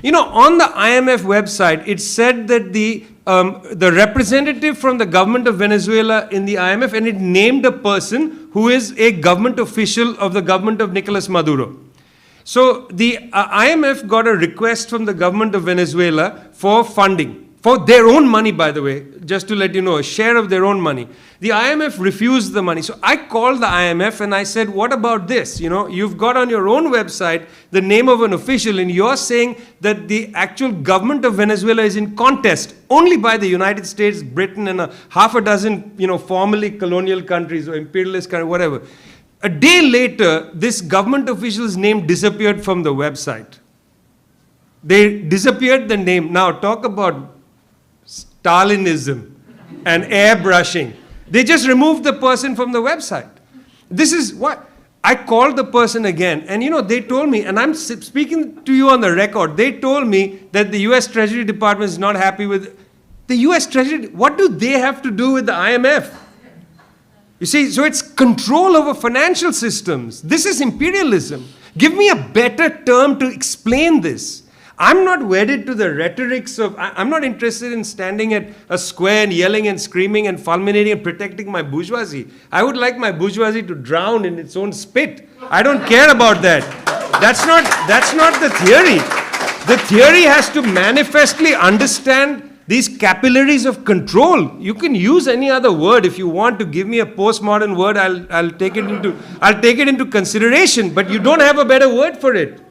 [SPEAKER 4] You know, on the IMF website, it said that the representative from the government of Venezuela in the IMF, and it named a person who is a government official of the government of Nicolas Maduro. So the IMF got a request from the government of Venezuela for funding. For their own money, by the way, just to let you know, a share of their own money. The IMF refused the money. So I called the IMF and I said, what about this? You know, you've got on your own website the name of an official, and you're saying that the actual government of Venezuela is in contest only by the United States, Britain, and half a dozen, you know, formerly colonial countries or imperialist countries, whatever. A day later, this government official's name disappeared from the website. They disappeared the name. Now talk about Stalinism and airbrushing. They just removed the person from the website. This is what I called the person again, and you know, they told me, and I'm speaking to you on the record, they told me that the US Treasury Department is not happy with the US Treasury. What do they have to do with the IMF? You see, so it's control over financial systems. This is imperialism. Give me a better term to explain this. I'm not wedded to the rhetorics of, I'm not interested in standing at a square and yelling and screaming and fulminating and protecting my bourgeoisie. I would like my bourgeoisie to drown in its own spit. I don't care about that. That's not the theory. The theory has to manifestly understand these capillaries of control. You can use any other word. If you want to give me a postmodern word, I'll take it into consideration, but you don't have a better word for it.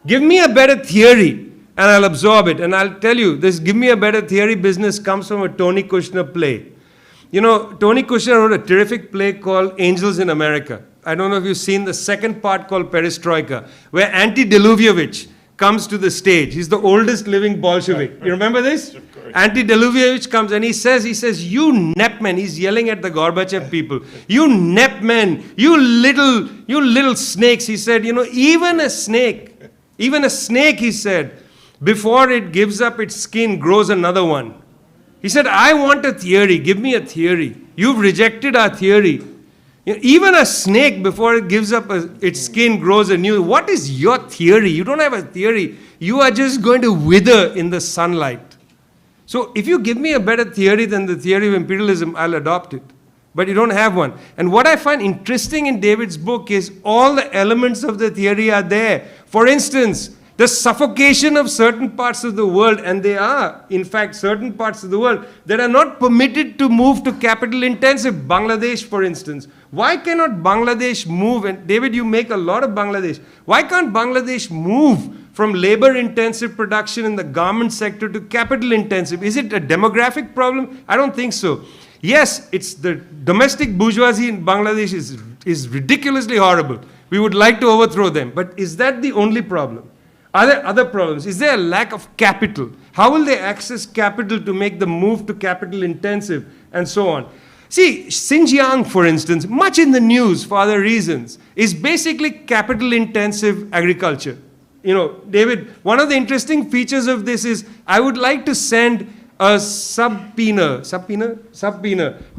[SPEAKER 4] Give me a better theory, and I'll absorb it. And I'll tell you, this give me a better theory business comes from a Tony Kushner play. You know, Tony Kushner wrote a terrific play called Angels in America. I don't know if you've seen the second part called Perestroika, where Ante-Diluvievich comes to the stage. He's the oldest living Bolshevik. You remember this? Ante-Diluvievich comes and he says, you NEP men, he's yelling at the Gorbachev people, you NEP men, you little snakes. He said, you know, even a snake, he said, before it gives up its skin, grows another one. He said, I want a theory. Give me a theory. You've rejected our theory. You know, even a snake, before it gives up its skin, grows a new. What is your theory? You don't have a theory. You are just going to wither in the sunlight. So if you give me a better theory than the theory of imperialism, I'll adopt it. But you don't have one. And what I find interesting in David's book is all the elements of the theory are there. For instance, the suffocation of certain parts of the world, and they are, in fact, certain parts of the world that are not permitted to move to capital intensive. Bangladesh, for instance. Why cannot Bangladesh move? And David, you make a lot of Bangladesh. Why can't Bangladesh move from labor-intensive production in the garment sector to capital-intensive? Is it a demographic problem? I don't think so. Yes, it's the domestic bourgeoisie in Bangladesh is ridiculously horrible. We would like to overthrow them. But is that the only problem? Are there other problems? Is there a lack of capital? How will they access capital to make the move to capital intensive and so on? See, Xinjiang, for instance, much in the news for other reasons, is basically capital intensive agriculture. You know, David, one of the interesting features of this is I would like to send a subpoena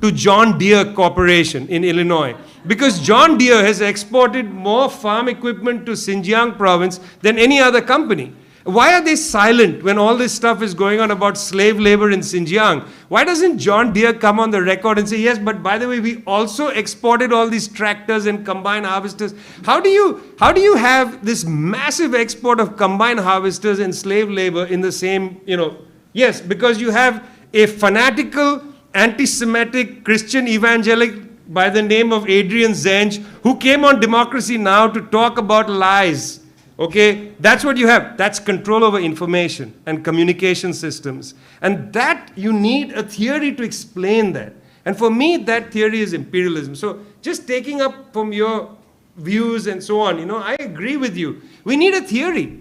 [SPEAKER 4] to John Deere Corporation in Illinois, because John Deere has exported more farm equipment to Xinjiang province than any other company. Why are they silent when all this stuff is going on about slave labor in Xinjiang? Why doesn't John Deere come on the record and say, yes, but by the way, we also exported all these tractors and combine harvesters? How do you have this massive export of combine harvesters and slave labor in the same, you know? Yes, because you have a fanatical, anti-Semitic Christian evangelic by the name of Adrian Zench, who came on Democracy Now! To talk about lies. Okay, that's what you have. That's control over information and communication systems. And that, you need a theory to explain that. And for me, that theory is imperialism. So just taking up from your views and so on. I agree with you. We need a theory.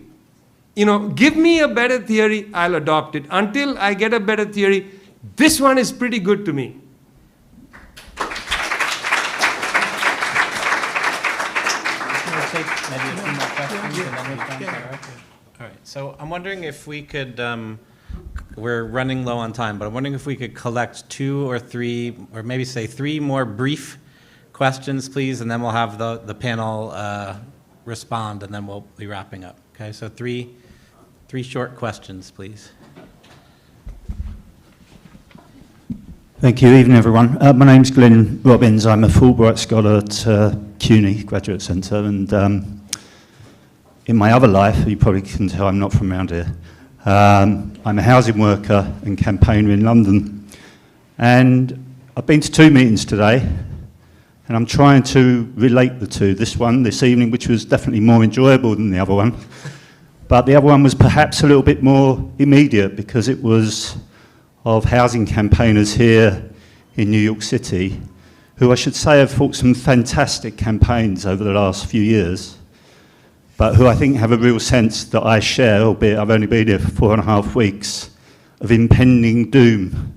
[SPEAKER 4] Give me a better theory, I'll adopt it. Until I get a better theory, this one is pretty good to me.
[SPEAKER 2] All right, so I'm wondering if we could, we're running low on time, but I'm wondering if we could collect 2 or 3, or maybe say 3 more brief questions, please, and then we'll have the panel respond, and then we'll be wrapping up. Okay, so 3 short questions, please.
[SPEAKER 7] Thank you. Evening, everyone. My name's Glenn Robbins. I'm a Fulbright scholar at CUNY Graduate Centre, and in my other life, you probably can tell I'm not from around here. I'm a housing worker and campaigner in London, and I've been to 2 meetings today, and I'm trying to relate the two. This one, this evening, which was definitely more enjoyable than the other one, but the other one was perhaps a little bit more immediate because it was of housing campaigners here in New York City, who I should say have fought some fantastic campaigns over the last few years, but who I think have a real sense that I share, albeit I've only been here for 4.5 weeks, of impending doom,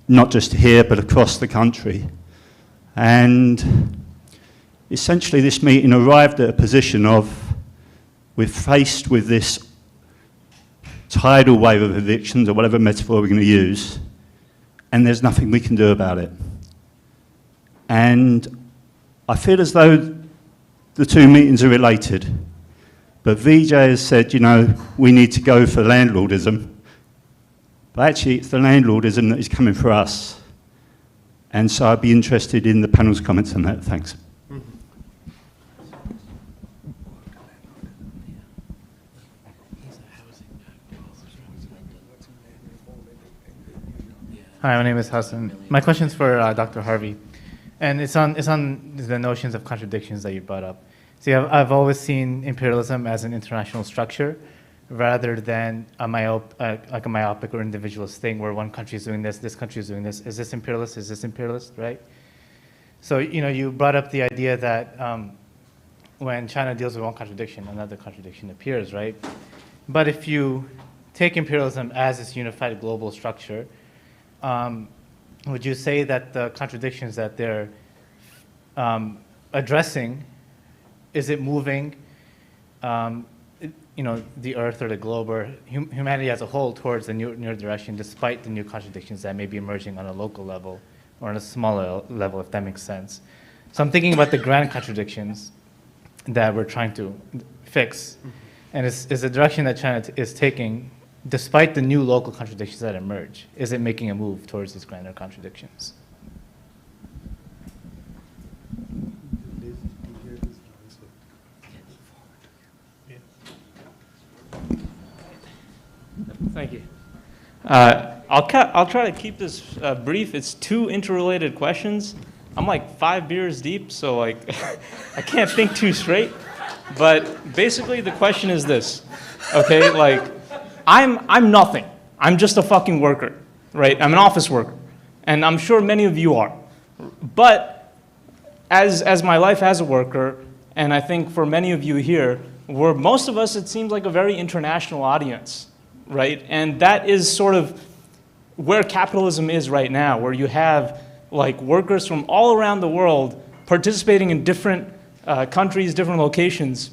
[SPEAKER 7] not just here, but across the country. And essentially this meeting arrived at a position of, we're faced with this tidal wave of evictions, or whatever metaphor we're going to use, and there's nothing we can do about it. And I feel as though the 2 meetings are related, but Vijay has said, we need to go for landlordism, but actually it's the landlordism that is coming for us. And so I'd be interested in the panel's comments on that. Thanks.
[SPEAKER 8] Hi, my name is Hassan. My question is for Dr. Harvey, and it's on the notions of contradictions that you brought up. See, I've always seen imperialism as an international structure, rather than a myopic or individualist thing where one country is doing this country is doing this. Is this imperialist? Is this imperialist? Right? So you brought up the idea that when China deals with one contradiction, another contradiction appears, right? But if you take imperialism as this unified global structure, would you say that the contradictions that they're addressing, is it moving the Earth or the globe or humanity as a whole towards a new direction, despite the new contradictions that may be emerging on a local level or on a smaller level, if that makes sense? So I'm thinking about the grand contradictions that we're trying to fix, and is the direction that China is taking, despite the new local contradictions that emerge, is it making a move towards these grander contradictions?
[SPEAKER 9] Thank you. I'll try to keep this brief. It's 2 interrelated questions. I'm like 5 beers deep, so like I can't think too straight. But basically the question is this, okay? Like I'm nothing. I'm just a fucking worker, right? I'm an office worker, and I'm sure many of you are. But as my life as a worker, and I think for many of you here, most of us, it seems like a very international audience, right? And that is sort of where capitalism is right now, where you have like workers from all around the world participating in different countries, different locations.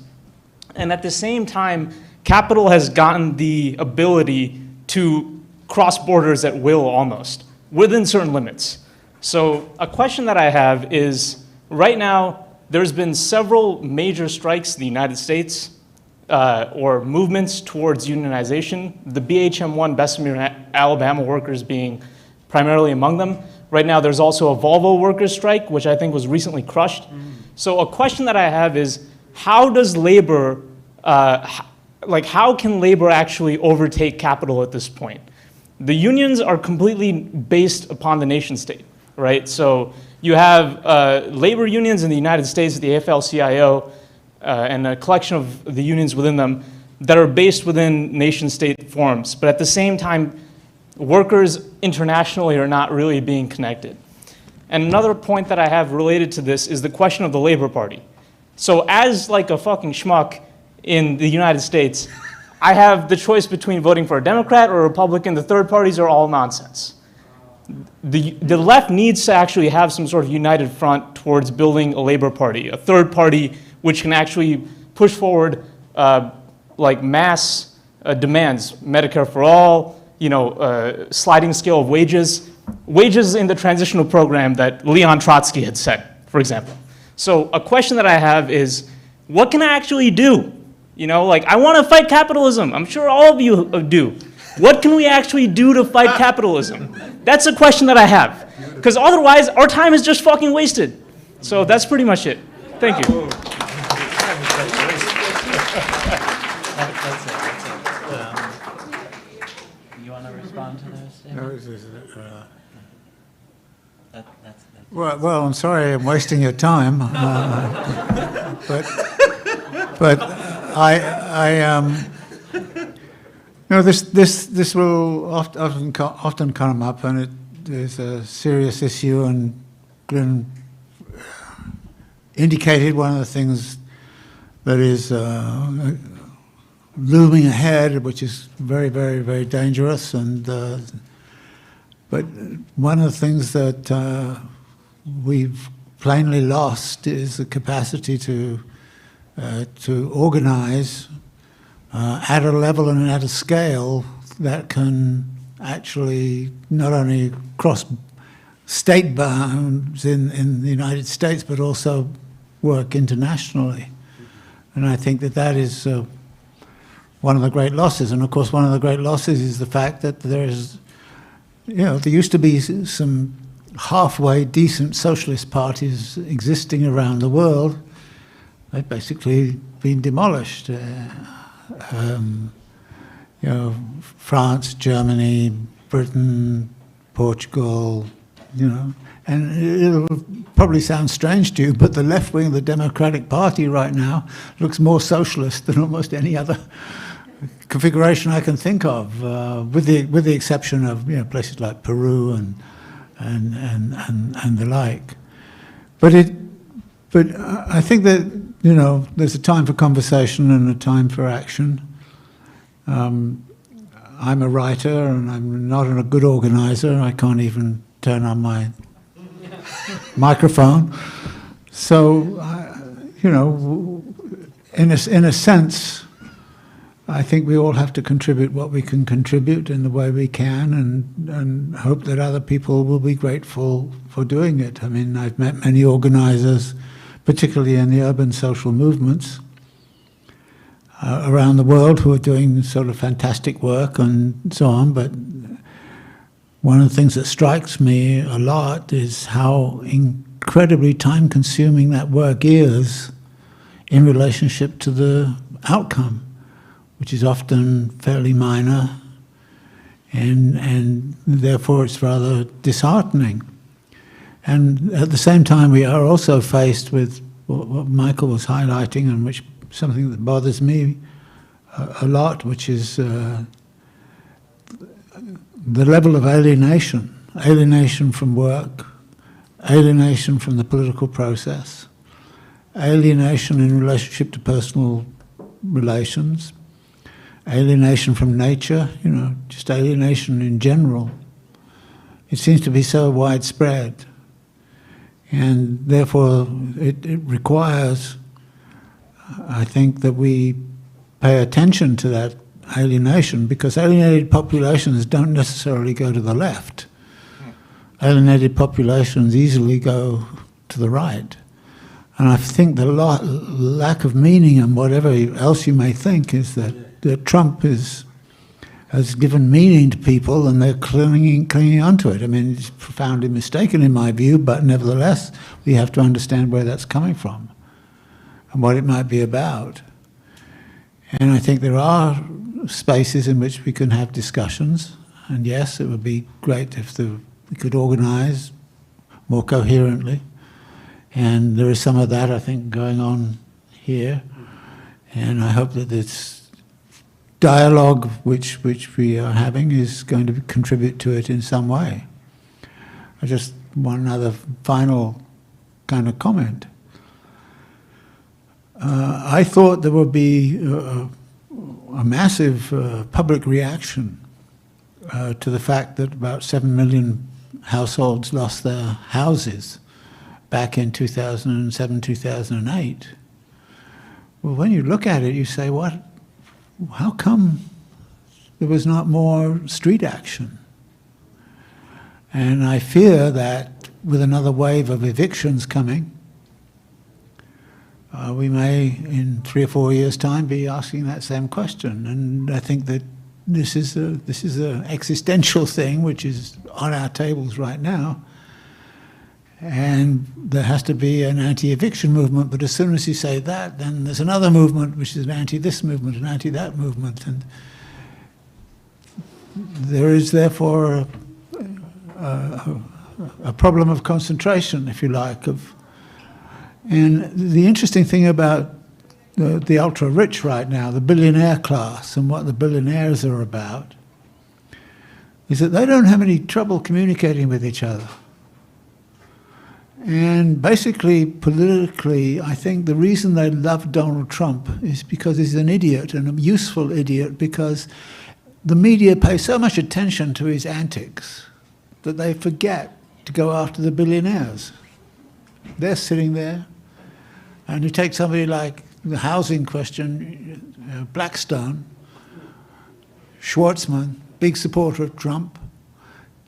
[SPEAKER 9] And at the same time, capital has gotten the ability to cross borders at will almost, within certain limits. So a question that I have is, right now, there's been several major strikes in the United States, or movements towards unionization, the BHM1 Bessemer, Alabama workers being primarily among them. Right now, there's also a Volvo workers strike, which I think was recently crushed. So a question that I have is, how does labor, how can labor actually overtake capital at this point? The unions are completely based upon the nation state, right? So you have labor unions in the United States, the AFL-CIO, and a collection of the unions within them that are based within nation-state forms. But at the same time, workers internationally are not really being connected. And another point that I have related to this is the question of the Labor Party. So as like a fucking schmuck in the United States, I have the choice between voting for a Democrat or a Republican. The third parties are all nonsense. The left needs to actually have some sort of united front towards building a labor party, a third party which can actually push forward like mass demands, Medicare for all, sliding scale of wages in the transitional program that Leon Trotsky had set, for example. So a question that I have is, what can I actually do? I want to fight capitalism. I'm sure all of you do. What can we actually do to fight capitalism? That's a question that I have. Because otherwise, our time is just fucking wasted. So that's pretty much it. Thank you.
[SPEAKER 2] You want to respond to those?
[SPEAKER 3] Well, I'm sorry I'm wasting your time, but this will often come up, and it is a serious issue. And Glenn indicated one of the things that is looming ahead, which is very, very, very dangerous. And but one of the things that we've plainly lost is the capacity to organize at a level and at a scale that can actually not only cross state bounds in the United States, but also work internationally. And I think that is one of the great losses. And of course, one of the great losses is the fact that there used to be some halfway decent socialist parties existing around the world. They've basically been demolished. France, Germany, Britain, Portugal, and it'll probably sound strange to you, but the left wing of the Democratic Party right now looks more socialist than almost any other configuration I can think of, with the exception of places like Peru and the like. But I think that there's a time for conversation and a time for action. I'm a writer and I'm not a good organizer. I can't even turn on my microphone. So, in a sense, I think we all have to contribute what we can contribute in the way we can, and hope that other people will be grateful for doing it. I mean, I've met many organizers, particularly in the urban social movements around the world, who are doing sort of fantastic work and so on, but one of the things that strikes me a lot is how incredibly time-consuming that work is in relationship to the outcome, which is often fairly minor, and therefore it's rather disheartening. And at the same time, we are also faced with what Michael was highlighting, and which something that bothers me a lot, which is the level of alienation from work, alienation from the political process, alienation in relationship to personal relations, alienation from nature, just alienation in general. It seems to be so widespread. And therefore, it requires, I think, that we pay attention to that alienation, because alienated populations don't necessarily go to the left. Alienated populations easily go to the right. And I think the lack of meaning and whatever else you may think is that Trump has given meaning to people, and they're clinging onto it. I mean, it's profoundly mistaken in my view, but nevertheless, we have to understand where that's coming from and what it might be about. And I think there are spaces in which we can have discussions, and yes, it would be great if we could organize more coherently. And there is some of that, I think, going on here. And I hope that this dialogue which we are having is going to contribute to it in some way. Just one other final kind of comment. I thought there would be a massive public reaction to the fact that about 7 million households lost their houses back in 2007, 2008. Well, when you look at it, you say, how come there was not more street action? And I fear that with another wave of evictions coming, we may, in 3 or 4 years' time, be asking that same question. And I think that this is an existential thing which is on our tables right now. And there has to be an anti-eviction movement, but as soon as you say that, then there's another movement which is an anti-this movement, an anti-that movement. And there is therefore a problem of concentration, if you like, and the interesting thing about the ultra-rich right now, the billionaire class, and what the billionaires are about, is that they don't have any trouble communicating with each other. And basically, politically, I think the reason they love Donald Trump is because he's an idiot, and a useful idiot, because the media pays so much attention to his antics that they forget to go after the billionaires. They're sitting there, and you take somebody like the housing question, Blackstone, Schwartzman, big supporter of Trump,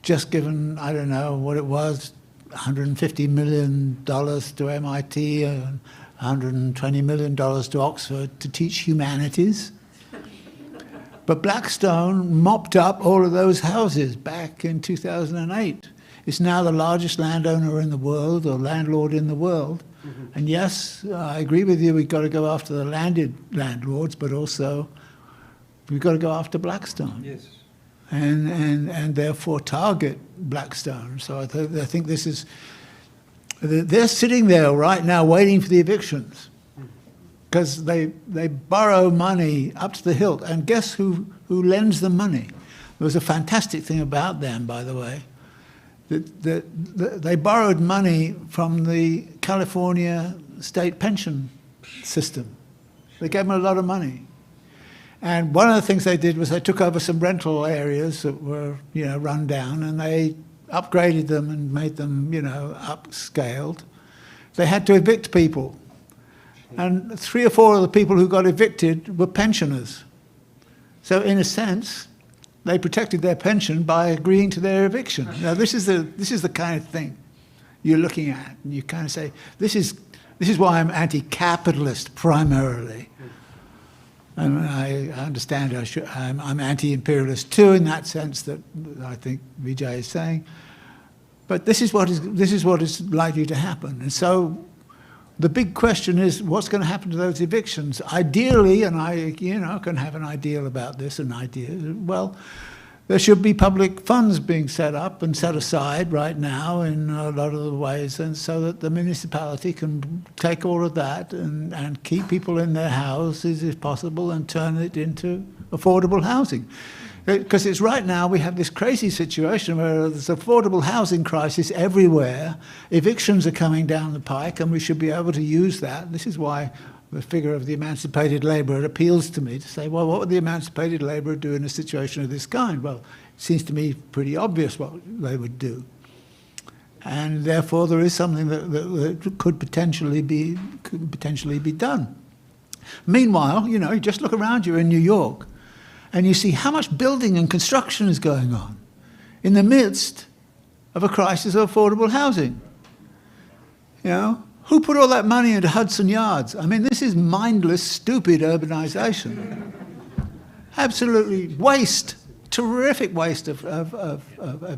[SPEAKER 3] just given, I don't know what it was, $150 million to MIT and $120 million to Oxford to teach humanities. But Blackstone mopped up all of those houses back in 2008. It's now the largest landowner in the world, or landlord in the world. Mm-hmm. And yes, I agree with you, we've got to go after the landed landlords, but also we've got to go after Blackstone.
[SPEAKER 4] Yes.
[SPEAKER 3] And therefore target Blackstone. So I think this is, they're sitting there right now waiting for the evictions because they borrow money up to the hilt. And guess who lends them money? There was a fantastic thing about them, by the way, that they borrowed money from the California state pension system. They gave them a lot of money. And one of the things they did was they took over some rental areas that were, run down, and they upgraded them and made them, upscaled. They had to evict people. And 3 or 4 of the people who got evicted were pensioners. So in a sense, they protected their pension by agreeing to their eviction. Now this is the kind of thing you're looking at, and you kind of say, this is why I'm anti-capitalist primarily. And I understand I'm anti-imperialist too, in that sense that I think Vijay is saying. But this is what is likely to happen. And so the big question is, what's going to happen to those evictions? Ideally, and I can have an ideal about this, well, there should be public funds being set up and set aside right now in a lot of the ways, and so that the municipality can take all of that and keep people in their houses if possible and turn it into affordable housing. Because it's right now we have this crazy situation where there's affordable housing crisis everywhere. Evictions are coming down the pike, and we should be able to use that. This is why the figure of the emancipated labourer appeals to me, to say, well, what would the emancipated labourer do in a situation of this kind? Well, it seems to me pretty obvious what they would do. And therefore there is something that could potentially be done. Meanwhile, you just look around you in New York, and you see how much building and construction is going on in the midst of a crisis of affordable housing. Who put all that money into Hudson Yards? I mean, this is mindless, stupid urbanization. Absolutely waste, terrific waste of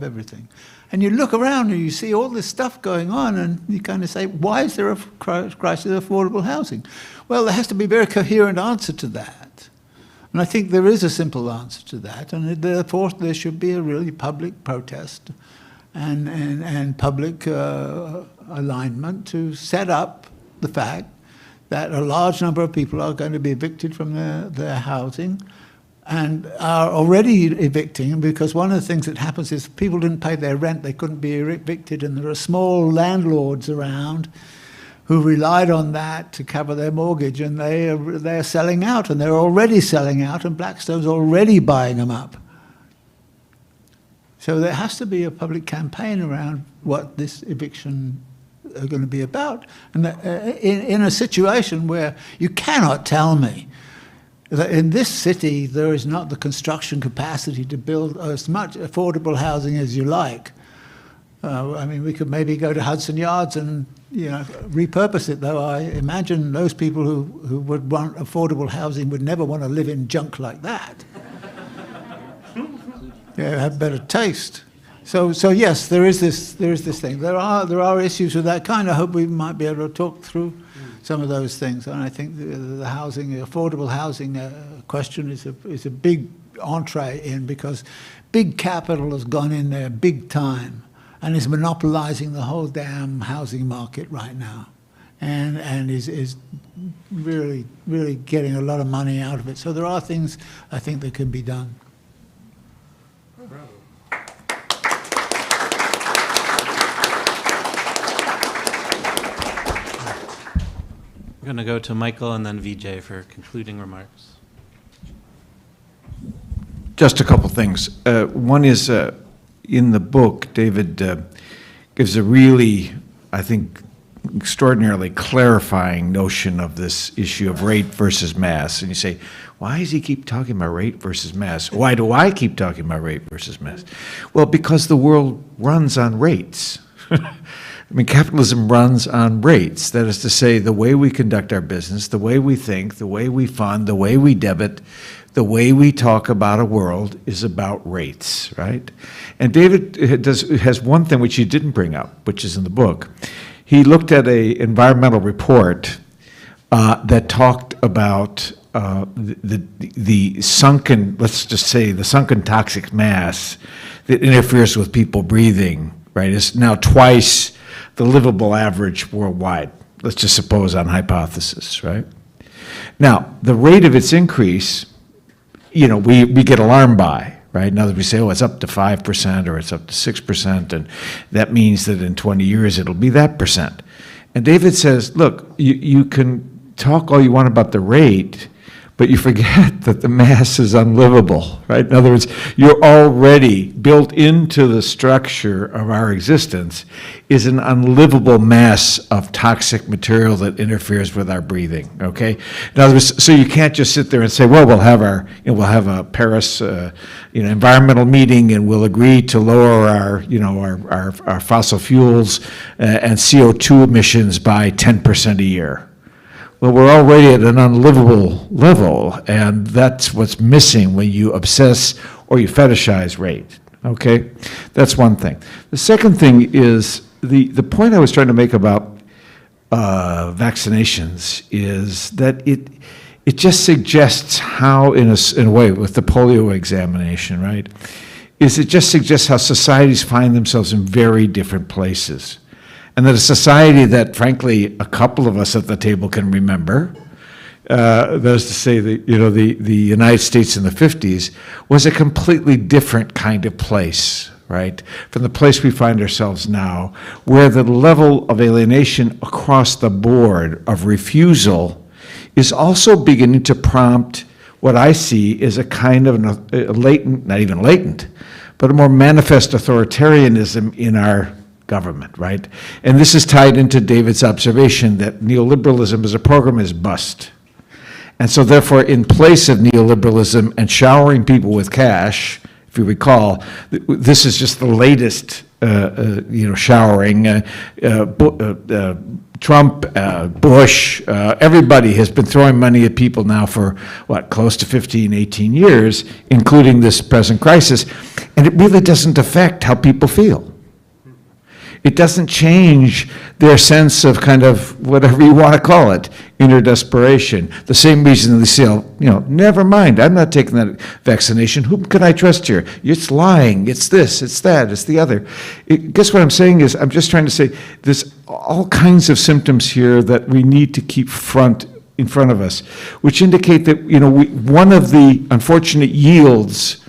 [SPEAKER 3] everything. And you look around and you see all this stuff going on, and you kind of say, why is there a crisis of affordable housing? Well, there has to be a very coherent answer to that. And I think there is a simple answer to that, and therefore there should be a really public protest and public alignment to set up the fact that a large number of people are going to be evicted from their housing and are already evicting, because one of the things that happens is people didn't pay their rent, they couldn't be evicted, and there are small landlords around who relied on that to cover their mortgage, and they're selling out, and they're already selling out, and Blackstone's already buying them up. So there has to be a public campaign around what this eviction are going to be about. And in a situation where you cannot tell me that in this city there is not the construction capacity to build as much affordable housing as you like. I mean, we could maybe go to Hudson Yards and repurpose it, though I imagine those people who would want affordable housing would never want to live in junk like that. Have better taste. So yes, there is this thing. There are issues with that kind. I hope we might be able to talk through some of those things. And I think the housing, the affordable housing question is a big entree in, because big capital has gone in there big time and is monopolizing the whole damn housing market right now, and is really getting a lot of money out of it. So there are things I think that can be done.
[SPEAKER 2] I'm going to go to Michael and then Vijay for concluding remarks.
[SPEAKER 5] Just a couple things. One is in the book, David gives a really, I think, extraordinarily clarifying notion of this issue of rate versus mass. And you say, why does he keep talking about rate versus mass? Why do I keep talking about rate versus mass? Well, because the world runs on rates. I mean, capitalism runs on rates. That is to say, the way we conduct our business, the way we think, the way we fund, the way we debit, the way we talk about a world is about rates, right? And David has one thing which he didn't bring up, which is in the book. He looked at an environmental report that talked about the sunken, let's just say, the sunken toxic mass that interferes with people breathing, right? It's now twice the livable average worldwide. Let's just suppose on hypothesis, right? Now, the rate of its increase, we get alarmed by, right? Now that we say, oh, it's up to 5% or it's up to 6%, and that means that in 20 years it'll be that percent. And David says, look, you can talk all you want about the rate, but you forget that the mass is unlivable, right? In other words, you're already built into the structure of our existence is an unlivable mass of toxic material that interferes with our breathing, okay? In other words, so you can't just sit there and say, well, we'll have a Paris, environmental meeting, and we'll agree to lower our fossil fuels and CO2 emissions by 10% a year. Well, we're already at an unlivable level, and that's what's missing when you obsess or you fetishize rate, okay? That's one thing. The second thing is the point I was trying to make about vaccinations is that it just suggests how, in a way, with the polio examination, right, is it just suggests how societies find themselves in very different places. And that a society that, frankly, a couple of us at the table can remember, that is to say, the United States in the 50s, was a completely different kind of place, right, from the place we find ourselves now, where the level of alienation across the board of refusal is also beginning to prompt what I see is a kind of a latent, not even latent, but a more manifest authoritarianism in our government, right? And this is tied into David's observation that neoliberalism as a program is bust. And so therefore, in place of neoliberalism and showering people with cash, if you recall, this is just the latest, showering. Trump, Bush, everybody has been throwing money at people now for, close to 15, 18 years, including this present crisis, and it really doesn't affect how people feel. It doesn't change their sense of kind of whatever you want to call it, inner desperation. The same reason they say, never mind, I'm not taking that vaccination. Whom can I trust here? It's lying, it's this, it's that, it's the other. Guess what I'm saying is, I'm just trying to say there's all kinds of symptoms here that we need to keep in front of us, which indicate that, one of the unfortunate yields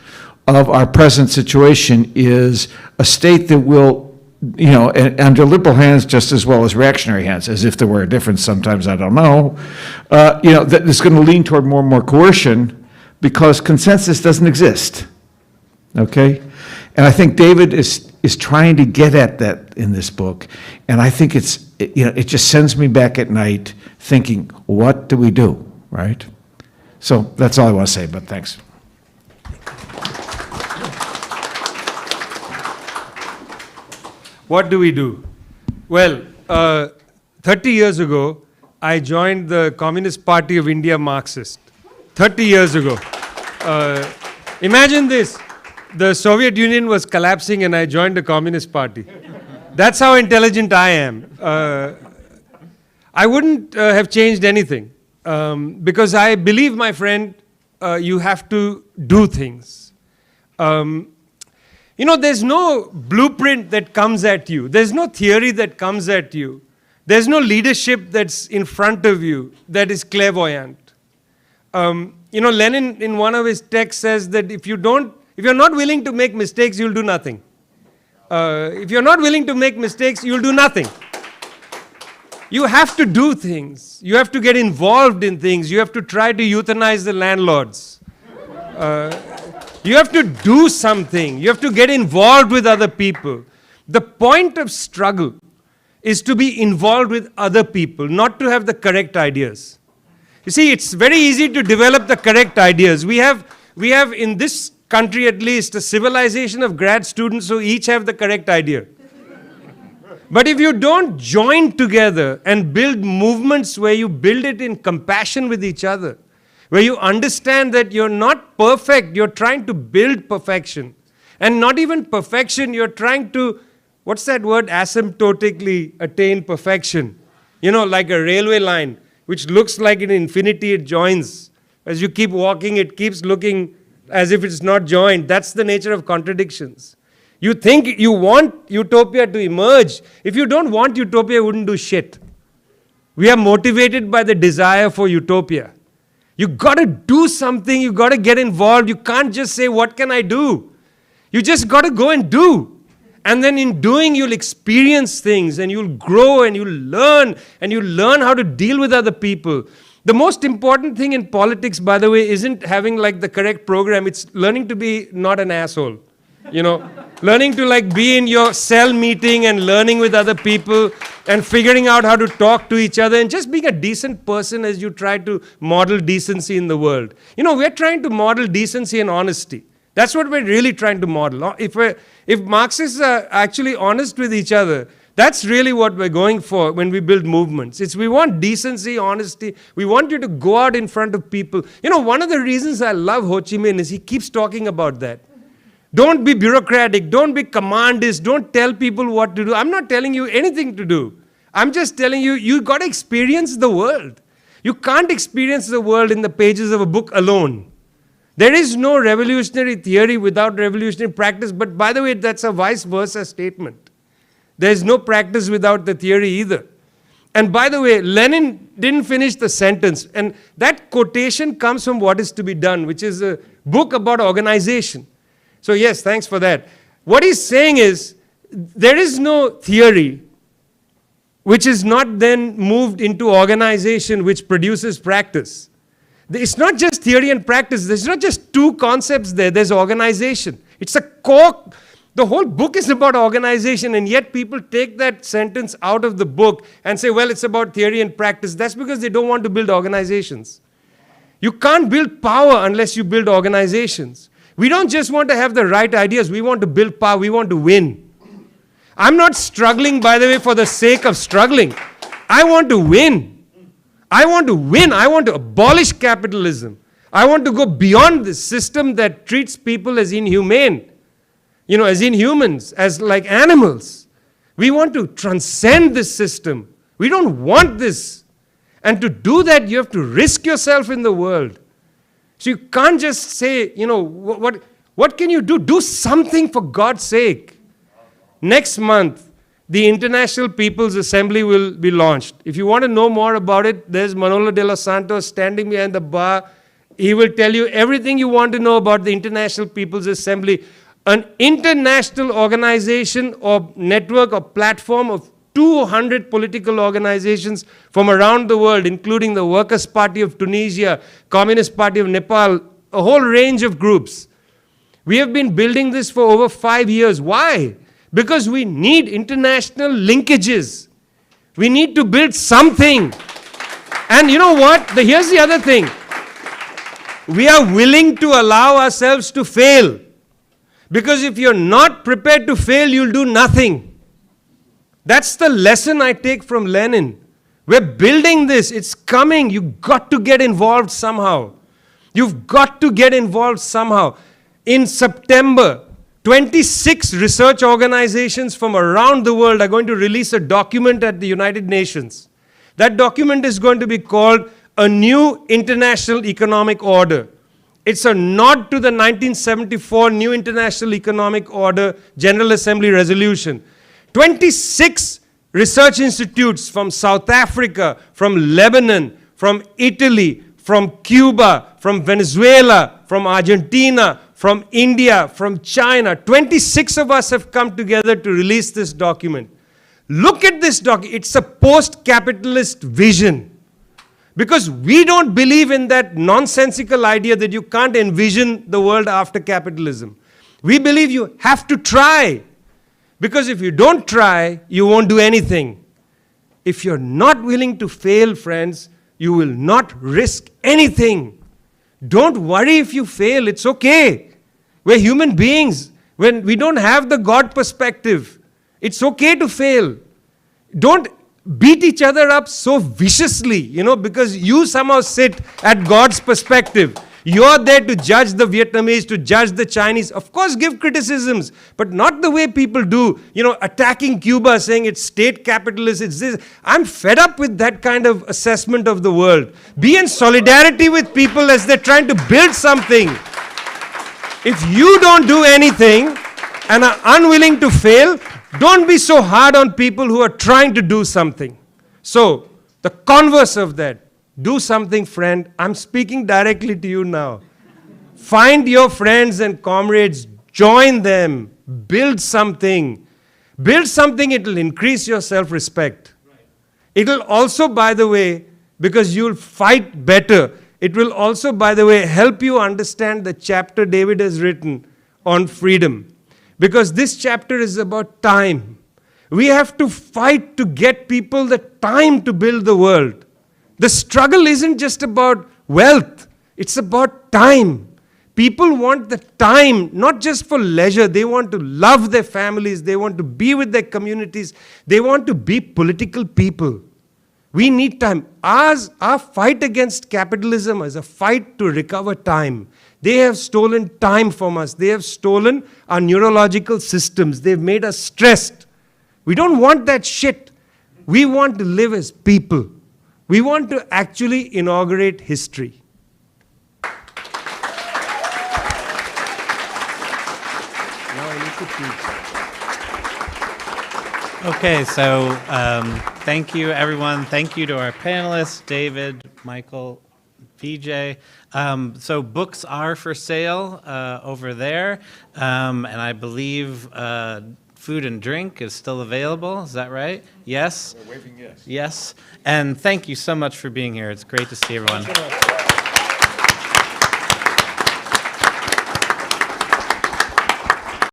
[SPEAKER 5] of our present situation is a state that will under liberal hands just as well as reactionary hands, as if there were a difference sometimes, I don't know, that it's going to lean toward more and more coercion because consensus doesn't exist, okay? And I think David is trying to get at that in this book, and I think it just sends me back at night thinking, what do we do, right? So that's all I want to say, but thanks.
[SPEAKER 4] What do we do? Well, 30 years ago, I joined the Communist Party of India Marxist. 30 years ago. Imagine this. The Soviet Union was collapsing and I joined the Communist Party. That's how intelligent I am. I wouldn't have changed anything because I believe, my friend, you have to do things. There's no blueprint that comes at you. There's no theory that comes at you. There's no leadership that's in front of you that is clairvoyant. Lenin in one of his texts says that if you're not willing to make mistakes, you'll do nothing. If you're not willing to make mistakes, you'll do nothing. You have to do things. You have to get involved in things. You have to try to euthanize the landlords. You have to do something. You have to get involved with other people. The point of struggle is to be involved with other people, not to have the correct ideas. You see, it's very easy to develop the correct ideas. We have in this country at least a civilization of grad students who each have the correct idea. But if you don't join together and build movements where you build it in compassion with each other, where you understand that you're not perfect, you're trying to build perfection. And not even perfection, you're trying to, what's that word, asymptotically attain perfection. Like a railway line, which looks like an infinity, it joins. As you keep walking, it keeps looking as if it's not joined. That's the nature of contradictions. You think you want utopia to emerge. If you don't want utopia, you wouldn't do shit. We are motivated by the desire for utopia. You got to do something, you got to get involved. You can't just say, what can I do? You just got to go and do. And then in doing, you'll experience things and you'll grow and you'll learn how to deal with other people. The most important thing in politics, by the way, isn't having like the correct program. It's learning to be not an asshole. Learning to be in your cell meeting and learning with other people and figuring out how to talk to each other and just being a decent person as you try to model decency in the world. We're trying to model decency and honesty. That's what we're really trying to model. If Marxists are actually honest with each other, that's really what we're going for when we build movements. We want decency, honesty. We want you to go out in front of people. One of the reasons I love Ho Chi Minh is he keeps talking about that. Don't be bureaucratic. Don't be commandist. Don't tell people what to do. I'm not telling you anything to do. I'm just telling you, you got to experience the world. You can't experience the world in the pages of a book alone. There is no revolutionary theory without revolutionary practice. But by the way, that's a vice versa statement. There's no practice without the theory either. And by the way, Lenin didn't finish the sentence. And that quotation comes from What Is to Be Done, which is a book about organization. So yes, thanks for that. What he's saying is, there is no theory which is not then moved into organization which produces practice. It's not just theory and practice. There's not just two concepts there. There's organization. It's a core. The whole book is about organization, and yet people take that sentence out of the book and say, well, it's about theory and practice. That's because they don't want to build organizations. You can't build power unless you build organizations. We don't just want to have the right ideas. We want to build power. We want to win. I'm not struggling, by the way, for the sake of struggling. I want to win. I want to win. I want to abolish capitalism. I want to go beyond the system that treats people as inhumane, as inhumans, as like animals. We want to transcend this system. We don't want this. And to do that, you have to risk yourself in the world. So you can't just say, what can you do? Do something for God's sake. Next month, the International People's Assembly will be launched. If you want to know more about it, there's Manolo de los Santos standing behind the bar. He will tell you everything you want to know about the International People's Assembly. an international organization or network or platform of 200 political organizations from around the world, including the Workers' Party of Tunisia, Communist Party of Nepal, a whole range of groups. We have been building this for over 5 years. Why? Because we need international linkages. We need to build something. And you know what? Here's the other thing. We are willing to allow ourselves to fail. Because if you're not prepared to fail, you'll do nothing. That's the lesson I take from Lenin. We're building this. It's coming. You've got to get involved somehow. You've got to get involved somehow. In September, 26 research organizations from around the world are going to release a document at the United Nations. That document is going to be called A New International Economic Order. It's a nod to the 1974 New International Economic Order General Assembly resolution. 26 research institutes from South Africa, from Lebanon, from Italy, from Cuba, from Venezuela, from Argentina, from India, from China. 26 of us have come together to release this document. Look at this document. It's a post-capitalist vision. Because we don't believe in that nonsensical idea that you can't envision the world after capitalism. We believe you have to try. Because if you don't try, you won't do anything. If you're not willing to fail, friends, you will not risk anything. Don't worry if you fail. It's okay. We're human beings. When we don't have the God perspective, it's okay to fail. Don't beat each other up so viciously, because you somehow sit at God's perspective. You're there to judge the Vietnamese, to judge the Chinese. Of course, give criticisms, but not the way people do, attacking Cuba, saying it's state capitalist, it's this. I'm fed up with that kind of assessment of the world. Be in solidarity with people as they're trying to build something. If you don't do anything and are unwilling to fail, don't be so hard on people who are trying to do something. So, the converse of that, do something, friend. I'm speaking directly to you now. Find your friends and comrades, join them, build something. Build something, it will increase your self-respect. It will also, by the way, because you'll fight better, it will also, by the way, help you understand the chapter David has written on freedom. Because this chapter is about time. We have to fight to get people the time to build the world. The struggle isn't just about wealth. It's about time. People want the time, not just for leisure. They want to love their families. They want to be with their communities. They want to be political people. We need time. Our fight against capitalism is a fight to recover time. They have stolen time from us. They have stolen our neurological systems. They've made us stressed. We don't want that shit. We want to live as people. We want to actually inaugurate history.
[SPEAKER 2] Okay, so thank you, everyone. Thank you to our panelists, David, Michael, Vijay. So books are for sale over there, and I believe food and drink is still available. Is that right? Yes?
[SPEAKER 5] We're waving yes.
[SPEAKER 2] Yes. And thank you so much for being here. It's great to see everyone.